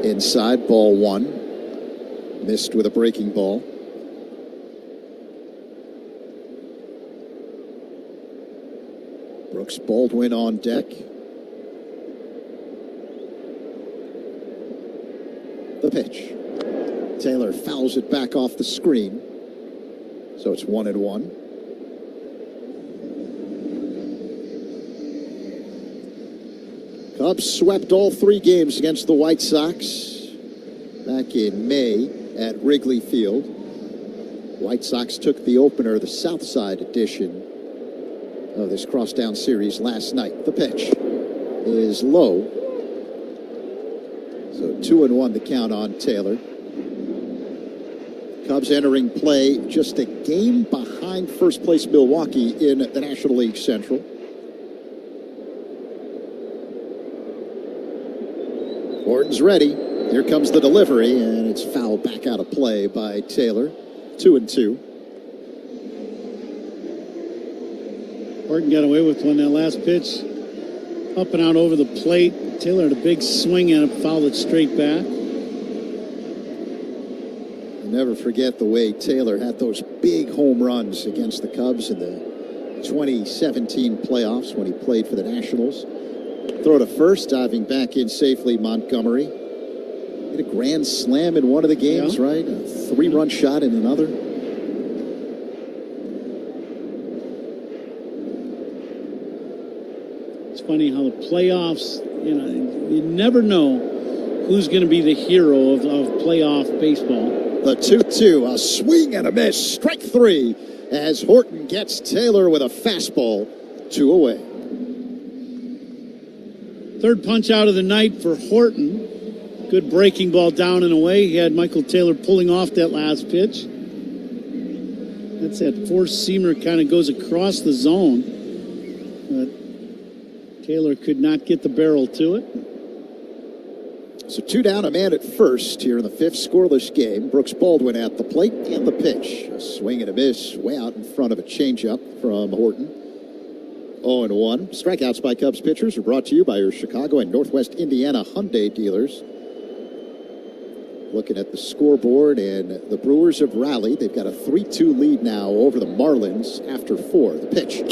Inside, ball 1. Missed with a breaking ball. Brooks Baldwin on deck. The pitch. Taylor fouls it back off the screen. So it's 1-1. Cubs swept all 3 games against the White Sox back in May at Wrigley Field. White Sox took the opener, the South Side edition of this crosstown series last night. The pitch is low. So 2-1 the count on Taylor. Cubs entering play just a game behind first place Milwaukee in the National League Central. Horton's ready. Here comes the delivery, and it's fouled back out of play by Taylor. 2-2. Horton got away with one that last pitch. Up and out over the plate. Taylor had a big swing at it, fouled it straight back. I'll never forget the way Taylor had those big home runs against the Cubs in the 2017 playoffs when he played for the Nationals. Throw to first, diving back in safely, Montgomery. Hit a grand slam in one of the games, right? A 3-run shot in another. It's funny how the playoffs, you never know who's going to be the hero of playoff baseball. The 2-2, a swing and a miss. Strike 3 as Horton gets Taylor with a fastball. 2 away. Third punch out of the night for Horton. Good breaking ball down and away. He had Michael Taylor pulling off that last pitch. That's that four-seamer kind of goes across the zone. But Taylor could not get the barrel to it. So 2 down, a man at first here in the 5th scoreless game. Brooks Baldwin at the plate and the pitch. A swing and a miss way out in front of a changeup from Horton. 0-1. Strikeouts by Cubs pitchers are brought to you by your Chicago and Northwest Indiana Hyundai dealers. Looking at the scoreboard, and the Brewers have rallied. They've got a 3-2 lead now over the Marlins after 4. The pitch.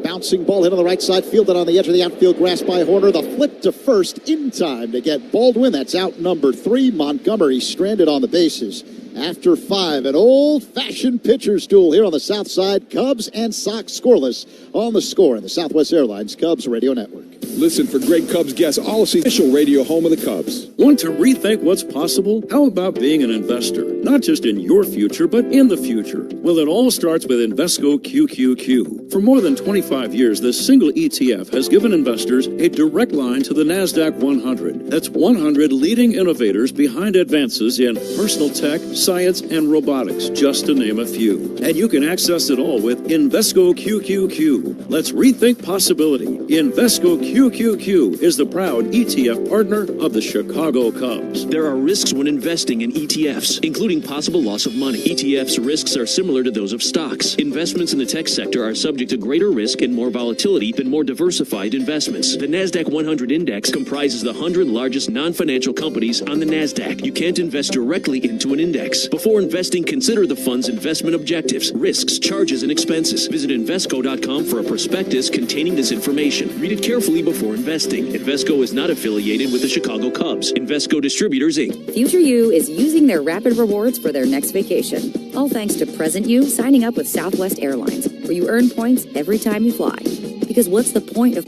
Bouncing ball hit on the right side, fielded on the edge of the outfield grass by Horner. The flip to first in time to get Baldwin. That's out number 3. Montgomery stranded on the bases. After 5, an old-fashioned pitcher's duel here on the South Side. Cubs and Sox scoreless on the Score in the Southwest Airlines Cubs Radio Network. Listen for great Cubs guests all season. Official radio home of the Cubs. Want to rethink what's possible? How about being an investor? Not just in your future, but in the future. Well, it all starts with Invesco QQQ. For more than 25 years, this single ETF has given investors a direct line to the NASDAQ 100. That's 100 leading innovators behind advances in personal tech, science, and robotics, just to name a few. And you can access it all with Invesco QQQ. Let's rethink possibility. Invesco QQQ is the proud ETF partner of the Chicago Cubs. There are risks when investing in ETFs, including possible loss of money. ETFs risks are similar to those of stocks. Investments in the tech sector are subject to greater risk and more volatility than more diversified investments. The NASDAQ 100 Index comprises the 100 largest non-financial companies on the NASDAQ. You can't invest directly into an index. Before investing, consider the fund's investment objectives, risks, charges, and expenses. Visit Invesco.com for a prospectus containing this information. Read it carefully before investing. Invesco is not affiliated with the Chicago Cubs. Invesco Distributors, Inc. Future You is using their rapid rewards for their next vacation. All thanks to present you signing up with Southwest Airlines. where you earn points every time you fly. Because what's the point of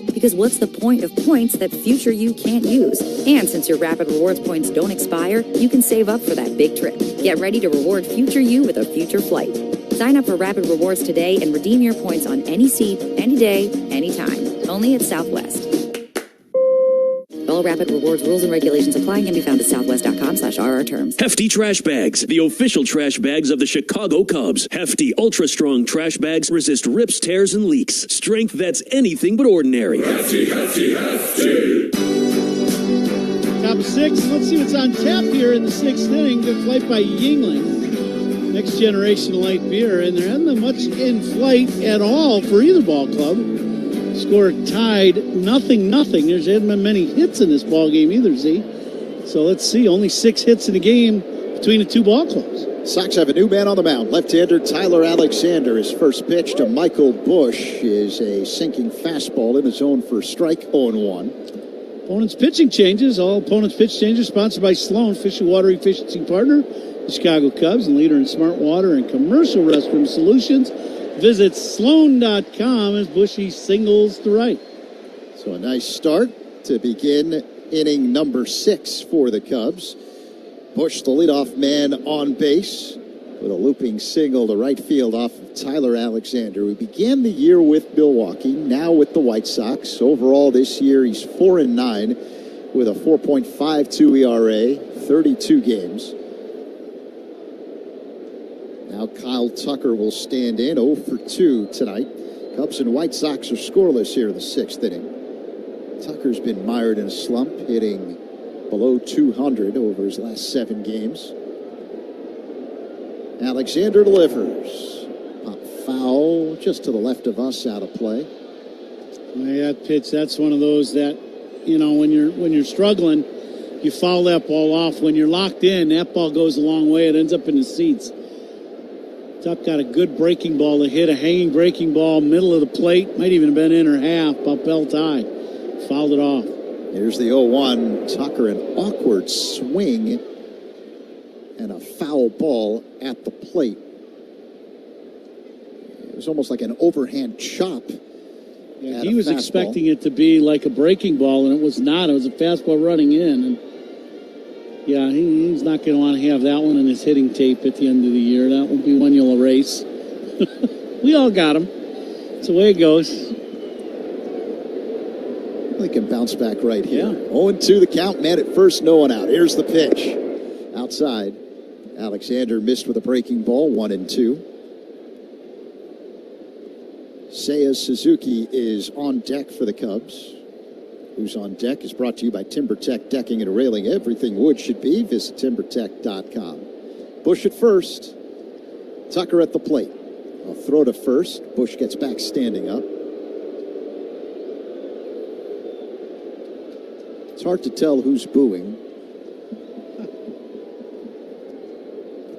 points that future you can't use? And since your Rapid Rewards points don't expire, you can save up for that big trip. Get ready to reward future you with a future flight. Sign up for Rapid Rewards today and redeem your points on any seat, any day, anytime. Only at Southwest. All Rapid Rewards rules and regulations apply and can be found at southwest.com/RR terms. Hefty Trash Bags, the official trash bags of the Chicago Cubs. Hefty, ultra-strong trash bags resist rips, tears, and leaks. Strength that's anything but ordinary. Hefty. Top 6. Let's see what's on tap here in the 6th inning. Good flight by Yingling. Next generation light beer, and there hasn't been much in flight at all for either ball club. Score tied 0-0. There hasn't been many hits in this ball game either, Z. So let's see, only 6 hits in the game between the two ball clubs. Sox have a new man on the mound. Left-hander Tyler Alexander. His first pitch to Michael Bush is a sinking fastball in the zone for strike 0-1. Opponents' pitching changes. All opponents' pitch changes sponsored by Sloan, Fish and Water Efficiency Partner, the Chicago Cubs, and leader in smart water and commercial restroom solutions. Visit Sloan.com as Bushy singles to right. So a nice start to begin inning number 6 for the Cubs. Bush, the leadoff man, on base with a looping single to right field off of Tyler Alexander. We began the year with Milwaukee, now with the White Sox. Overall this year, he's 4-9 with a 4.52 ERA, 32 games. Now Kyle Tucker will stand in, 0 for 2 tonight. Cubs and White Sox are scoreless here in the 6th inning. Tucker's been mired in a slump, hitting below 200 over his last 7 games. Alexander delivers. Pop foul just to the left of us, out of play. That pitch, that's one of those that, when you're struggling, you foul that ball off. When you're locked in, that ball goes a long way. It ends up in the seats. Tuck got a good breaking ball to hit, a hanging breaking ball, middle of the plate. Might even have been in or half, about belt high. Fouled it off. Here's the 0-1. Tucker, an awkward swing and a foul ball at the plate. It was almost like an overhand chop. Yeah, he was expecting it to be like a breaking ball, and it was not. It was a fastball running in. And yeah, he's not going to want to have that one in his hitting tape at the end of the year. That will be one you'll erase. We all got him. It's the way it goes. They can bounce back right here. 0-2 the count, man at first, no one out. Here's the pitch. Outside. Alexander missed with a breaking ball, 1-2. Seiya Suzuki is on deck for the Cubs. Who's on deck is brought to you by TimberTech Decking and Railing. Everything wood should be. Visit TimberTech.com. Bush at first. Tucker at the plate. A throw to first. Bush gets back standing up. It's hard to tell who's booing.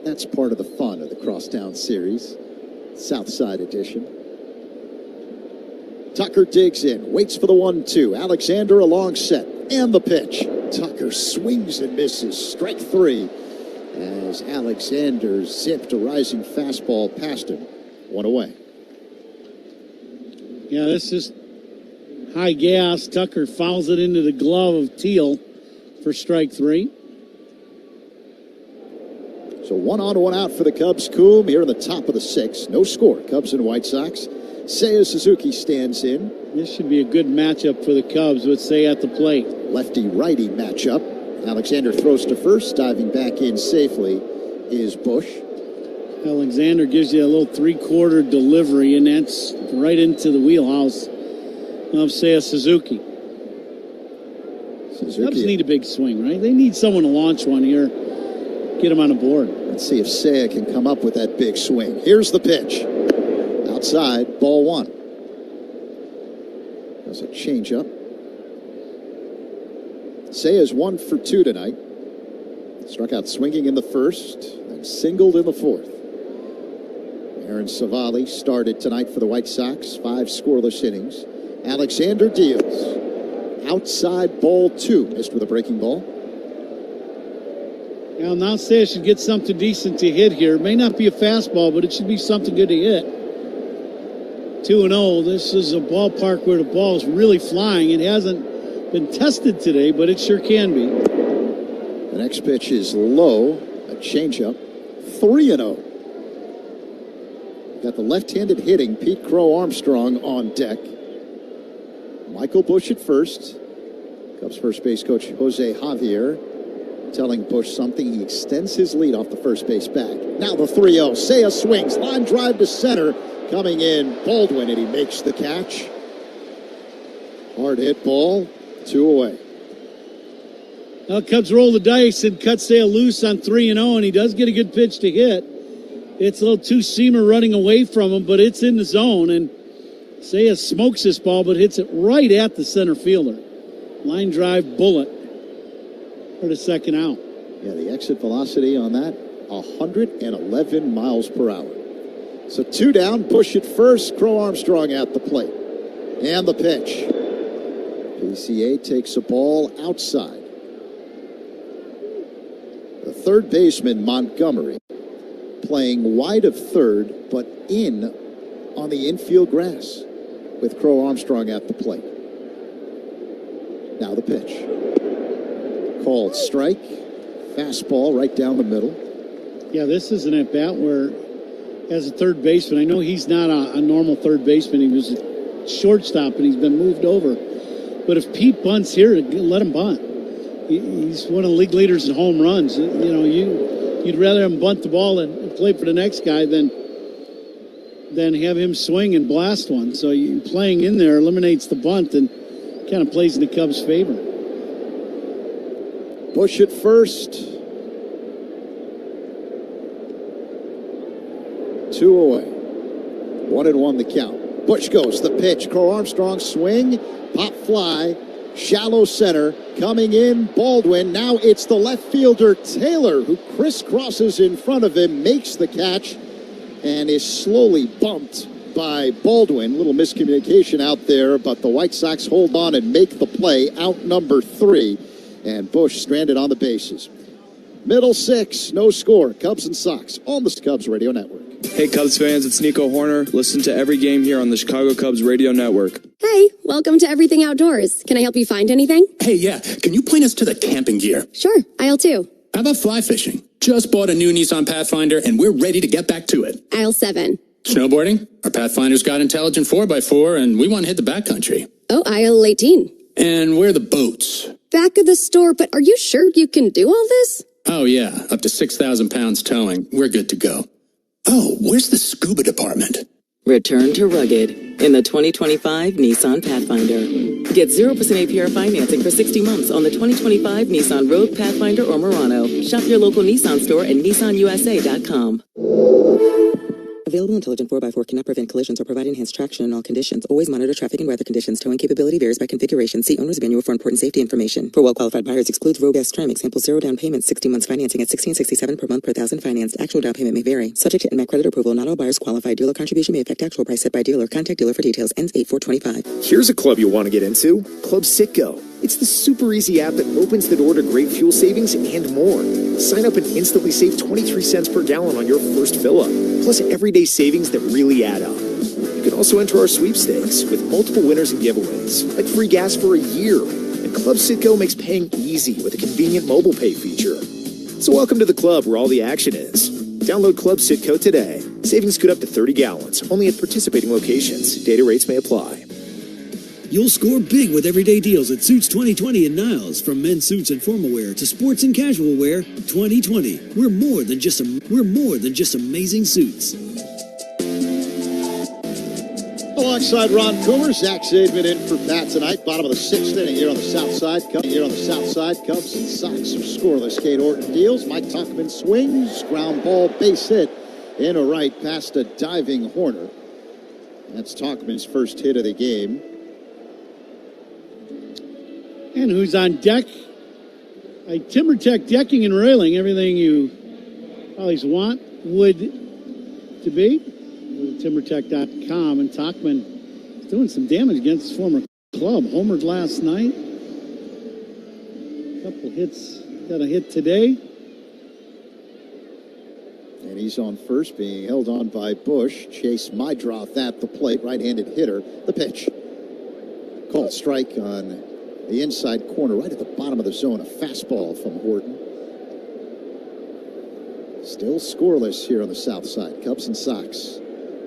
That's part of the fun of the Crosstown Series. Southside edition. Tucker digs in, waits for the 1-2. Alexander a long set, and the pitch. Tucker swings and misses. Strike 3 as Alexander zipped a rising fastball past him. 1 away. Yeah, this is high gas. Tucker fouls it into the glove of Teal for strike 3. So 1 on, 1 out for the Cubs. Coom here in the top of the 6th. No score. Cubs and White Sox. Seiya Suzuki stands in. This should be a good matchup for the Cubs with Seiya at the plate. Lefty-righty matchup. Alexander throws to first. Diving back in safely is Bush. Alexander gives you a little 3-quarter delivery, and that's right into the wheelhouse of Seiya Suzuki. Cubs need a big swing, right? They need someone to launch one here. Get him on the board. Let's see if Seiya can come up with that big swing. Here's the pitch. Outside, ball 1. There's a changeup. Seiya's 1 for 2 tonight. Struck out swinging in the first, and singled in the 4th. Aaron Savali started tonight for the White Sox. 5 scoreless innings. Alexander deals. Outside, ball 2. Missed with a breaking ball. Now Seiya should get something decent to hit here. It may not be a fastball, but it should be something good to hit. 2-0. This is a ballpark where the ball is really flying. It hasn't been tested today, but it sure can be. The next pitch is low, a changeup, 3-0. Got the left-handed hitting Pete Crow Armstrong on deck. Michael Busch at first. Cubs first base coach Jose Javier telling Busch something. He extends his lead off the first base back. Now the 3-0. Seiya swings. Line drive to center. Coming in Baldwin, and he makes the catch. Hard hit ball. 2 away. Well, Cubs roll the dice and cut Seiya loose on 3-0, and he does get a good pitch to hit. It's a little two-seamer running away from him, but it's in the zone, and Seiya smokes this ball, but hits it right at the center fielder. Line drive bullet for the second out. Yeah, the exit velocity on that, 111 miles per hour. So 2 down, Busch at first, Crow Armstrong at the plate. And the pitch. PCA takes a ball outside. The third baseman, Montgomery, playing wide of third, but in on the infield grass with Crow Armstrong at the plate. Now the pitch. Called strike. Fastball right down the middle. Yeah, this is an at-bat where, as a third baseman, I know he's not a normal third baseman. He was a shortstop, and he's been moved over. But if Pete bunts here, let him bunt. He's one of the league leaders in home runs. You know, you'd rather him bunt the ball and play for the next guy than have him swing and blast one. So playing in there eliminates the bunt and kind of plays in the Cubs' favor. Busch at first. 2 away. 1-1 the count. Busch goes. The pitch. Crow Armstrong swing. Pop fly. Shallow center. Coming in. Baldwin. Now it's the left fielder Taylor who crisscrosses in front of him. Makes the catch. And is slowly bumped by Baldwin. Little miscommunication out there, but the White Sox hold on and make the play. Out number 3. And Busch stranded on the bases. Middle 6, no score. Cubs and Sox on the Cubs Radio Network. Hey Cubs fans, it's Nico Horner. Listen to every game here on the Chicago Cubs Radio Network. Hey, welcome to Everything Outdoors. Can I help you find anything? Hey, yeah. Can you point us to the camping gear? Sure, aisle 2. How about fly fishing? Just bought a new Nissan Pathfinder and we're ready to get back to it. Aisle 7. Snowboarding? Our Pathfinder's got intelligent 4x4 and we want to hit the backcountry. Oh, aisle 18. And where are the boats? Back of the store, but are you sure you can do all this? Oh, yeah. Up to 6,000 pounds towing. We're good to go. Oh, where's the scuba department? Return to rugged in the 2025 Nissan Pathfinder. Get 0% APR financing for 60 months on the 2025 Nissan Rogue, Pathfinder, or Murano. Shop your local Nissan store at nissanusa.com. Available intelligent 4x4 cannot prevent collisions or provide enhanced traction in all conditions. Always monitor traffic and weather conditions. Towing capability varies by configuration. See owner's manual for important safety information. For well-qualified buyers, excludes Rogue S trim. Example, 0 down payment, 60 months financing at $1,667 per month per thousand financed. Actual down payment may vary. Subject to NMAC credit approval. Not all buyers qualify. Dealer contribution may affect actual price set by dealer. Contact dealer for details. Ends 8/4/25. Here's a club you'll want to get into. Club Citgo. It's the super easy app that opens the door to great fuel savings and more. Sign up and instantly save 23 cents per gallon on your first fill-up. Plus everyday savings that really add up. You can also enter our sweepstakes with multiple winners and giveaways, like free gas for a year. And Club Citgo makes paying easy with a convenient mobile pay feature. So welcome to the club where all the action is. Download Club Citgo today. Savings could up to 30 gallons, only at participating locations. Data rates may apply. You'll score big with everyday deals at Suits 2020 in Niles. From men's suits and formal wear to sports and casual wear, 2020. We're more than just amazing suits. Alongside Ron Coomer, Zach Zaidman in for Pat tonight. Bottom of the 6th inning here on the South Side. Cubs and Sox are scoreless. Kate Orton deals. Mike Tuckman swings. Ground ball, base hit into right past a diving Horner. That's Tuckman's first hit of the game. And who's on deck? TimberTech decking and railing, everything you always want would to be. TimberTech.com, and Tachman is doing some damage against his former club. Homered last night. Couple hits, got a hit today. And he's on first, being held on by Bush. Chase Mydroth at the plate, right-handed hitter. The pitch. Called strike on the inside corner, right at the bottom of the zone. A fastball from Horton. Still scoreless here on the south side. Cubs and Sox.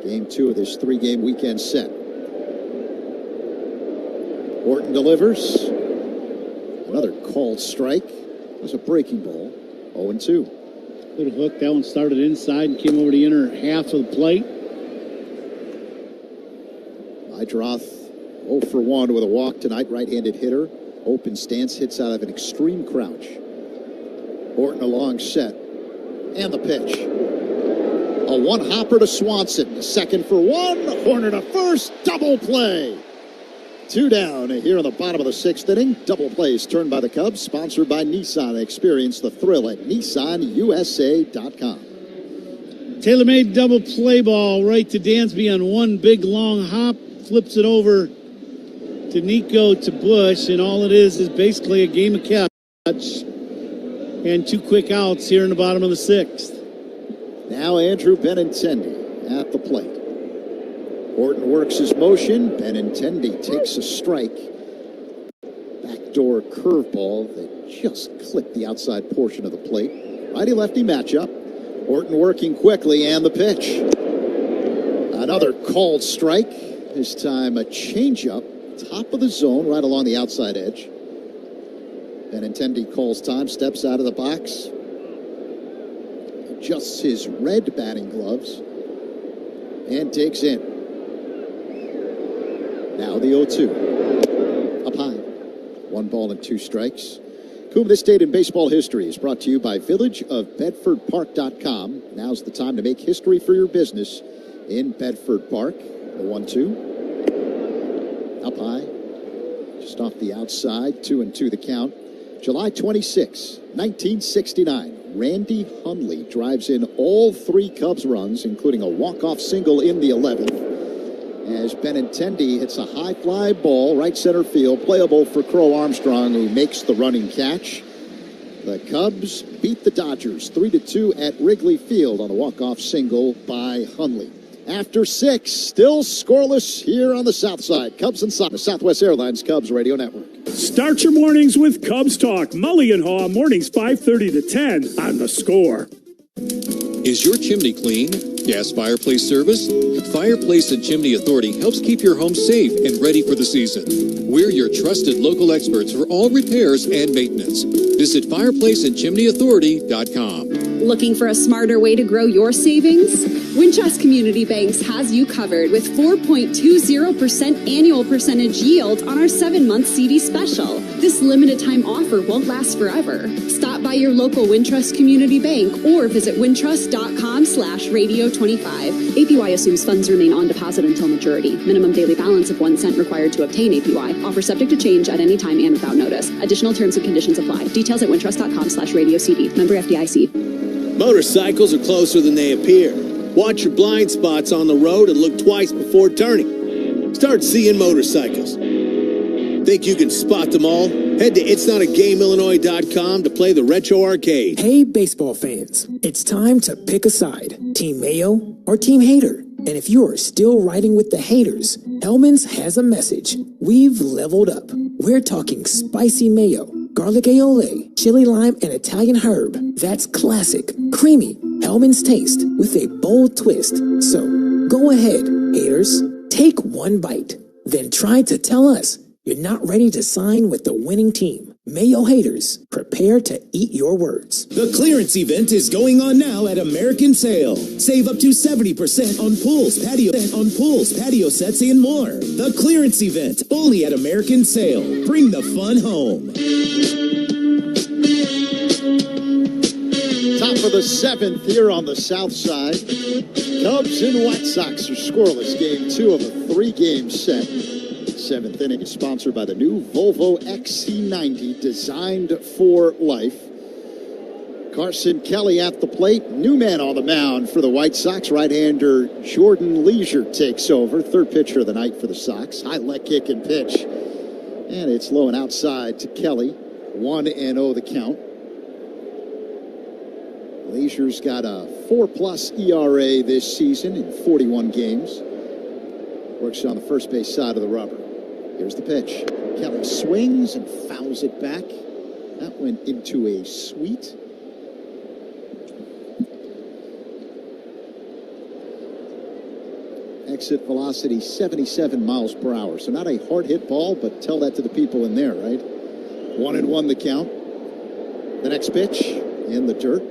Game 2 of this 3-game weekend set. Horton delivers. Another called strike. It was a breaking ball. 0-2. Little hook. That one started inside and came over the inner half of the plate. Mydroth 0 for 1 with a walk tonight. Right-handed hitter. Open stance, hits out of an extreme crouch. Horton a long set. And the pitch. A one-hopper to Swanson. Second for 1. Horner to first. Double play. 2 down here in the bottom of the 6th inning. Double plays turned by the Cubs. Sponsored by Nissan. Experience the thrill at NissanUSA.com. TaylorMade double play ball right to Dansby on one big long hop. Flips it over to Nico to Bush. And all it is basically a game of catch. And 2 quick outs here in the bottom of the 6th. Now Andrew Benintendi at the plate. Horton works his motion. Benintendi takes a strike. Backdoor curveball that just clipped the outside portion of the plate. Righty-lefty matchup. Horton working quickly, and the pitch. Another called strike. This time a changeup. Top of the zone, right along the outside edge. Benintendi calls time, steps out of the box. Adjusts his red batting gloves. And digs in. Now the 0-2. Up high. 1 ball and 2 strikes. Coom, this date in baseball history is brought to you by villageofbedfordpark.com. Now's the time to make history for your business in Bedford Park. The 1-2. Up high. Just off the outside. 2-2 the count. July 26, 1969. Randy Hundley drives in all 3 Cubs runs, including a walk-off single in the 11th. As Benintendi hits a high fly ball, right center field, playable for Crow Armstrong, who makes the running catch. The Cubs beat the Dodgers 3-2 at Wrigley Field on a walk-off single by Hundley. After 6, still scoreless here on the south side. Cubs and Sox, Southwest Airlines Cubs Radio Network. Start your mornings with Cubs Talk. Mully and Haw, mornings 5:30 to 10 on The Score. Is your chimney clean? Gas fireplace service? Fireplace and Chimney Authority helps keep your home safe and ready for the season. We're your trusted local experts for all repairs and maintenance. Visit fireplaceandchimneyauthority.com. Looking for a smarter way to grow your savings? Wintrust Community Banks has you covered with 4.20% annual percentage yield on our 7-month CD special. This limited time offer won't last forever. Stop by your local Wintrust Community Bank or visit wintrust.com/radio25. APY assumes funds remain on deposit until maturity. Minimum daily balance of 1 cent required to obtain APY. Offer subject to change at any time and without notice. Additional terms and conditions apply. Details at wintrust.com/radiocd. Member FDIC. Motorcycles are closer than they appear. Watch your blind spots on the road and look twice before turning. Start seeing motorcycles. Think you can spot them all? Head to itsnotagameillinois.com to play the Retro Arcade. Hey, baseball fans. It's time to pick a side. Team Mayo or Team Hater. And if you are still riding with the haters, Hellman's has a message. We've leveled up. We're talking spicy mayo, garlic aioli, chili lime, and Italian herb. That's classic, creamy Hellman's taste with a bold twist. So go ahead, haters. Take one bite. Then try to tell us you're not ready to sign with the winning team. Mayo haters, prepare to eat your words. The clearance event is going on now at American Sale. Save up to 70% on pools, patio sets, and more. The clearance event, only at American Sale. Bring the fun home. Top of the 7th here on the south side. Cubs and White Sox are scoreless. Game 2 of a 3-game set. 7th inning is sponsored by the new Volvo XC90, designed for life. Carson Kelly at the plate. New man on the mound for the White Sox. Right-hander Jordan Leisure takes over. Third pitcher of the night for the Sox. High leg kick and pitch. And it's low and outside to Kelly. 1-0 the count. Leisure's got a 4+ ERA this season in 41 games. Works on the first base side of the rubber. Here's the pitch. Kelly swings and fouls it back. That went into a sweet. Exit velocity 77 miles per hour. So not a hard hit ball, but tell that to the people in there, right? 1-1 the count. The next pitch in the dirt.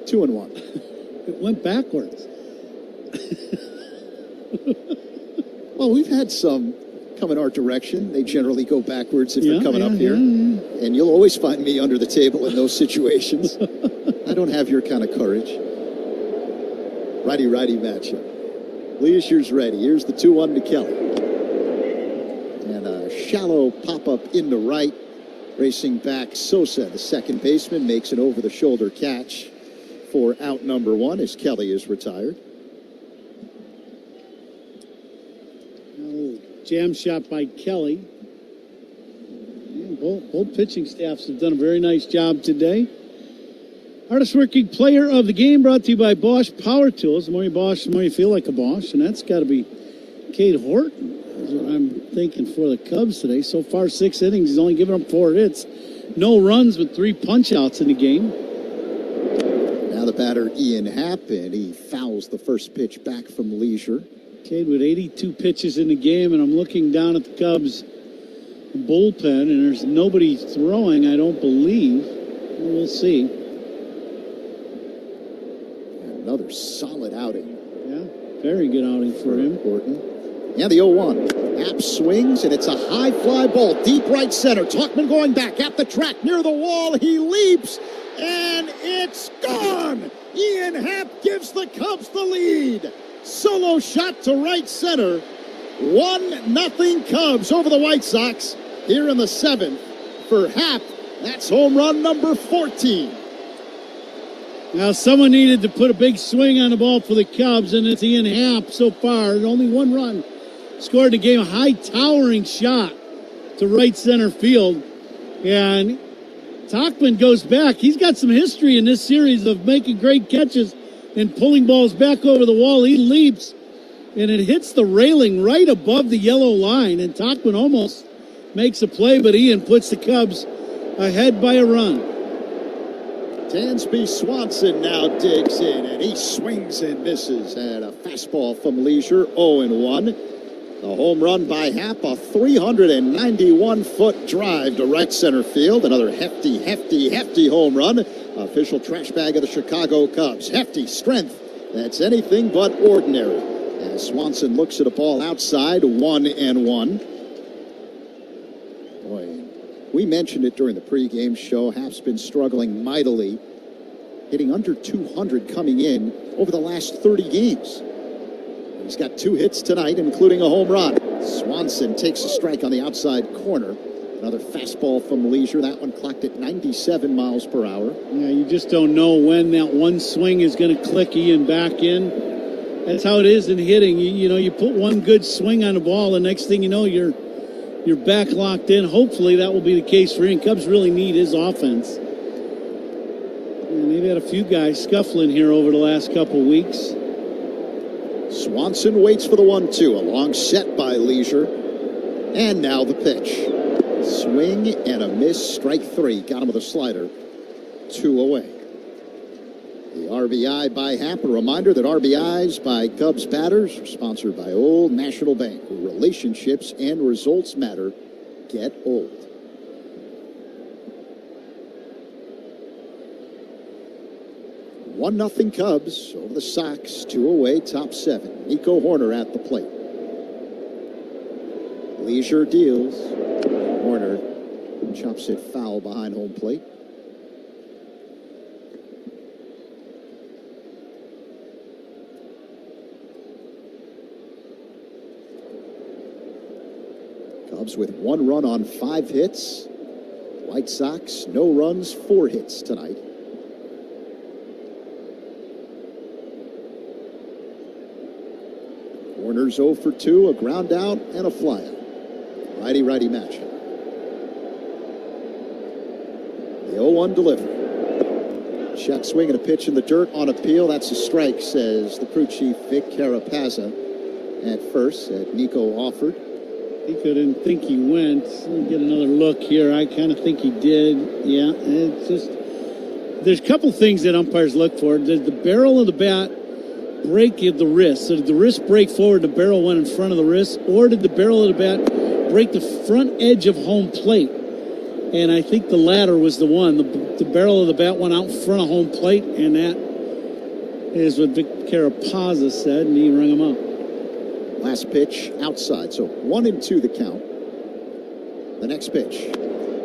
2-1. It went backwards. Well, we've had some come in our direction. They generally go backwards if they're coming up here. And you'll always find me under the table in those situations. I don't have your kind of courage. Righty-righty matchup. Leisure's ready. Here's the 2-1 to Kelly. And a shallow pop-up into right. Racing back, Sosa, the second baseman, makes an over-the-shoulder catch for out number 1 as Kelly is retired. Jam shot by Kelly. Both pitching staffs have done a very nice job today. Hardest working player of the game brought to you by Bosch Power Tools. The more you Bosch, the more you feel like a Bosch. And that's got to be Cade Horton. That's what I'm thinking for the Cubs today. So far, 6 innings. He's only given up 4 hits. No runs with 3 punch-outs in the game. Now the batter, Ian Happ, and he fouls the first pitch back from Leisure. Cade with 82 pitches in the game, and I'm looking down at the Cubs bullpen, and there's nobody throwing, I don't believe. We'll see. Another solid outing. Yeah, very good outing for him. Horton. And the 0-1. Happ swings, and it's a high fly ball, deep right center. Talkman going back at the track near the wall. He leaps, and it's gone. Ian Happ gives the Cubs the lead. Solo shot to right center. 1-0 Cubs over the White Sox here in the 7th. For Happ, that's home run number 14. Now, someone needed to put a big swing on the ball for the Cubs, and it's Ian Happ so far. Only 1 run scored the game. A high towering shot to right center field. And Talkman goes back. He's got some history in this series of making great catches and pulling balls back over the wall. He leaps, and it hits the railing right above the yellow line. And Talkman almost makes a play, but Ian puts the Cubs ahead by a run. Dansby Swanson now digs in, and he swings and misses. And a fastball from Leisure, 0-1. The home run by Happ, a 391-foot drive to right center field. Another hefty home run. Official trash bag of the Chicago Cubs. Hefty strength. That's anything but ordinary. As Swanson looks at a ball outside, 1-1. Boy, we mentioned it during the pregame show. Happ's been struggling mightily, hitting under 200 coming in over the last 30 games. He's got 2 hits tonight, including a home run. Swanson takes a strike on the outside corner. Another fastball from Leisure. That one clocked at 97 miles per hour. Yeah, you just don't know when that one swing is going to click Ian back in. That's how it is in hitting. You know, you put one good swing on the ball, the next thing you know, you're back locked in. Hopefully that will be the case for Ian. Cubs really need his offense. And they've had a few guys scuffling here over the last couple weeks. Swanson waits for the 1-2. A long set by Leisure. And now the pitch. Swing and a miss. Strike 3. Got him with a slider. 2 away. The RBI by Happ. A reminder that RBIs by Cubs batters are sponsored by Old National Bank, where relationships and results matter. Get old. One 1-0 Cubs over the Sox. 2 away, top 7. Nico Horner at the plate. Leisure deals. Horner chops it foul behind home plate. Cubs with 1 run on 5 hits. White Sox, no runs, 4 hits tonight. Warner's 0 for 2, a ground out and a flyout. Righty-righty matchup. The 0-1 delivery. Check swing and a pitch in the dirt on appeal. That's a strike, says the crew chief, Vic Carapazza. At first, said Nico offered. Nico didn't think he went. Let me get another look here. I kind of think he did. Yeah, it's just... There's a couple things that umpires look for. Did the barrel of the bat break the wrist? So did the wrist break forward, the barrel went in front of the wrist? Or did the barrel of the bat break the front edge of home plate? And I think the latter was the one. The barrel of the bat went out in front of home plate, and that is what Vic Carapazza said, and he rung him out. Last pitch outside, so 1-2 the count. The next pitch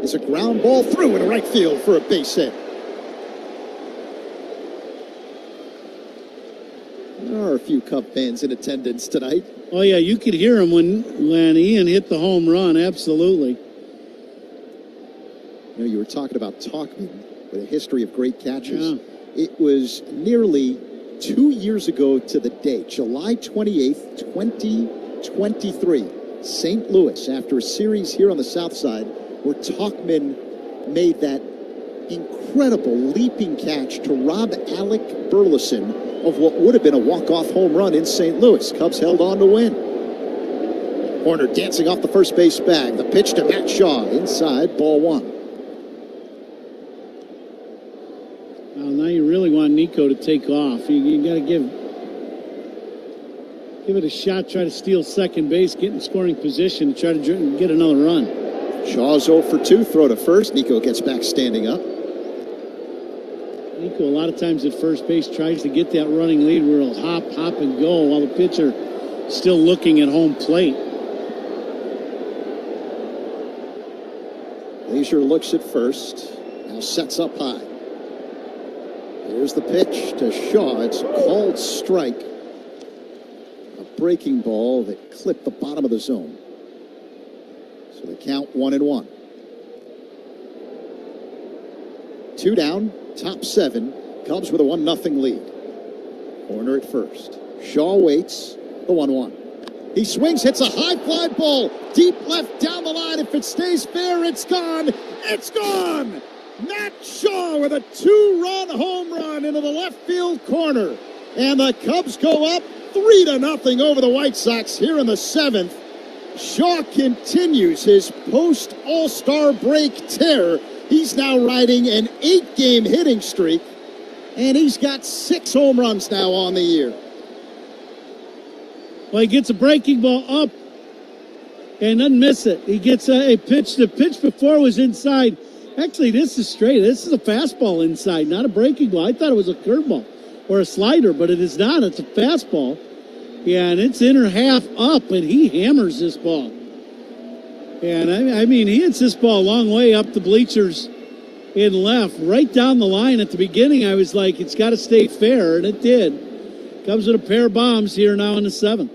is a ground ball through in right field for a base hit. There are a few Cub fans in attendance tonight. Oh, yeah, you could hear him when Ian hit the home run, absolutely. You know, you were talking about Talkman with a history of great catches. Yeah. It was nearly 2 years ago to the date, July 28th, 2023, St. Louis, after a series here on the South Side, where Talkman made that incredible leaping catch to rob Alec Burleson of what would have been a walk-off home run in St. Louis. Cubs held on to win. Horner dancing off the first base bag. The pitch to Matt Shaw inside, ball one. Well, now you really want Nico to take off. You got to give it a shot, try to steal second base, get in scoring position, try to get another run. Shaw's 0 for 2, throw to first. Nico gets back standing up. Nico, a lot of times at first base, tries to get that running lead where he'll hop, and go while the pitcher still looking at home plate. Leisure looks at first, now sets up high. Here's the pitch to Shaw. It's a called strike. A breaking ball that clipped the bottom of the zone. So the count 1-1. 2 down, top 7. Cubs with a 1-0 lead. Corner at first. Shaw waits. The 1-1. He swings, hits a high fly ball. Deep left down the line. If it stays fair, it's gone. It's gone! Matt Shaw with a 2-run home run into the left field corner. And the Cubs go up 3-0 over the White Sox here in the 7th. Shaw continues his post-All-Star break tear. He's now riding an 8-game hitting streak, and he's got 6 home runs now on the year. Well, he gets a breaking ball up and doesn't miss it. He gets a pitch. The pitch before was inside. Actually, this is straight. This is a fastball inside, not a breaking ball. I thought it was a curveball or a slider, but it is not. It's a fastball. Yeah, and it's inner half up, and he hammers this ball. And I mean, he hits this ball a long way up the bleachers in left, right down the line. At the beginning, I was like, it's got to stay fair, and it did. Comes with a pair of bombs here now in the 7th.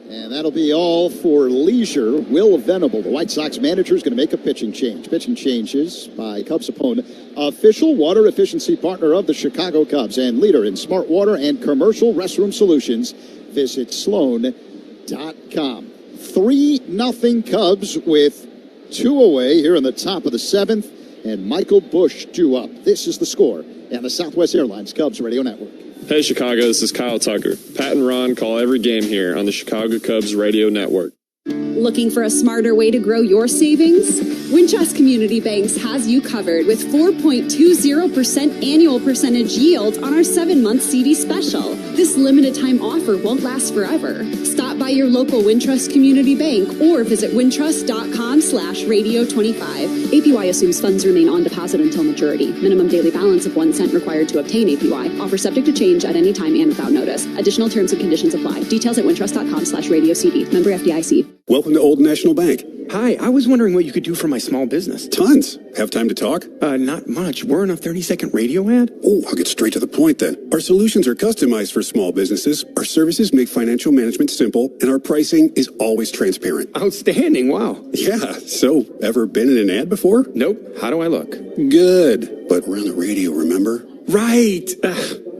And that'll be all for Leisure. Will Venable, the White Sox manager, is going to make a pitching change. Pitching changes by Cubs opponent. Official water efficiency partner of the Chicago Cubs and leader in smart water and commercial restroom solutions. Visit Sloan.com. 3-0 Cubs with 2 away here in the top of the 7th. And Michael Busch due up. This is the score and the Southwest Airlines Cubs Radio Network. Hey, Chicago, this is Kyle Tucker. Pat and Ron call every game here on the Chicago Cubs Radio Network. Looking for a smarter way to grow your savings? Wintrust Community Banks has you covered with 4.20% annual percentage yield on our 7-month CD special. This limited time offer won't last forever. Stop by your local Wintrust Community Bank or visit wintrust.com/radio25. APY assumes funds remain on deposit until maturity. Minimum daily balance of 1 cent required to obtain APY. Offer subject to change at any time and without notice. Additional terms and conditions apply. Details at wintrust.com/radiocd. Member FDIC. Welcome to Old National Bank. Hi, I was wondering what you could do for my small business. Tons. Have time to talk? Not much. We're in a 30-second radio ad. Oh, I'll get straight to the point then. Our solutions are customized for small businesses. Our services make financial management simple, and our pricing is always transparent. Outstanding. Wow. Yeah. So, ever been in an ad before? Nope. How do I look? Good. But we're on the radio, remember? Right.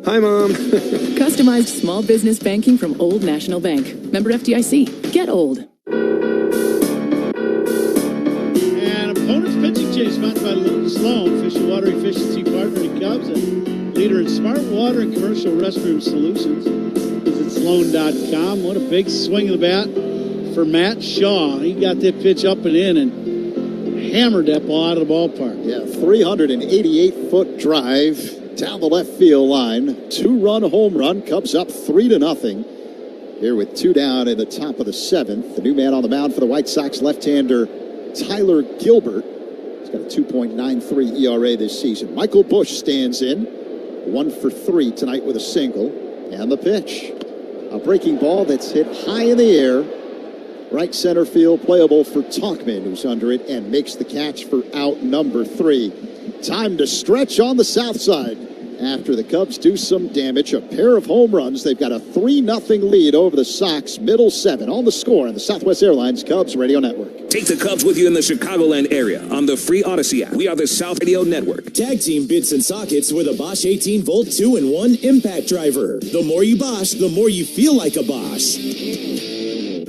Hi, Mom. Customized small business banking from Old National Bank. Member FDIC. Get old. And opponent's pitching Change sponsored by Sloan, official water efficiency partner in Cubs and leader in smart water and commercial restroom solutions. Visit Sloan.com. What a big swing of the bat for Matt Shaw. He got that pitch up and in and hammered that ball out of the ballpark. Yeah, 388-foot drive down the left field line. 2-run home run. Cubs up 3-0. Here with 2 down in the top of the 7th. The new man on the mound for the White Sox, left-hander Tyler Gilbert. He's got a 2.93 ERA this season. Michael Busch stands in. 1 for 3 tonight with a single. And the pitch. A breaking ball that's hit high in the air. Right center field, playable for Talkman, who's under it and makes the catch for out number 3. Time to stretch on the south side. After the Cubs do some damage, a pair of home runs, they've got a 3-0 lead over the Sox, middle 7 on the Score on the Southwest Airlines Cubs Radio Network. Take the Cubs with you in the Chicagoland area on the free Odyssey app. We are the South Radio Network. Tag team bits and sockets with a Bosch 18-volt 2-in-1 impact driver. The more you Bosch, the more you feel like a Bosch.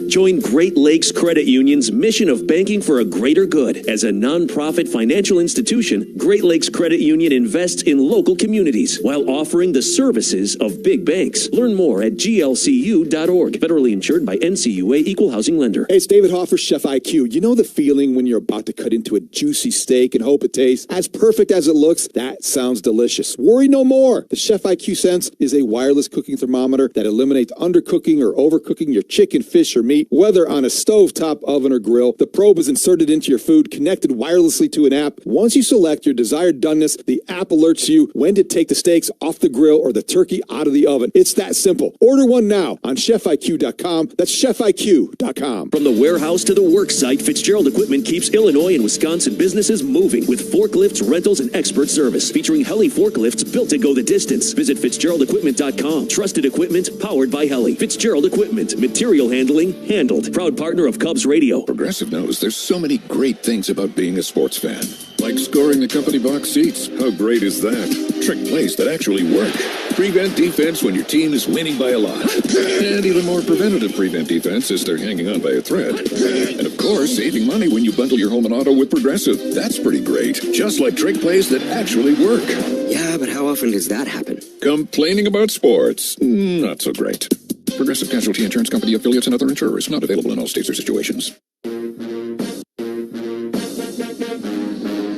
Join Great Lakes Credit Union's mission of banking for a greater good. As a nonprofit financial institution, Great Lakes Credit Union invests in local communities while offering the services of big banks. Learn more at glcu.org. Federally insured by NCUA Equal Housing Lender. Hey, it's David Hoffer, Chef IQ. You know the feeling when you're about to cut into a juicy steak and hope it tastes as perfect as it looks? That sounds delicious. Worry no more. The Chef IQ Sense is a wireless cooking thermometer that eliminates undercooking or overcooking your chicken, fish, or meat. Whether on a stovetop, oven, or grill, the probe is inserted into your food, connected wirelessly to an app. Once you select your desired doneness, the app alerts you when to take the steaks off the grill or the turkey out of the oven. It's that simple. Order one now on chefiq.com. That's chefiq.com. From the warehouse to the work site, Fitzgerald Equipment keeps Illinois and Wisconsin businesses moving with forklifts, rentals, and expert service. Featuring Heli forklifts built to go the distance. Visit FitzgeraldEquipment.com. Trusted equipment powered by Heli. Fitzgerald Equipment. Material handling handled. Proud partner of Cubs Radio. Progressive knows there's so many great things about being a sports fan. Like scoring the company box seats. How great is that? Trick plays that actually work. Prevent defense when your team is winning by a lot. And even more preventative prevent defense as they're hanging on by a thread. And of course, saving money when you bundle your home and auto with Progressive. That's pretty great. Just like trick plays that actually work. Yeah, but how often does that happen? Complaining about sports. Not so great. Progressive Casualty Insurance Company, affiliates, and other insurers. Not available in all states or situations.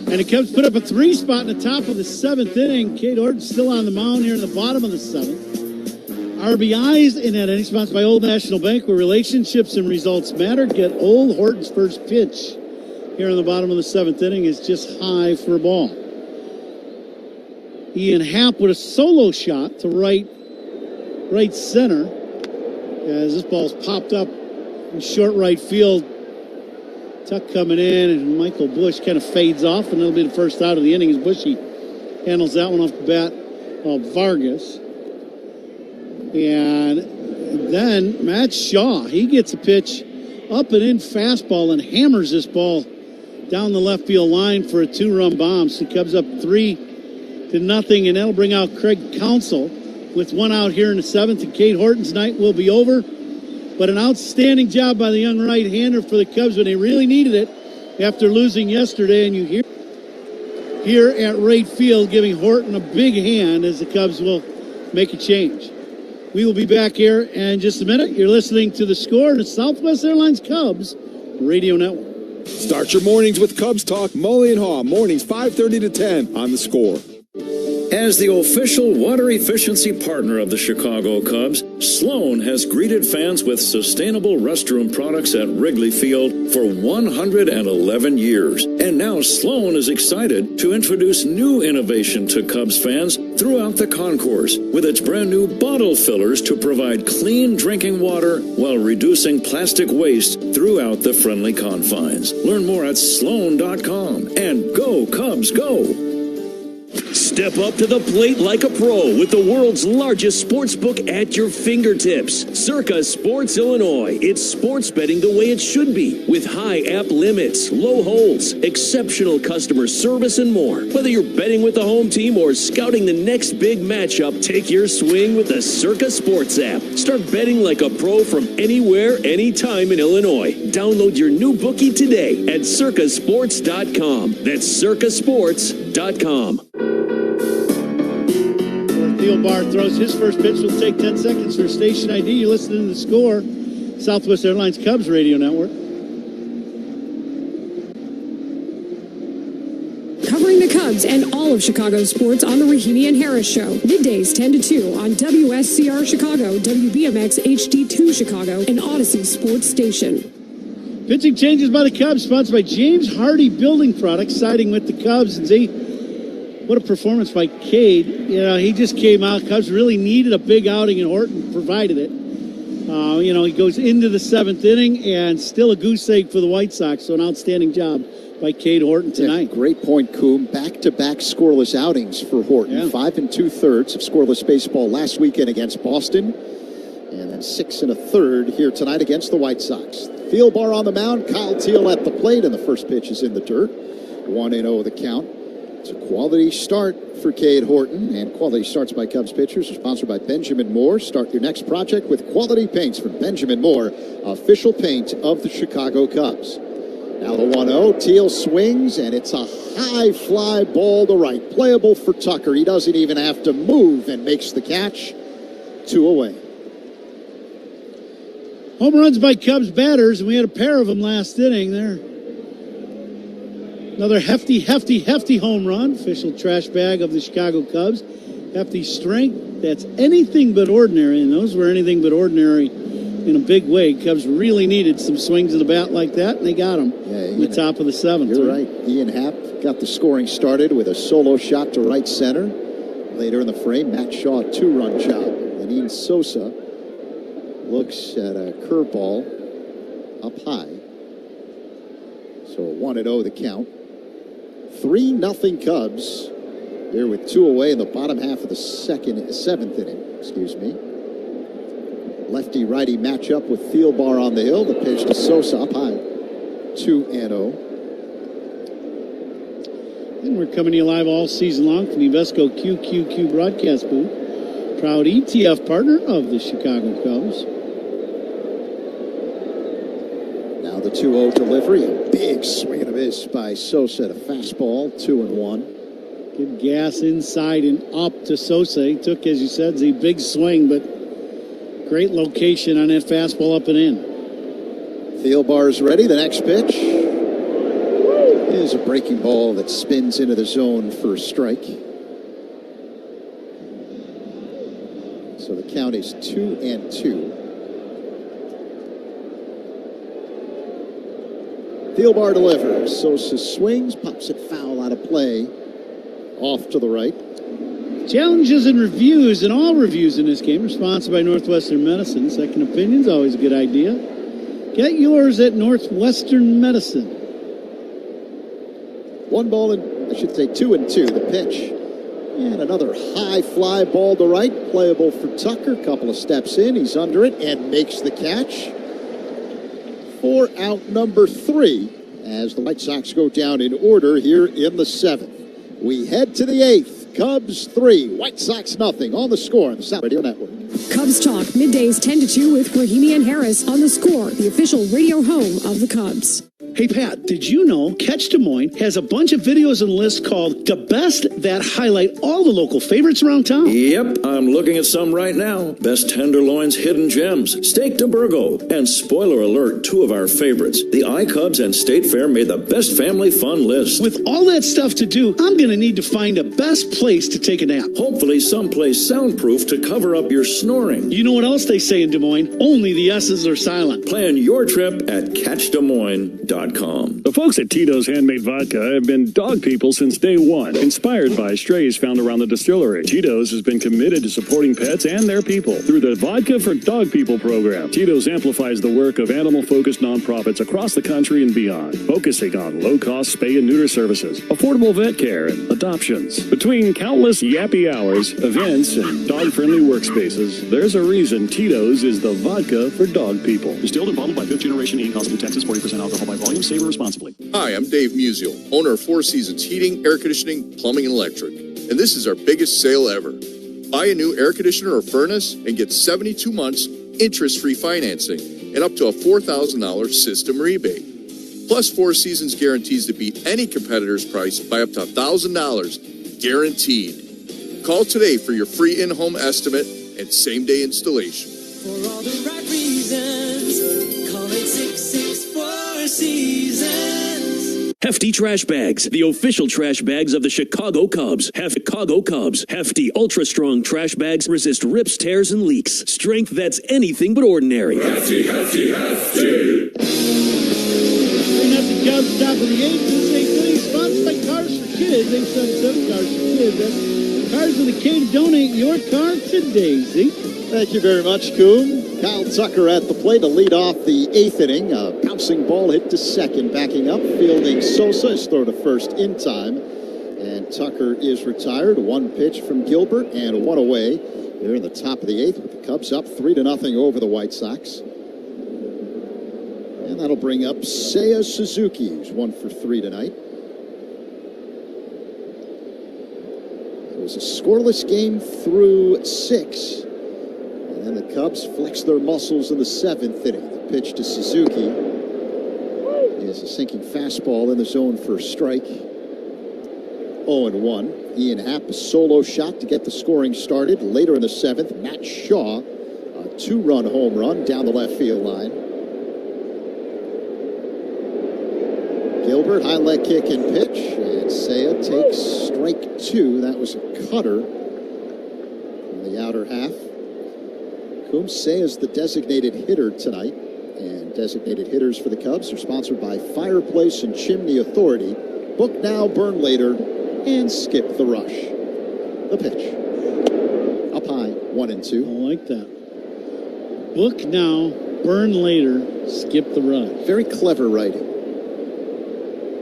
And the Cubs put up a 3 spot in the top of the 7th inning. Cade Horton's still on the mound here in the bottom of the 7th. RBIs in that inning, sponsored by Old National Bank, where relationships and results matter. Get Old. Horton's first pitch here in the bottom of the 7th inning is just high for a ball. Ian Happ with a solo shot to right center. As this ball's popped up in short right field. Tuck coming in, and Michael Busch kind of fades off, and that'll be the first out of the inning as Bushy handles that one off the bat of Vargas. And then Matt Shaw, he gets a pitch up and in fastball and hammers this ball down the left field line for a 2-run bomb. So the Cubs up 3-0, and that'll bring out Craig Counsell with 1 out here in the 7th, and Cade Horton's night will be over. But an outstanding job by the young right-hander for the Cubs when they really needed it after losing yesterday. And you hear here at right field giving Horton a big hand as the Cubs will make a change. We will be back here in just a minute. You're listening to The Score, the Southwest Airlines Cubs Radio Network. Start your mornings with Cubs Talk. Mully and Haw, mornings 5:30 to 10 on The Score. As the official water efficiency partner of the Chicago Cubs, Sloan has greeted fans with sustainable restroom products at Wrigley Field for 111 years. And now Sloan is excited to introduce new innovation to Cubs fans throughout the concourse with its brand new bottle fillers to provide clean drinking water while reducing plastic waste throughout the friendly confines. Learn more at Sloan.com and go Cubs go! Step up to the plate like a pro with the world's largest sports book at your fingertips. Circa Sports Illinois. It's sports betting the way it should be, with high app limits, low holds, exceptional customer service, and more. Whether you're betting with the home team or scouting the next big matchup, take your swing with the Circa Sports app. Start betting like a pro from anywhere, anytime in Illinois. Download your new bookie today at circasports.com. That's circasports.com. Thielbar throws his first pitch. Will take 10 seconds for station ID. You're listening to The Score, Southwest Airlines Cubs Radio Network. Covering the Cubs and all of Chicago sports on the Rahimi and Harris Show. Middays 10 to 2 on WSCR Chicago, WBMX HD2 Chicago, and Odyssey Sports Station. Pitching changes by the Cubs, sponsored by James Hardy Building Products, siding with the Cubs. And see, what a performance by Cade. You know, he just came out. Cubs really needed a big outing, and Horton provided it. You know, he goes into the seventh inning, and still a goose egg for the White Sox. So an outstanding job by Cade Horton tonight. Yeah, great point, Coom. Back-to-back scoreless outings for Horton. Yeah. 5 2/3 of scoreless baseball last weekend against Boston. And then 6 1/3 here tonight against the White Sox. Thielbar on the mound, Kyle Teal at the plate, and the first pitch is in the dirt. 1-0 the count. It's a quality start for Cade Horton, and quality starts by Cubs pitchers are sponsored by Benjamin Moore. Start your next project with quality paints from Benjamin Moore, official paint of the Chicago Cubs. Now the 1-0, Teal swings, and it's a high fly ball to right. Playable for Tucker. He doesn't even have to move and makes the catch. 2 away. Home runs by Cubs batters, and we had a pair of them last inning there. Another hefty home run. Official trash bag of the Chicago Cubs. Hefty strength. That's anything but ordinary, and those were anything but ordinary in a big way. Cubs really needed some swings of the bat like that, and they got them in the top of the seventh. You're right. Ian Happ got the scoring started with a solo shot to right center. Later in the frame, Matt Shaw, 2-run job. And Ian Sosa looks at a curveball up high. So 1-0 the count. 3-0 Cubs. Here with 2 away in the bottom half of the seventh inning. Lefty-righty matchup with Thielbar on the hill. The pitch to Sosa up high. 2-0. And we're coming to you live all season long from the Invesco QQQ broadcast booth. Proud ETF partner of the Chicago Cubs. Now the 2-0 delivery. A big swing and a miss by Sosa. A fastball, 2-1. Good gas inside and up to Sosa. He took, as you said, the big swing, but great location on that fastball up and in. Thielbar's ready. The next pitch is a breaking ball that spins into the zone for a strike. So the count is 2-2. Thielbar delivers. Sosa swings, pops it foul out of play. Off to the right. Challenges and reviews, and all reviews in this game are sponsored by Northwestern Medicine. Second opinion's always a good idea. Get yours at Northwestern Medicine. 2 2. The pitch. And another high fly ball to right. Playable for Tucker. Couple of steps in. He's under it and makes the catch. For out number 3 as the White Sox go down in order here in the 7th. We head to the 8th. Cubs 3, White Sox nothing on the Score on the South Radio Network. Cubs Talk, middays 10 to 2 with Rahimi and Harris on the Score, the official radio home of the Cubs. Hey, Pat, did you know Catch Des Moines has a bunch of videos and lists called The Best that highlight all the local favorites around town? Yep, I'm looking at some right now. Best tenderloins, hidden gems, steak de Burgo, and spoiler alert, 2 of our favorites. The iCubs and State Fair made the best family fun list. With all that stuff to do, I'm going to need to find a best place to take a nap. Hopefully someplace soundproof to cover up your snoring. You know what else they say in Des Moines? Only the S's are silent. Plan your trip at catchdesmoines.com. Tito'sHandmadeVodka.com. The folks at Tito's Handmade Vodka have been dog people since day one, inspired by strays found around the distillery. Tito's has been committed to supporting pets and their people through the Vodka for Dog People program. Tito's amplifies the work of animal-focused nonprofits across the country and beyond, focusing on low-cost spay and neuter services, affordable vet care, and adoptions. Between countless yappy hours, events, and dog-friendly workspaces, there's a reason Tito's is the vodka for dog people. Distilled and bottled by 5th Generation Inc., Austin, Texas, 40% alcohol by volume. Savor responsibly. Hi, I'm Dave Musial, owner of Four Seasons Heating, Air Conditioning, Plumbing, and Electric. And this is our biggest sale ever. Buy a new air conditioner or furnace and get 72 months interest-free financing and up to a $4,000 system rebate. Plus, Four Seasons guarantees to beat any competitor's price by up to $1,000, guaranteed. Call today for your free in-home estimate and same-day installation. For all the right reasons, call it 664 Seasons. Hefty Trash Bags, the official trash bags of the Chicago Cubs. Chicago Cubs. Hefty, ultra-strong trash bags resist rips, tears, and leaks. Strength that's anything but ordinary. Hefty, hefty, hefty. Bring up the Cubs, top of the 8th. This ain't really sponsored by Cars for Kids. 877 Cars for Kids. That's Cars with a K to donate your car today, Zeke. Thank you very much, Coon. Kyle Tucker at the plate to lead off the 8th inning. A bouncing ball hit to second, backing up, fielding Sosa. His throw to first in time. And Tucker is retired. One pitch from Gilbert and one away. They're in the top of the 8th with the Cubs up 3-0 over the White Sox. And that'll bring up Seiya Suzuki, who's 1 for 3 tonight. It was a scoreless game through 6. And the Cubs flex their muscles in the 7th inning. The pitch to Suzuki is a sinking fastball in the zone for a strike. 0-1. Ian Happ, a solo shot to get the scoring started. Later in the 7th, Matt Shaw, a 2-run home run down the left field line. Gilbert, high leg kick and pitch. And Seiya takes strike 2. That was a cutter in the outer half. Seiya is the designated hitter tonight, and designated hitters for the Cubs are sponsored by Fireplace and Chimney Authority. Book now, burn later, and skip the rush. The pitch. Up high, 1-2. I like that. Book now, burn later, skip the rush. Very clever writing.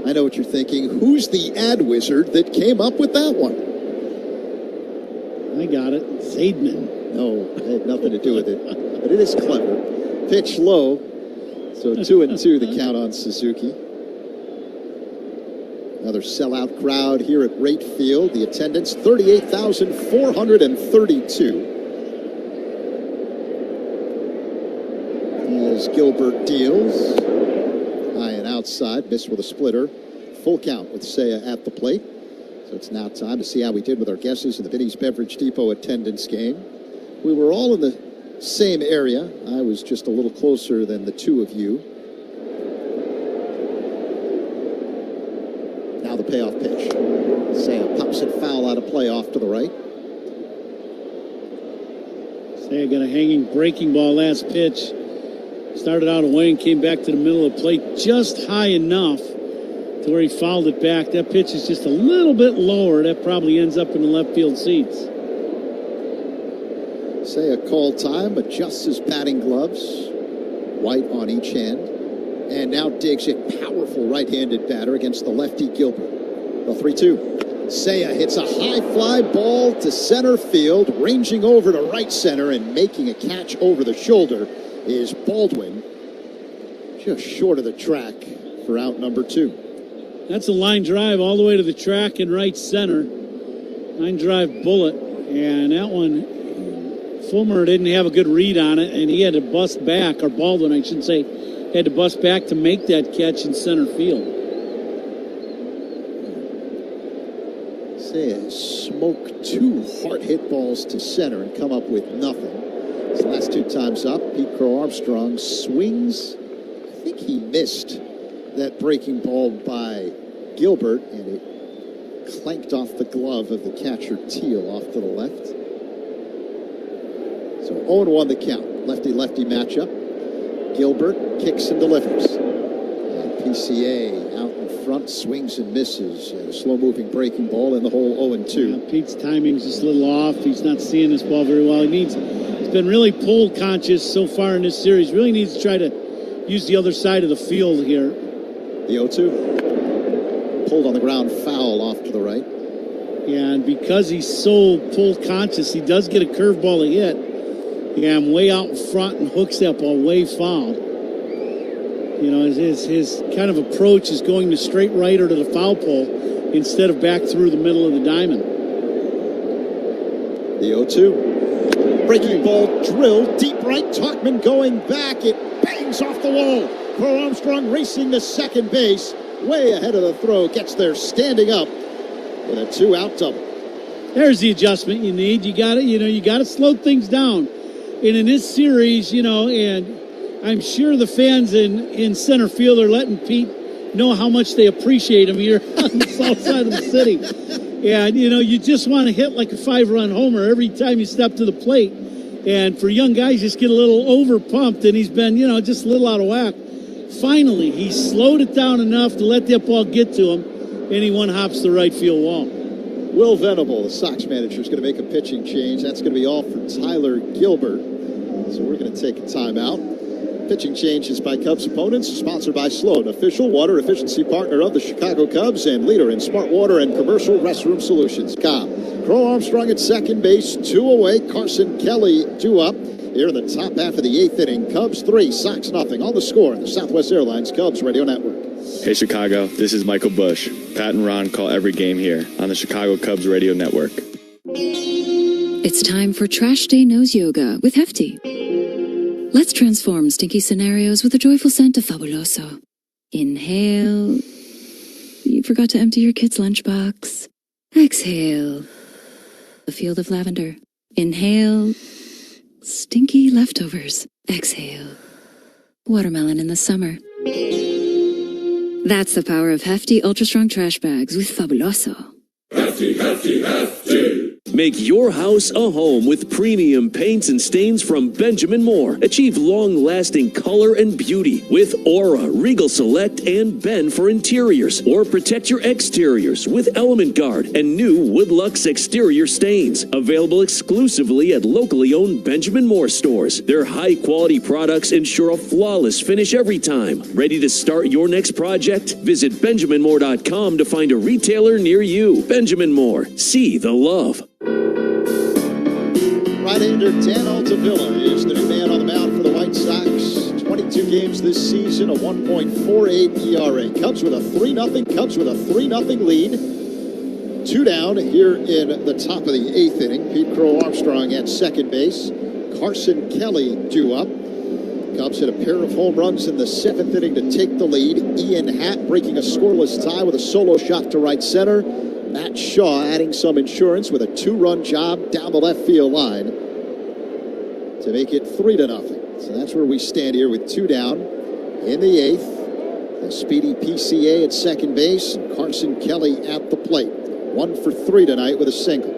I know what you're thinking. Who's the ad wizard that came up with that one? I got it. Zaidman. No, it had nothing to do with it. But it is clever. Pitch low. So 2-2 the count on Suzuki. Another sellout crowd here at Rate Field. The attendance, 38,432. As Gilbert deals. High and outside. Missed with a splitter. Full count with Seiya at the plate. So it's now time to see how we did with our guesses in the Vinnie's Beverage Depot attendance game. We were all in the same area. I was just a little closer than the two of you. Now the payoff pitch. Seiya pops it foul out of play off to the right. Seiya got a hanging breaking ball last pitch. Started out away and came back to the middle of the plate just high enough to where he fouled it back. That pitch is just a little bit lower. That probably ends up in the left field seats. Seiya call time, adjusts his batting gloves, white on each hand, and now digs a powerful right-handed batter against the lefty Gilbert. The 3-2. Seiya hits a high fly ball to center field, ranging over to right center and making a catch over the shoulder is Baldwin, just short of the track for out number 2. That's a line drive all the way to the track in right center. Line drive bullet, and that one, Fulmer didn't have a good read on it, and he had to bust back, or Baldwin, I should say, had to bust back to make that catch in center field. Seiya smoked 2 hard hit balls to center and come up with nothing. His last 2 times up, Pete Crow Armstrong swings. I think he missed that breaking ball by Gilbert, and it clanked off the glove of the catcher Teal off to the left. So 0-1 the count. Lefty-lefty matchup. Gilbert kicks and delivers. And PCA out in front, swings and misses. A slow-moving breaking ball in the hole, 0-2. Yeah, Pete's timing's just a little off. He's not seeing this ball very well. He's been really pole conscious so far in this series. Really needs to try to use the other side of the field here. The 0-2. Pulled on the ground, foul off to the right. Yeah, and because he's so pole conscious, he does get a curveball to hit. Yeah, I'm way out in front and hooks that ball way foul. You know, his kind of approach is going to straight right or to the foul pole instead of back through the middle of the diamond. The 0-2. Breaking ball drilled deep right. Talkman going back. It bangs off the wall. Crow Armstrong racing to second base. Way ahead of the throw. Gets there standing up with a 2-out double. There's the adjustment you need. You got to slow things down. And in this series, and I'm sure the fans in center field are letting Pete know how much they appreciate him here on the south side of the city. And, you just want to hit like a 5-run homer every time you step to the plate. And for young guys, just get a little over-pumped, and he's been, just a little out of whack. Finally, he slowed it down enough to let that ball get to him, and he one-hops the right field wall. Will Venable, the Sox manager, is going to make a pitching change. That's going to be all for Tyler Gilbert. So we're going to take a timeout. Pitching changes by Cubs opponents, sponsored by Sloan, official water efficiency partner of the Chicago Cubs and leader in smart water and commercial restroom solutions. Crow Armstrong at second base, 2 away. Carson Kelly 2 up. Here in the top half of the 8th inning, Cubs 3, Sox nothing. On the score in the Southwest Airlines Cubs Radio Network. Hey Chicago, this is Michael Bush. Pat and Ron call every game here on the Chicago Cubs Radio Network. It's time for Trash Day Nose Yoga with Hefty. Let's transform stinky scenarios with the joyful scent of Fabuloso. Inhale. You forgot to empty your kid's lunchbox. Exhale. A field of lavender. Inhale. Stinky leftovers. Exhale. Watermelon in the summer. That's the power of Hefty Ultra Strong Trash Bags with Fabuloso. Hefty, hefty, hefty. Make your house a home with premium paints and stains from Benjamin Moore. Achieve long-lasting color and beauty with Aura, Regal Select, and Ben for interiors. Or protect your exteriors with Element Guard and new Woodlux exterior stains. Available exclusively at locally owned Benjamin Moore stores. Their high-quality products ensure a flawless finish every time. Ready to start your next project? Visit BenjaminMoore.com to find a retailer near you. Benjamin Moore. See the love. Right-hander Dan Altavilla is the new man on the mound for the White Sox. 22 games this season, a 1.48 ERA. Cubs with a 3-0 lead. 2 down here in the top of the 8th inning. Pete Crow Armstrong at second base. Carson Kelly due up. Cubs hit a pair of home runs in the 7th inning to take the lead. Ian Hatt breaking a scoreless tie with a solo shot to right center. Matt Shaw adding some insurance with a 2-run job down the left field line to make it 3-0. So that's where we stand here with 2 down in the 8th. The speedy PCA at second base and Carson Kelly at the plate. 1 for 3 tonight with a single.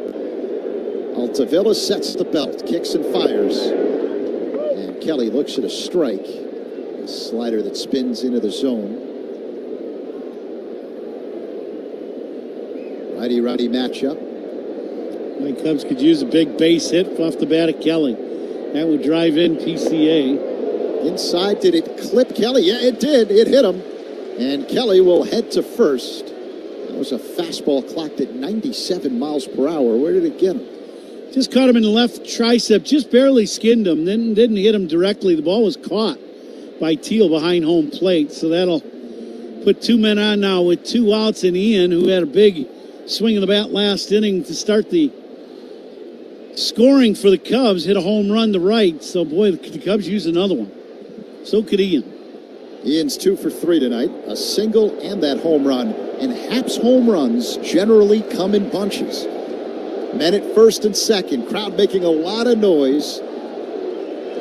Altavilla sets the belt, kicks and fires. And Kelly looks at a strike. A slider that spins into the zone. Righty-righty matchup. The Cubs could use a big base hit off the bat of Kelly. That would drive in PCA. Inside, did it clip Kelly? Yeah, it did. It hit him. And Kelly will head to first. That was a fastball clocked at 97 miles per hour. Where did it get him? Just caught him in the left tricep. Just barely skinned him. Then didn't hit him directly. The ball was caught by Teal behind home plate. So that'll put 2 men on now with 2 outs. And Ian, who had a big swing of the bat last inning to start the scoring for the Cubs, hit a home run to right. So, boy, the Cubs use another one. So could Ian. Ian's 2 for 3 tonight. A single and that home run. And Happ's home runs generally come in bunches. Men at first and second. Crowd making a lot of noise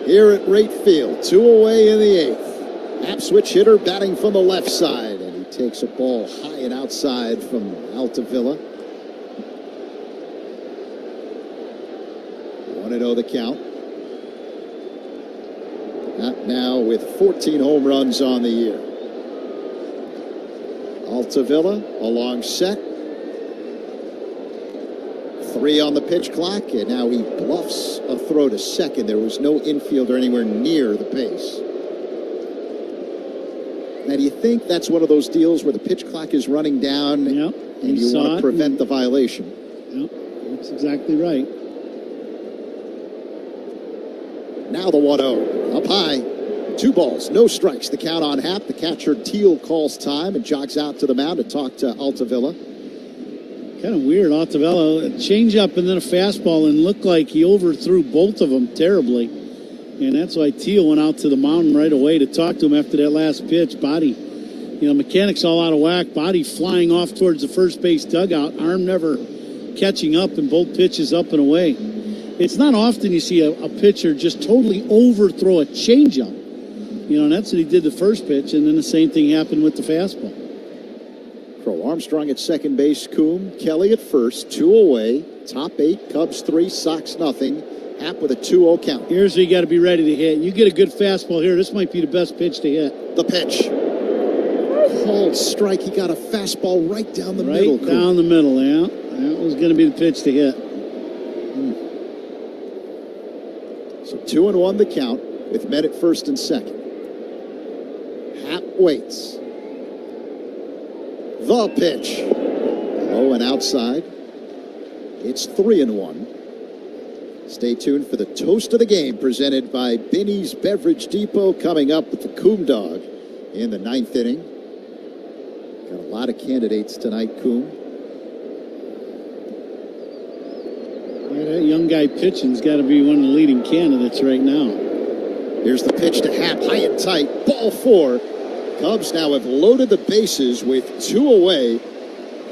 here at right field. 2 away in the 8th. Happ switch hitter batting from the left side. And he takes a ball high and outside from Altavilla. 1-0 the count. Happ now with 14 home runs on the year. Altavilla, a long set. 3 on the pitch clock, and now he bluffs a throw to second. There was no infielder anywhere near the base. Now, do you think that's one of those deals where the pitch clock is running down and you want to prevent the violation? Yep, that's exactly right. Now the 1-0. Up high. 2 balls, no strikes. The count on Happ. The catcher Teal calls time and jogs out to the mound to talk to Altavilla. Kind of weird. Altavilla, a changeup and then a fastball, and looked like he overthrew both of them terribly. And that's why Teal went out to the mound right away to talk to him after that last pitch. Body, mechanics all out of whack. Body flying off towards the first base dugout. Arm never catching up, and both pitches up and away. It's not often you see a pitcher just totally overthrow a changeup. And that's what he did the first pitch, and then the same thing happened with the fastball. Crow Armstrong at second base, Coombe. Kelly at first, 2 away. Top 8, Cubs 3, Sox nothing. Happ with a 2-0 count. Here's where you got to be ready to hit. You get a good fastball here, this might be the best pitch to hit. The pitch. Called strike. He got a fastball right down the middle. Right down the middle, yeah. That was going to be the pitch to hit. So 2-1 the count with men at first and second. Happ waits. The pitch. Low and outside. It's 3-1. Stay tuned for the toast of the game presented by Binny's Beverage Depot coming up with the Coombe Dog in the 9th inning. Got a lot of candidates tonight, Coombe. Yeah, that young guy pitching's got to be one of the leading candidates right now. Here's the pitch to Happ, high and tight, ball 4. Cubs now have loaded the bases with 2 away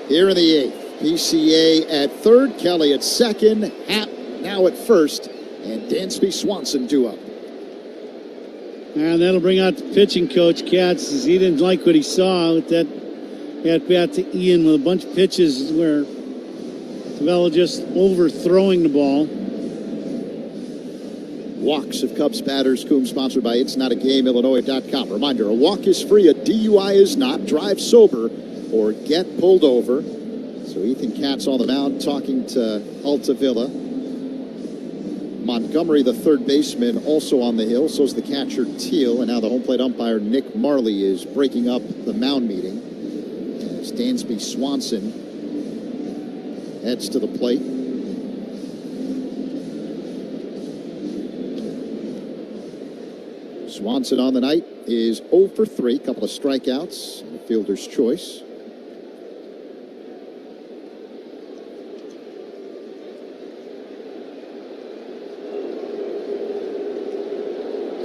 here in the 8th. PCA at third, Kelly at second, Happ now at first, and Dansby Swanson due up. And that'll bring out the pitching coach, Katz, as he didn't like what he saw with that at-bat to Ian with a bunch of pitches where Tavella just overthrowing the ball. Walks of Cubs batters, Coombe, sponsored by It'sNotAGameIllinois.com. Reminder, a walk is free, a DUI is not. Drive sober or get pulled over. So Ethan Katz on the mound talking to Altavilla. Montgomery, the third baseman, also on the hill. So is the catcher Teal. And now the home plate umpire Nick Marley is breaking up the mound meeting. As Dansby Swanson heads to the plate. Swanson on the night is 0 for 3. Couple of strikeouts. The fielder's choice.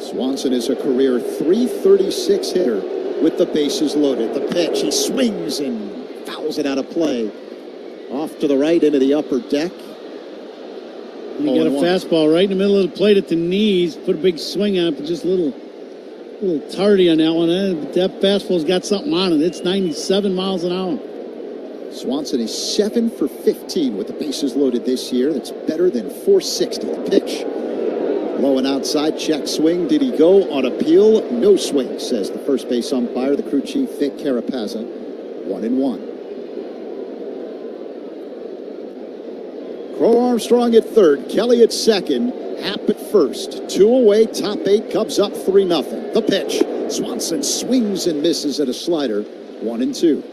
Swanson is a career .336 hitter with the bases loaded. The pitch, he swings and fouls it out of play. Off to the right into the upper deck. You got a fastball right in the middle of the plate at the knees. Put a big swing on it, but just a little tardy on that one. That fastball's got something on it. It's 97 miles an hour. Swanson is 7 for 15 with the bases loaded this year. That's better than .460. The pitch. Low and outside, check swing. Did he go on appeal? No swing, says the first base umpire, the crew chief, Vic Carapazza. 1-1. Crow Armstrong at third, Kelly at second, Happ at first. 2 away, top 8, Cubs up 3-0. The pitch. Swanson swings and misses at a slider. 1-2.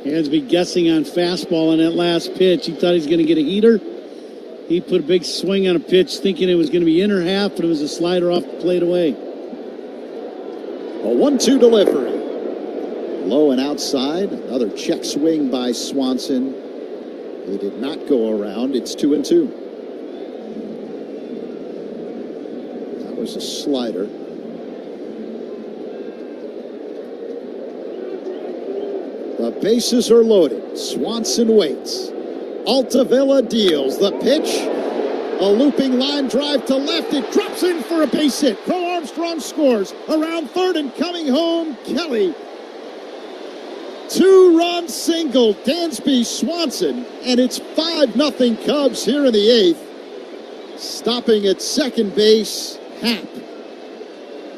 Hansby guessing on fastball on that last pitch. He thought he was going to get a heater. He put a big swing on a pitch thinking it was going to be inner half, but it was a slider off the plate away. A 1-2 delivery. Low and outside. Another check swing by Swanson. He did not go around. It's 2-2. That was a slider. The bases are loaded. Swanson waits. Altavilla deals. The pitch. A looping line drive to left. It drops in for a base hit. Crow Armstrong scores. Around third and coming home, Kelly. 2-run single. Dansby Swanson. And it's 5-0 Cubs here in the 8th. Stopping at second base, Happ.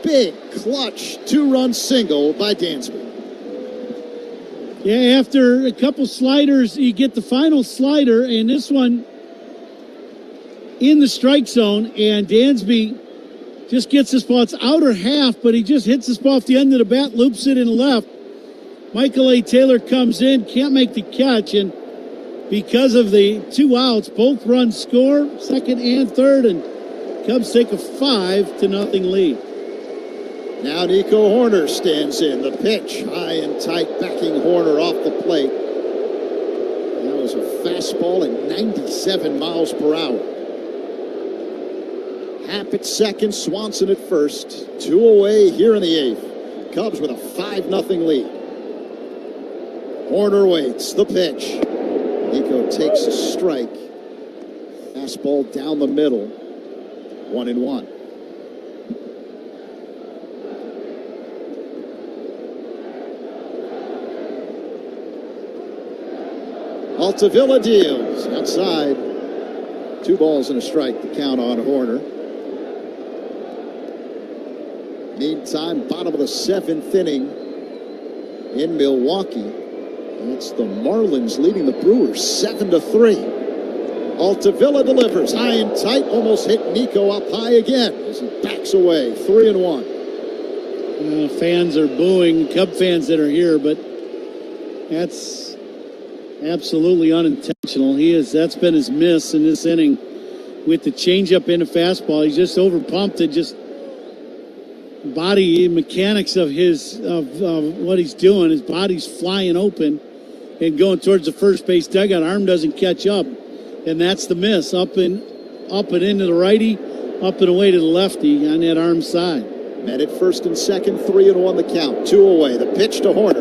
big clutch 2-run single by Dansby. Yeah, after a couple sliders, you get the final slider, and this one in the strike zone, and Dansby just gets this ball. It's outer half, but he just hits this ball off the end of the bat, loops it in the left. Michael A. Taylor comes in, can't make the catch, and because of the 2 outs, both runs score, second and third, and Cubs take a 5-0 lead. Now Nico Horner stands in. The pitch, high and tight, backing Horner off the plate. That was a fastball at 97 miles per hour. Happ at second, Swanson at first. 2 away here in the 8th. Cubs with a 5-0 lead. Horner waits. The pitch. Nico takes a strike. Fastball down the middle. 1-1. Altavilla deals outside. 2 balls and a strike to count on Horner. Meantime, bottom of the 7th inning in Milwaukee. It's the Marlins leading the Brewers 7-3. Altavilla delivers high and tight, almost hit Nico up high again as he backs away. 3-1. Fans are booing, Cub fans that are here, but that's absolutely unintentional. That's been his miss in this inning with the changeup and the fastball. He's just overpumped it. Just body mechanics of what he's doing. His body's flying open and going towards the first base dugout. Arm doesn't catch up, and that's the miss. Up and into the righty, up and away to the lefty on that arm side. Men at first and second, 3-1 the count. 2 away. The pitch to Horner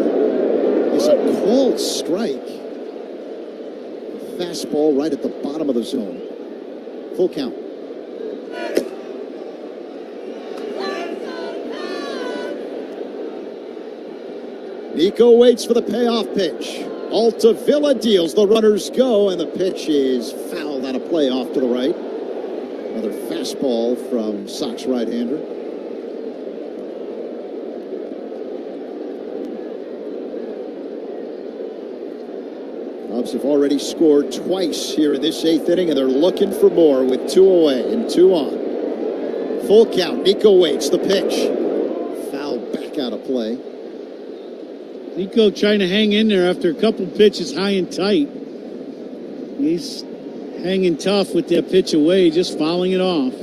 is a called strike. Fastball right at the bottom of the zone. Full count. Nico waits for the payoff pitch. Altavilla deals. The runners go, and the pitch is fouled out of play off to the right. Another fastball from Sox right-hander. Cubs have already scored twice here in this 8th inning, and they're looking for more with 2 away and 2 on. Full count. Nico waits. The pitch. Foul back out of play. Nico trying to hang in there after a couple pitches high and tight. He's hanging tough with that pitch away, just fouling it off.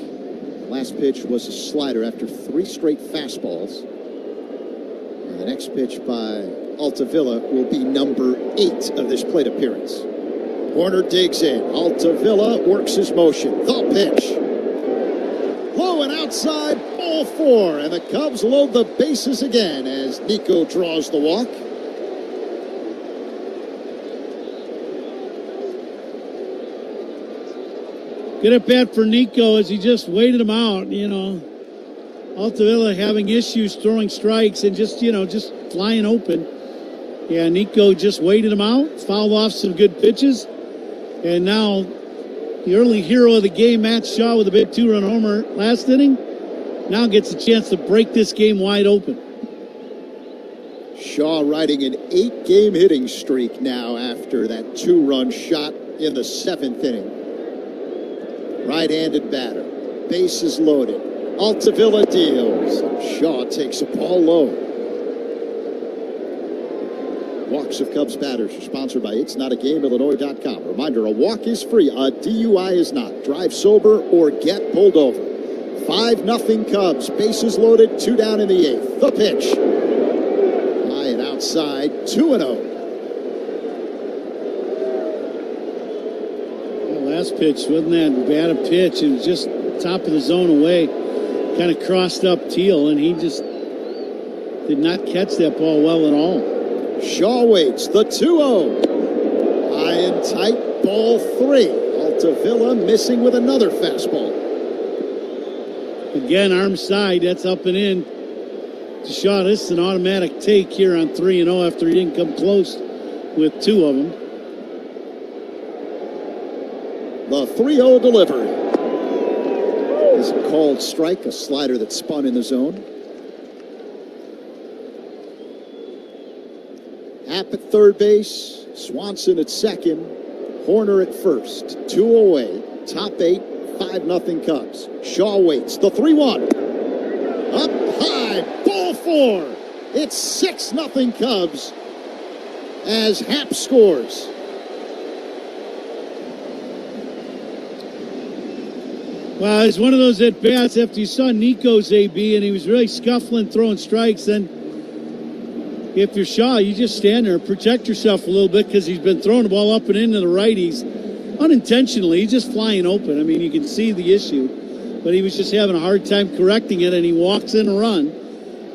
Last pitch was a slider after 3 straight fastballs. And the next pitch by Altavilla will be number 8 of this plate appearance. Horner digs in. Altavilla works his motion. The pitch. Low and outside, ball 4. And the Cubs load the bases again as Nico draws the walk. Good at bat for Nico as he just waited him out, Altavilla having issues throwing strikes and just flying open. Yeah, Nico just waited him out, fouled off some good pitches. And now the early hero of the game, Matt Shaw, with a big 2-run homer last inning, now gets a chance to break this game wide open. Shaw riding an 8-game hitting streak now after that 2-run shot in the 7th inning. Right-handed batter. Bases loaded. Altavilla deals. Shaw takes a ball low. Walks of Cubs batters are sponsored by It'sNotAGameIllinois.com. Reminder, a walk is free. A DUI is not. Drive sober or get pulled over. 5-0 Cubs. Bases loaded. 2 down in the 8th. The pitch. High and outside. 2-0. Last pitch wasn't that bad a pitch. It was just top of the zone away, kind of crossed up Teal, and he just did not catch that ball well at all. Shaw waits. The 2-0. High and tight. Ball 3. Altavilla missing with another fastball. Again, arm side. That's up and in to Shaw. This is an automatic take here on 3-0 after he didn't come close with 2 of them. The 3-0 delivery is a called strike, a slider that spun in the zone. Happ at third base, Swanson at second, Horner at first. 2 away. Top 8, 5-0 Cubs. Shaw waits. The 3-1. Up high. Ball 4. It's 6-0 Cubs as Happ scores. Well, it's one of those at-bats after you saw Nico's AB and he was really scuffling, throwing strikes. Then if you're Shaw, you just stand there and protect yourself a little bit because he's been throwing the ball up and into the righties unintentionally. He's just flying open. I mean, you can see the issue, but he was just having a hard time correcting it, and he walks in a run.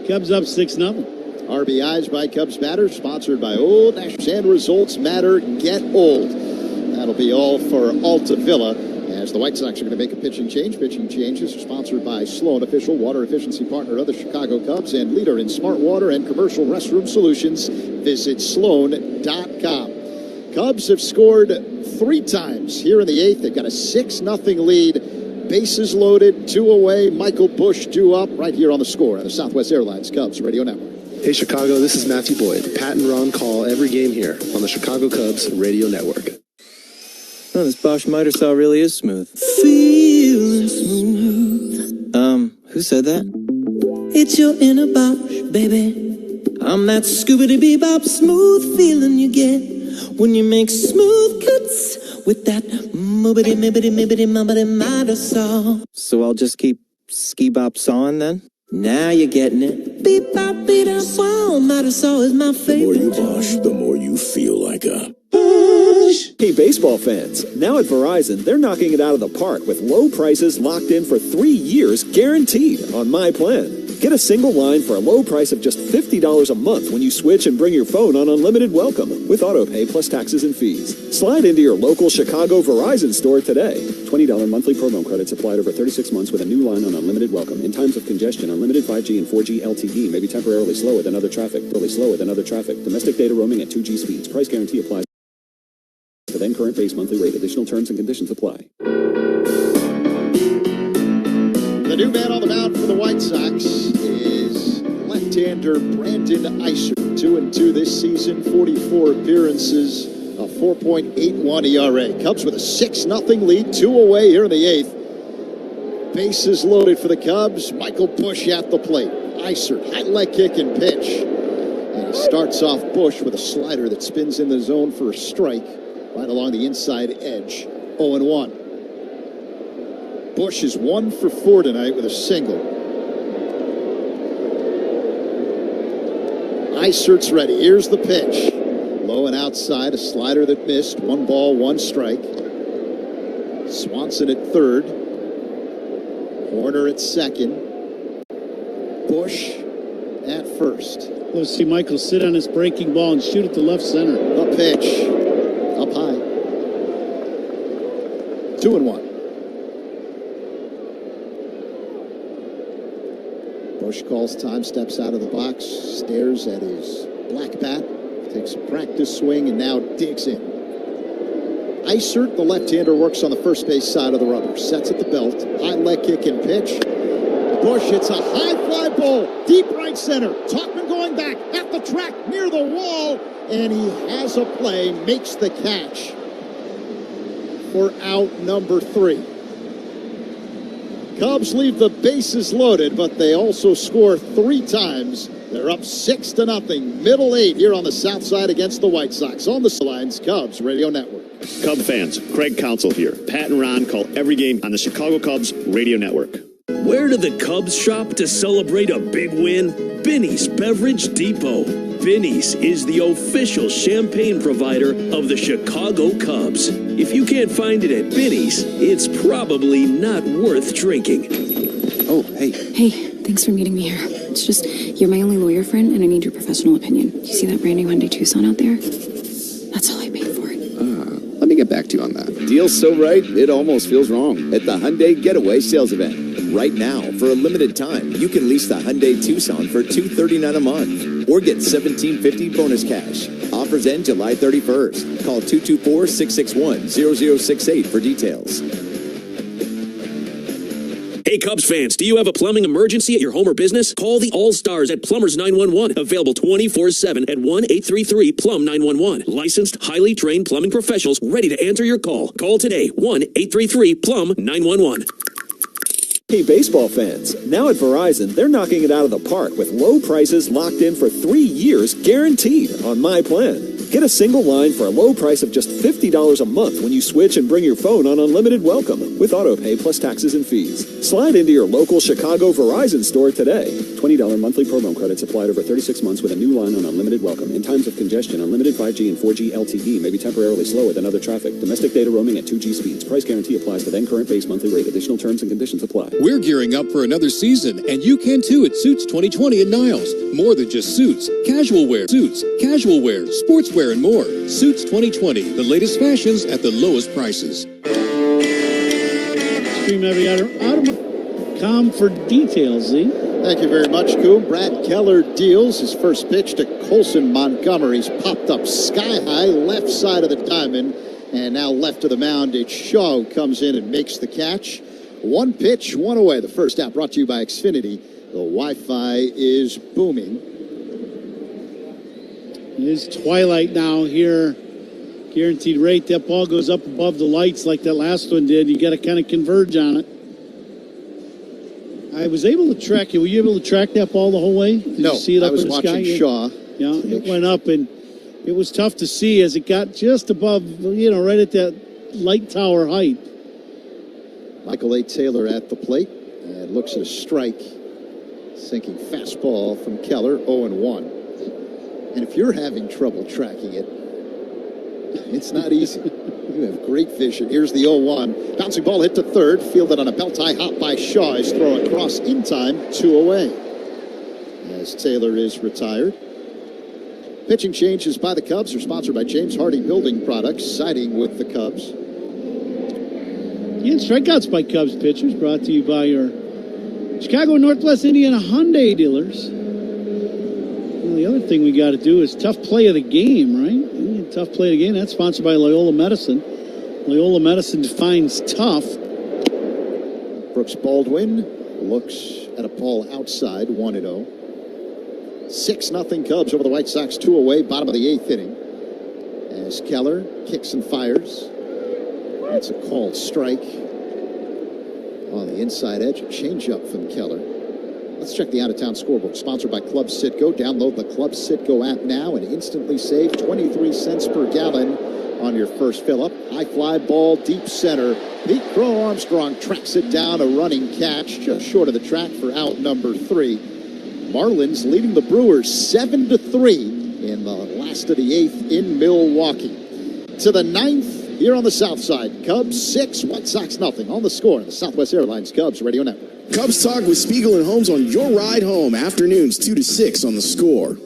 Cubs up 6-0. RBIs by Cubs batters, sponsored by Old National. And results matter. Get old. That'll be all for Alta Villa. As the White Sox are going to make a pitching change. Pitching changes are sponsored by Sloan, official water efficiency partner of the Chicago Cubs and leader in smart water and commercial restroom solutions. Visit sloan.com. Cubs have scored 3 times here in the 8th. They've got a 6-0 lead. Bases loaded, 2 away. Michael Busch due up right here on the Score on the Southwest Airlines Cubs Radio Network. Hey Chicago, this is Matthew Boyd. Pat and Ron call every game here on the Chicago Cubs Radio Network. Oh, this Bosch miter saw really is smooth. Feeling smooth. Who said that? It's your inner Bosch, baby. I'm that scoobity-bebop smooth feeling you get when you make smooth cuts with that moobity-mibbity-mibbity-mubbity miter saw. So I'll just keep ski-bop sawing then? Now you're getting it. Beep-bop, beat-up, wow, miter saw is my favorite. The more you Bosch, the more you feel like a... Hey, baseball fans. Now at Verizon, they're knocking it out of the park with low prices locked in for 3 years guaranteed on my plan. Get a single line for a low price of just $50 a month when you switch and bring your phone on unlimited welcome with autopay plus taxes and fees. Slide into your local Chicago Verizon store today. $20 monthly promo credits applied over 36 months with a new line on unlimited welcome. In times of congestion, unlimited 5G and 4G LTE may be temporarily slower than other traffic. Domestic data roaming at 2G speeds. Price guarantee applies. The then current base monthly rate. Additional terms and conditions apply. The new man on the mound for the White Sox is left-hander Brandon Iser. 2-2 this season, 44 appearances, a 4.81 ERA. Cubs with a 6-0 lead, 2 away here in the 8th. Bases loaded for the Cubs. Michael Busch at the plate. Iser, high leg kick and pitch. And he starts off Busch with a slider that spins in the zone for a strike. Right along the inside edge, 0-1. Busch is 1 for 4 tonight with a single. Isert's ready. Here's the pitch. Low and outside, a slider that missed. 1 ball, 1 strike. Swanson at third. Horner at second. Busch at first. We'll see Michael sit on his breaking ball and shoot at the left center. The pitch. Up high. 2-1. Busch calls time, steps out of the box, stares at his black bat, takes a practice swing, and now digs in. Isert, the left-hander, works on the first base side of the rubber, sets at the belt, high leg kick and pitch. Busch hits a high fly ball, deep right center. Tauchman going back at the track near the wall, and he has a play, makes the catch for out number 3. Cubs leave the bases loaded, but they also score 3 times. They're up 6-0. Middle 8 here on the south side against the White Sox. On the Lines, Cubs Radio Network. Cub fans, Craig Counsell here. Pat and Ron call every game on the Chicago Cubs Radio Network. Where do the Cubs shop to celebrate a big win? Binny's Beverage Depot. Binny's is the official champagne provider of the Chicago Cubs. If you can't find it at Binny's, it's probably not worth drinking. Oh, hey. Hey, thanks for meeting me here. It's just, you're my only lawyer friend, and I need your professional opinion. You see that brand new Hyundai Tucson out there? That's all I paid for it. Let me get back to you on that. Deal's so right, it almost feels wrong. At the Hyundai Getaway Sales Event. Right now, for a limited time, you can lease the Hyundai Tucson for $239 a month or get $1,750 bonus cash. Offers end July 31st. Call 224-661-0068 for details. Hey, Cubs fans, do you have a plumbing emergency at your home or business? Call the All-Stars at Plumbers 911. Available 24/7 at 1-833-PLUM-911. Licensed, highly trained plumbing professionals ready to answer your call. Call today, 1-833-PLUM-911. Hey, baseball fans. Now at Verizon, they're knocking it out of the park with low prices locked in for 3 years guaranteed on my plan. Get a single line for a low price of just $50 a month when you switch and bring your phone on unlimited welcome with auto pay plus taxes and fees. Slide into your local Chicago Verizon store today. $20 monthly promo credits applied over 36 months with a new line on unlimited welcome. In times of congestion, unlimited 5G and 4G LTE may be temporarily slower than other traffic. Domestic data roaming at 2G speeds. Price guarantee applies to then current base monthly rate. Additional terms and conditions apply. We're gearing up for another season, and you can too at Suits 2020 in Niles. More than just suits, casual wear, sportswear, and more. Suits 2020, the latest fashions at the lowest prices. Stream every item. Com for details, Z. Thank you very much, Coom. Brad Keller deals his first pitch to Colson Montgomery's popped up sky high left side of the diamond, and now left to the mound. It's Shaw who comes in and makes the catch. One pitch, one away. The first out brought to you by Xfinity. The Wi-Fi is booming. It is twilight now here. Guaranteed rate. That ball goes up above the lights like that last one did. You got to kind of converge on it. I was able to track it. Were you able to track that ball the whole way? Did No, you see it up I was in the watching sky? Shaw. Yeah, it went up, and it was tough to see as it got just above, right at that light tower height. Michael A. Taylor at the plate and looks at a strike. Sinking fastball from Keller, 0-1. And if you're having trouble tracking it, it's not easy. You have great vision. Here's the 0-1. Bouncing ball hit to third. Fielded on a belt-high hop by Shaw. His throw across in time, 2 away. As Taylor is retired. Pitching changes by the Cubs are sponsored by James Hardy Building Products, siding with the Cubs. Yeah, strikeouts by Cubs pitchers brought to you by your Chicago and Northwest Indiana Hyundai dealers. Well, the other thing we got to do is tough play of the game, right? Tough play of the game. That's sponsored by Loyola Medicine. Loyola Medicine defines tough. Brooks Baldwin looks at a ball outside, 1-0. 6-0 Cubs over the White Sox, 2 away, bottom of the 8th inning. As Keller kicks and fires. That's a called strike. On the inside edge, a changeup from Keller. Let's check the out-of-town scoreboard. Sponsored by Club Citgo. Download the Club Citgo app now and instantly save 23 cents per gallon on your first fill-up. High fly ball, deep center. Pete Crow Armstrong tracks it down, a running catch just short of the track for out number 3. Marlins leading the Brewers 7-3 in the last of the 8th in Milwaukee. To the 9th. Here on the south side, Cubs 6, White Sox nothing. On the Score on the Southwest Airlines Cubs Radio Network. Cubs Talk with Spiegel and Holmes on your ride home. Afternoons 2 to 6 on the Score.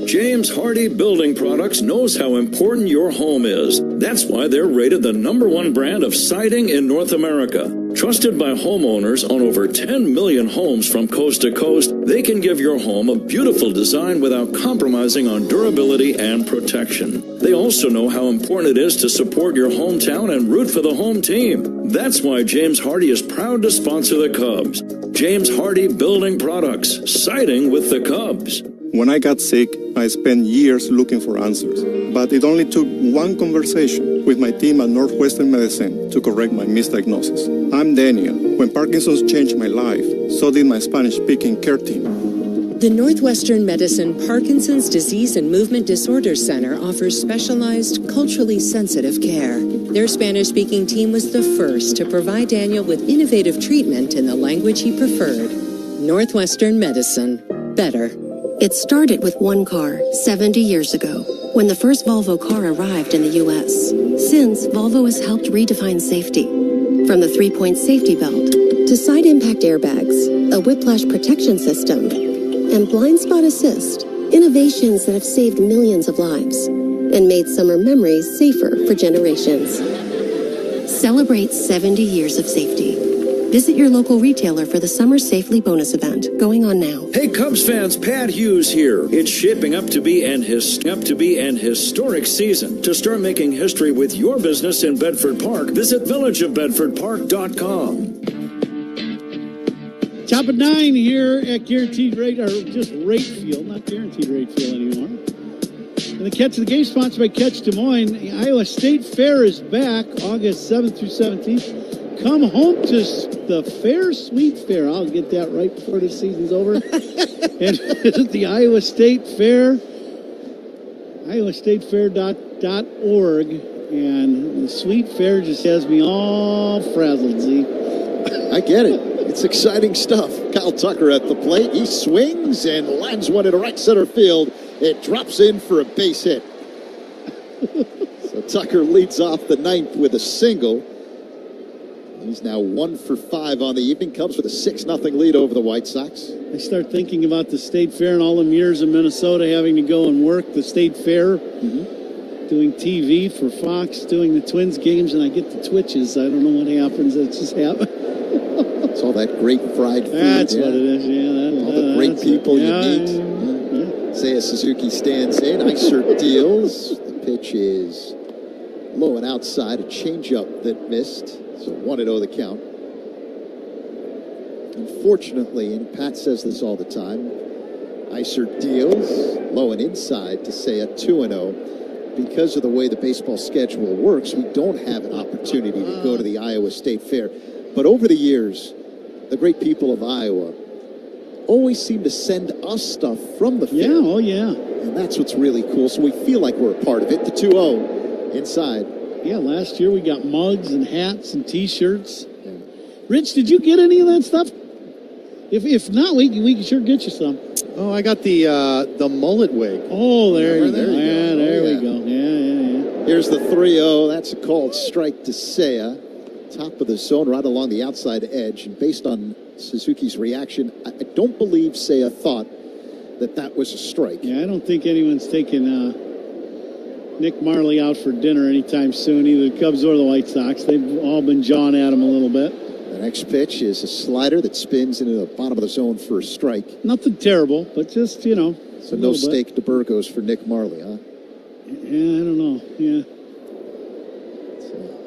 James Hardy Building Products knows how important your home is. That's why they're rated the #1 brand of siding in North America. Trusted by homeowners on over 10 million homes from coast to coast, they can give your home a beautiful design without compromising on durability and protection. They also know how important it is to support your hometown and root for the home team. That's why James Hardy is proud to sponsor the Cubs. James Hardy Building Products, siding with the Cubs. When I got sick, I spent years looking for answers. But it only took one conversation with my team at Northwestern Medicine to correct my misdiagnosis. I'm Daniel. When Parkinson's changed my life, so did my Spanish-speaking care team. The Northwestern Medicine Parkinson's Disease and Movement Disorders Center offers specialized, culturally sensitive care. Their Spanish-speaking team was the first to provide Daniel with innovative treatment in the language he preferred. Northwestern Medicine. Better. It started with one car 70 years ago, when the first Volvo car arrived in the U.S. Since, Volvo has helped redefine safety. From the 3-point safety belt, to side impact airbags, a whiplash protection system, and blind spot assist, innovations that have saved millions of lives and made summer memories safer for generations. Celebrate 70 years of safety. Visit your local retailer for the Summer Safely bonus event going on now. Hey Cubs fans, Pat Hughes here. It's shaping up to be an historic season. To start making history with your business in Bedford Park, visit villageofbedfordpark.com. Top of 9 here at Guaranteed Rate, or just Rate Field, not Guaranteed Rate Field anymore. And the Catch of the Game, sponsored by Catch Des Moines. The Iowa State Fair is back August 7th through 17th. Come home to the Fair, Sweet Fair. I'll get that right before the season's over. And the Iowa State Fair, iowastatefair.org. And the Sweet Fair just has me all frazzled, Z. I get it. It's exciting stuff. Kyle Tucker at the plate. He swings and lands one into right center field. It drops in for a base hit. So Tucker leads off the 9th with a single. He's now 1 for 5 on the evening. Cubs with a 6-0 lead over the White Sox. I start thinking about the State Fair and all them years in Minnesota having to go and work the State Fair, doing TV for Fox, doing the Twins games, and I get the twitches. I don't know what happens. It just happened. It's all that great fried food. That's what it is, yeah. All the great people you meet. Seiya Suzuki stands in. Isert deals. The pitch is low and outside. A changeup that missed. So 1-0 the count. Unfortunately, and Pat says this all the time, Isert deals low and inside to Seiya 2-0. Because of the way the baseball schedule works, we don't have an opportunity to go to the Iowa State Fair. But over the years, the great people of Iowa always seem to send us stuff from the fair. Yeah, oh yeah. And that's what's really cool. So we feel like we're a part of it. The 2-0 inside. Yeah, last year we got mugs and hats and T-shirts. Yeah. Rich, did you get any of that stuff? If not, we can sure get you some. Oh, I got the mullet wig. Oh, there you go. Yeah, there we go. Yeah. Here's the 3-0. That's a called strike to Seiya. Top of the zone, right along the outside edge. And based on Suzuki's reaction, I don't believe Seiya thought that was a strike. Yeah, I don't think anyone's taking Nick Marley out for dinner anytime soon, either the Cubs or the White Sox. They've all been jawing at him a little bit. The next pitch is a slider that spins into the bottom of the zone for a strike. Nothing terrible, but just, So no steak to Burgos for Nick Marley, huh? Yeah, I don't know. Yeah.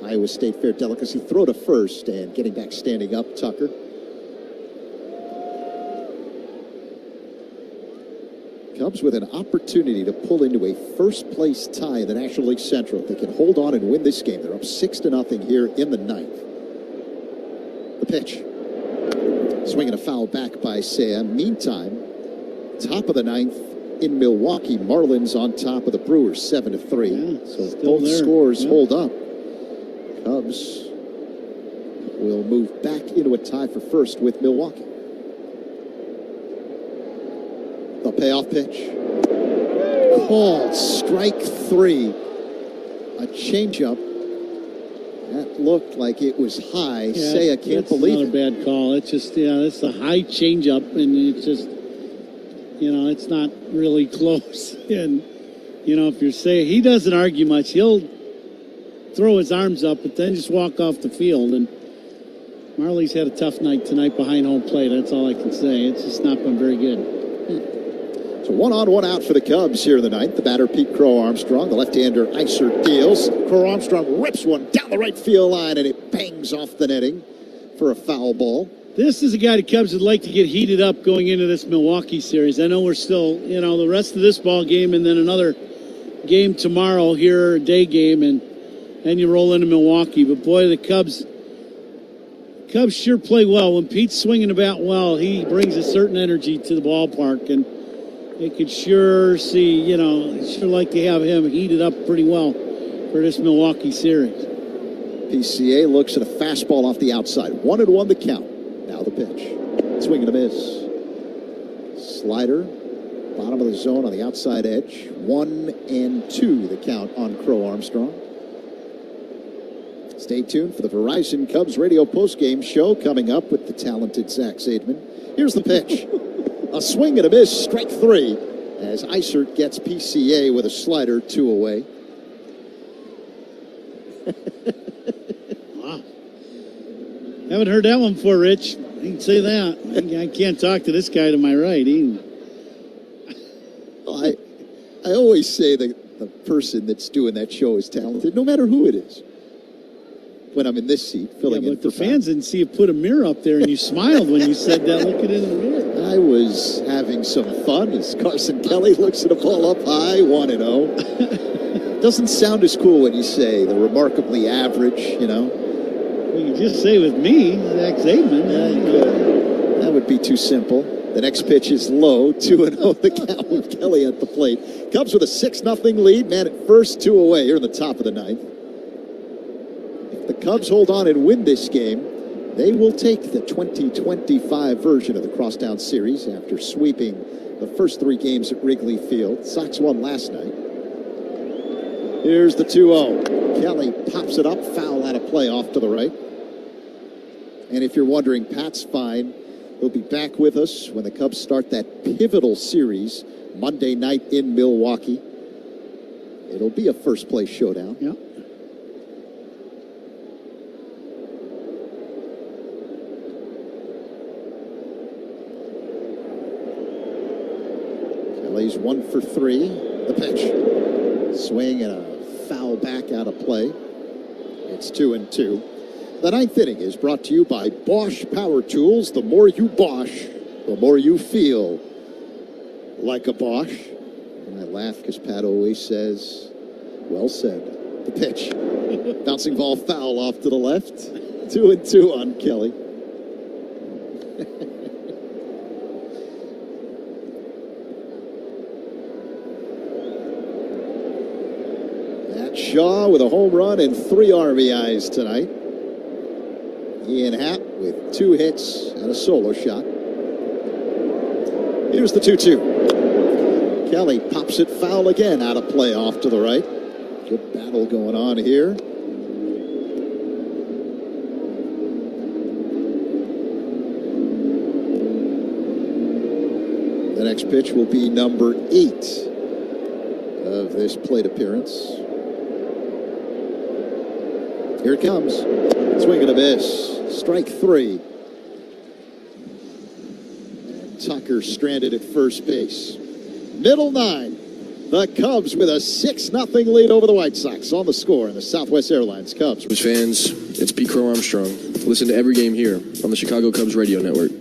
Iowa State Fair delicacy. Throw to first and getting back standing up, Tucker. Cubs with an opportunity to pull into a first-place tie in the National League Central. If they can hold on and win this game, they're up 6-0 here in the 9th. The pitch. Swinging a foul back by Seiya. Meantime, top of the 9th in Milwaukee. Marlins on top of the Brewers, 7-3. Yeah, so both scores hold up. Cubs will move back into a tie for first with Milwaukee. The payoff pitch. Called strike 3. A changeup. That looked like it was high. Seiya can't believe it. Another bad call. It's just, it's a high changeup, and it's just, it's not really close. And, if you're saying, he doesn't argue much. He'll throw his arms up, but then just walk off the field. And Marley's had a tough night tonight behind home plate. That's all I can say. It's just not been very good. So 1 on, 1 out for the Cubs here in the 9th. The batter, Pete Crow Armstrong. The left-hander, Isert deals. Crow Armstrong rips one down the right field line, and it bangs off the netting for a foul ball. This is a guy the Cubs would like to get heated up going into this Milwaukee series. I know we're still, the rest of this ball game and then another game tomorrow here, a day game, and you roll into Milwaukee. But, boy, the Cubs sure play well. When Pete's swinging the bat well, he brings a certain energy to the ballpark, and they could sure see, sure like to have him heated up pretty well for this Milwaukee series. PCA looks at a fastball off the outside. 1-1 the count. Now the pitch. Swing and a miss. Slider. Bottom of the zone on the outside edge. 1-2 the count on Crow Armstrong. Stay tuned for the Verizon Cubs radio postgame show coming up with the talented Zach Zaidman. Here's the pitch. A swing and a miss, strike 3, as Isert gets PCA with a slider 2 away. Wow. Haven't heard that one before, Rich. I can say that. I can't talk to this guy to my right. I always say that the person that's doing that show is talented, no matter who it is. when I'm in this seat, filling in but the fans didn't see you put a mirror up there, and you smiled when you said that, looking in the mirror. I was having some fun as Carson Kelly looks at a ball up high, 1-0. Doesn't sound as cool when you say the remarkably average, you know. Well, you just say with me, Zach Zaidman. Yeah, that would be too simple. The next pitch is low, 2-0 the count with Kelly at the plate. Cubs with a 6-0 lead, man at first, 2 away here in the top of the ninth. If the Cubs hold on and win this game, they will take the 2025 version of the Crosstown Series after sweeping the first 3 games at Wrigley Field. Sox won last night. Here's the 2-0. Kelly pops it up, foul out of play off to the right. And if you're wondering, Pat's fine. He'll be back with us when the Cubs start that pivotal series Monday night in Milwaukee. It'll be a first-place showdown. Yep. Kelly's 1 for 3. The pitch. Swing and a foul back out of play. It's 2-2. The ninth inning is brought to you by Bosch Power Tools. The more you Bosch, the more you feel like a Bosch. And I laugh because Pat always says, well said. The pitch. Bouncing ball foul off to the left. 2-2 on Kelly. Matt Shaw with a home run and 3 RBIs tonight. Ian Happ with 2 hits and a solo shot. Here's the 2-2. Kelly pops it foul again out of play off to the right. Good battle going on here. The next pitch will be number 8 of this plate appearance. Here it comes. Swing and a miss. Strike 3. And Tucker stranded at first base. Middle 9. The Cubs with a 6-0 lead over the White Sox. On the score in the Southwest Airlines Cubs. Fans, it's Pete Crow Armstrong. Listen to every game here on the Chicago Cubs radio network.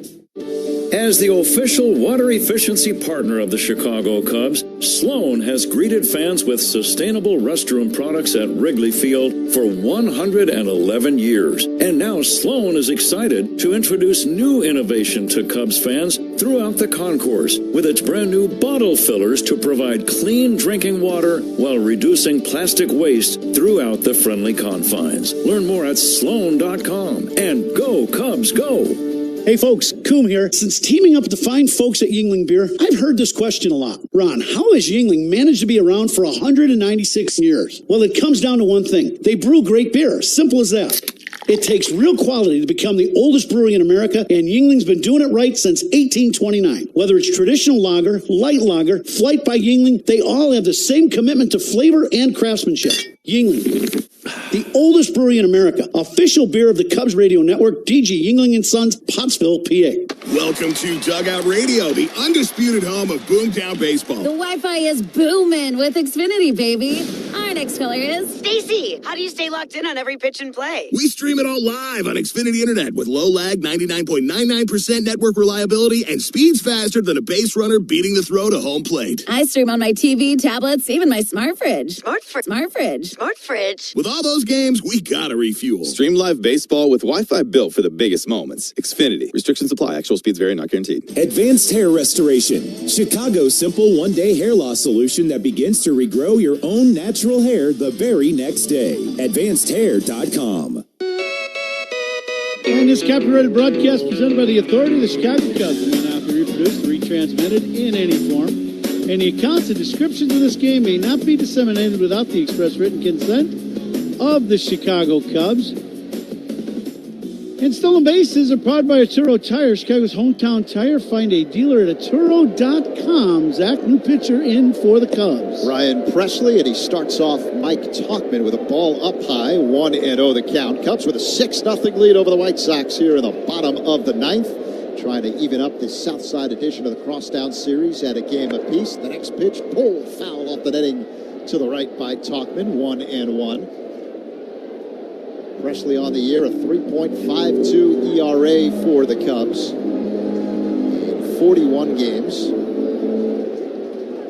As the official water efficiency partner of the Chicago Cubs, Sloan has greeted fans with sustainable restroom products at Wrigley Field for 111 years. And now Sloan is excited to introduce new innovation to Cubs fans throughout the concourse with its brand new bottle fillers to provide clean drinking water while reducing plastic waste throughout the friendly confines. Learn more at Sloan.com and go Cubs go! Hey folks, Coom here. Since teaming up with the fine folks at Yuengling Beer, I've heard this question a lot. Ron, how has Yuengling managed to be around for 196 years? Well, it comes down to one thing. They brew great beer. Simple as that. It takes real quality to become the oldest brewery in America, and Yuengling's been doing it right since 1829. Whether it's traditional lager, light lager, Flight by Yuengling, they all have the same commitment to flavor and craftsmanship. Yuengling, the oldest brewery in America, official beer of the Cubs Radio Network, DG Yuengling & Sons, Pottsville, PA. Welcome to Dugout Radio, the undisputed home of Boomtown Baseball. The Wi-Fi is booming with Xfinity, baby. Our next caller is Stacy. How do you stay locked in on every pitch and play? We stream it all live on Xfinity Internet with low lag, 99.99% network reliability, and speeds faster than a base runner beating the throw to home plate. I stream on my TV, tablets, even my smart fridge. Smart fridge. With all those games, we gotta refuel. Stream live baseball with Wi-Fi built for the biggest moments. Xfinity. Restrictions apply. Actual speeds vary, not guaranteed. Advanced Hair Restoration. Chicago's simple one-day hair loss solution that begins to regrow your own natural hair the very next day. AdvancedHair.com. And this copyrighted broadcast presented by the authority of the Chicago Cubs may not be reproduced or retransmitted in any form. And the accounts and descriptions of this game may not be disseminated without the express written consent of the Chicago Cubs. And stolen bases are powered by Arturo Tire, Chicago's hometown tire. Find a dealer at Arturo.com. Zach, new pitcher in for the Cubs. Ryan Presley, and he starts off Mike Talkman with a ball up high, 1-0 the count. Cubs with a 6-0 lead over the White Sox here in the bottom of the ninth. Trying to even up this south side edition of the Crosstown Series at a game apiece. The next pitch, pulled foul off the netting to the right by Talkman, 1-1. Presley on the year, a 3.52 ERA for the Cubs in 41 games.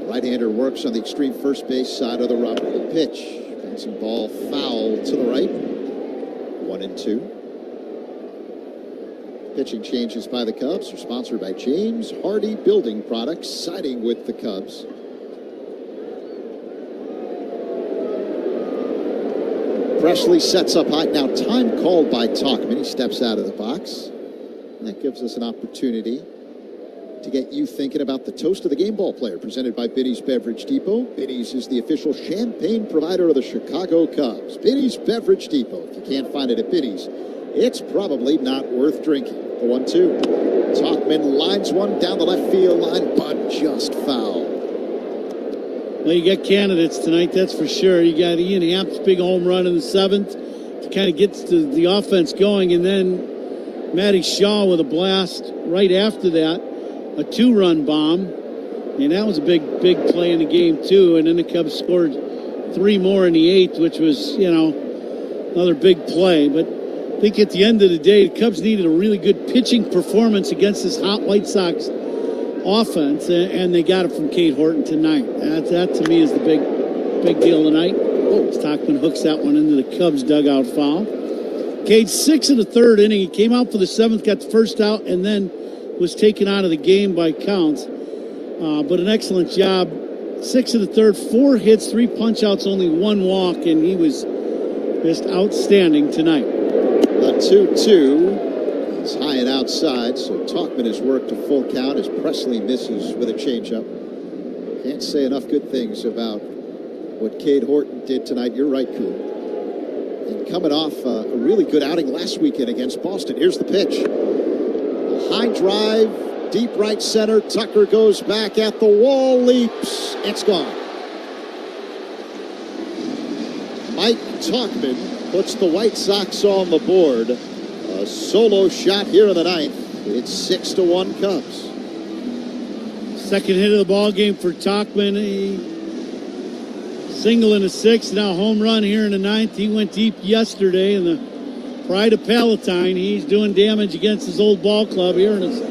Right-hander works on the extreme first base side of the rubber. The pitch, bouncing ball foul to the right. 1-2. Pitching changes by the Cubs are sponsored by James Hardy Building Products, siding with the Cubs. Presley sets up high. Now, time called by Talkman. He steps out of the box. And that gives us an opportunity to get you thinking about the Toast of the Game Ball Player, presented by Binny's Beverage Depot. Binny's is the official champagne provider of the Chicago Cubs. Binny's Beverage Depot. If you can't find it at Binny's, it's probably not worth drinking. The 1-2. Talkman lines one down the left field line, but just foul. Well, you got candidates tonight, that's for sure. You got Ian Happ's big home run in the 7th to kind of get the offense going, and then Matty Shaw with a blast right after that, a 2-run bomb, and that was a big play in the game too. And then the Cubs scored 3 more in the 8th, which was, another big play. But I think at the end of the day, the Cubs needed a really good pitching performance against this hot White Sox offense, and they got it from Cade Horton tonight. That to me is the big deal tonight. Stockman hooks that one into the Cubs dugout foul. Cade 6 in the 3rd inning. He came out for the 7th, got the first out, and then was taken out of the game by counts. But an excellent job. 6 in the 3rd, 4 hits, 3 punch-outs, only 1 walk, and he was just outstanding tonight. The 2-2. It's high and outside, so Talkman has worked a full count as Presley misses with a changeup. Can't say enough good things about what Cade Horton did tonight. You're right, Coop. And coming off a really good outing last weekend against Boston. Here's the pitch. A high drive, deep right center. Tucker goes back at the wall, leaps. It's gone. Mike Talkman puts the White Sox on the board. A solo shot here in the 9th. It's 6-1 Cubs. Second hit of the ball game for Talkman. A single in the 6th, now home run here in the 9th. He went deep yesterday in the Pride of Palatine. He's doing damage against his old ball club here in his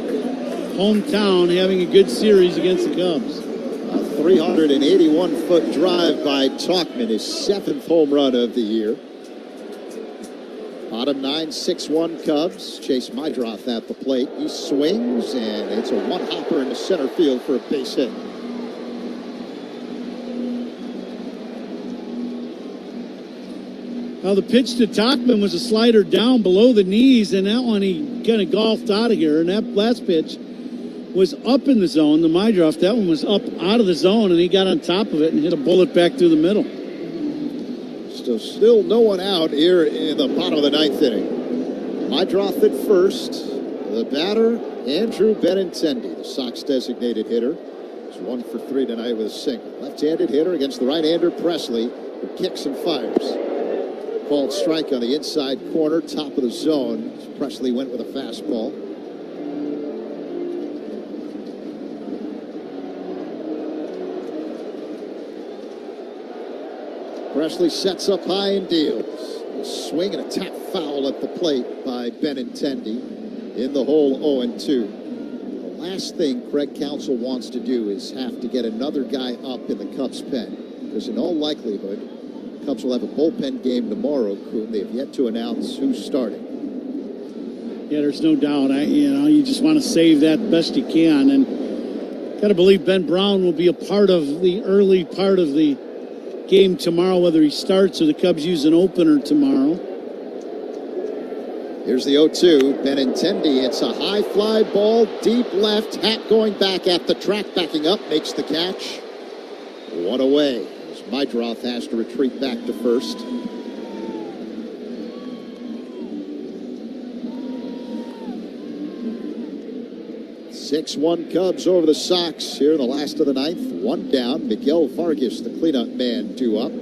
hometown, having a good series against the Cubs. A 381-foot drive by Talkman, his 7th home run of the year. Bottom 9, 6-1 Cubs. Chase Mydroth at the plate. He swings, and it's a one-hopper into center field for a base hit. Well, the pitch to Talkman was a slider down below the knees, and that one he kind of golfed out of here. And that last pitch was up in the zone, the Mydroth. That one was up out of the zone, and he got on top of it and hit a bullet back through the middle. So still no one out here in the bottom of the 9th inning. Mydroth at first. The batter, Andrew Benintendi, the Sox designated hitter. He's 1 for 3 tonight with a single. Left-handed hitter against the right-hander Presley, who kicks and fires. Called strike on the inside corner, top of the zone. Presley went with a fastball. Presley sets up high and deals. A swing and a tap foul at the plate by Benintendi in the hole 0-2. The last thing Craig Counsell wants to do is have to get another guy up in the Cubs pen, because in all likelihood, Cubs will have a bullpen game tomorrow. They have yet to announce who's starting. Yeah, there's no doubt. You just want to save that best you can, and got to believe Ben Brown will be a part of the early part of the game tomorrow, whether he starts or the Cubs use an opener tomorrow. Here's the 0-2. Benintendi, it's a high fly ball, deep left. Hat going back at the track, backing up, makes the catch. 1 away. As Mydroth has to retreat back to first. Six-1 Cubs over the Sox here in the last of the 9th. 1 down. Miguel Vargas, the cleanup man, due up.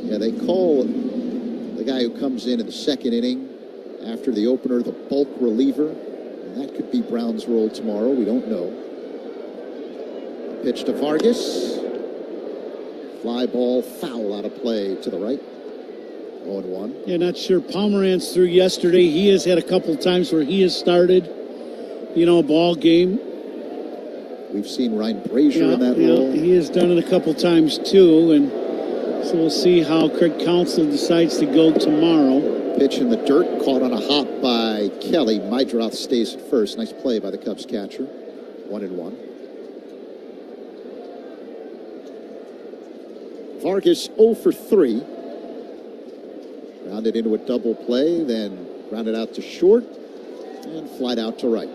Yeah, they call the guy who comes in the 2nd inning after the opener the bulk reliever. And that could be Brown's role tomorrow. We don't know. Pitch to Vargas. Fly ball foul out of play to the right. 0-1. Yeah, not sure. Pomeranz threw yesterday. He has had a couple times where he has started, a ball game. We've seen Ryan Brazier in that role. He has done it a couple times too, and so we'll see how Craig Counsell decides to go tomorrow. Pitch in the dirt, caught on a hop by Kelly. Meidroth stays at first. Nice play by the Cubs catcher. 1-1. Vargas 0 for 3. Rounded into a double play, then grounded out to short, and flied out to right.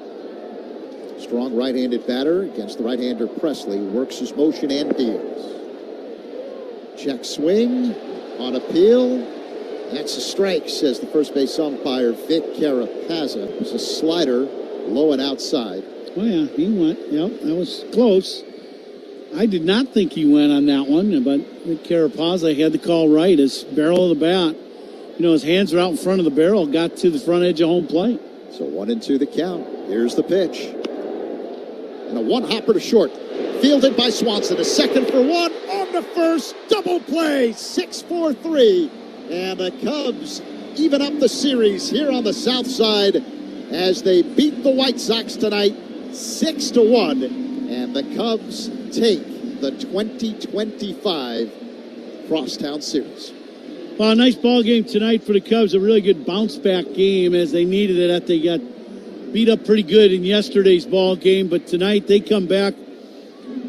Strong right-handed batter against the right-hander Presley. Works his motion and deals. Check swing on appeal. That's a strike, says the first base umpire, Vic Carapazza. It's a slider, low and outside. Oh, yeah, he went. Yep, that was close. I did not think he went on that one, but Vic Carapazza had the call right. His barrel of the bat, his hands were out in front of the barrel, got to the front edge of home plate. So 1-2 the count. Here's the pitch. And a one-hopper to short. Fielded by Swanson. A second for one. On to first. Double play. 6-4-3. And the Cubs even up the series here on the south side as they beat the White Sox tonight 6-1. And the Cubs take the 2025 Crosstown Series. Well, a nice ball game tonight for the Cubs. A really good bounce-back game as they needed it after they got beat up pretty good in yesterday's ball game. But tonight they come back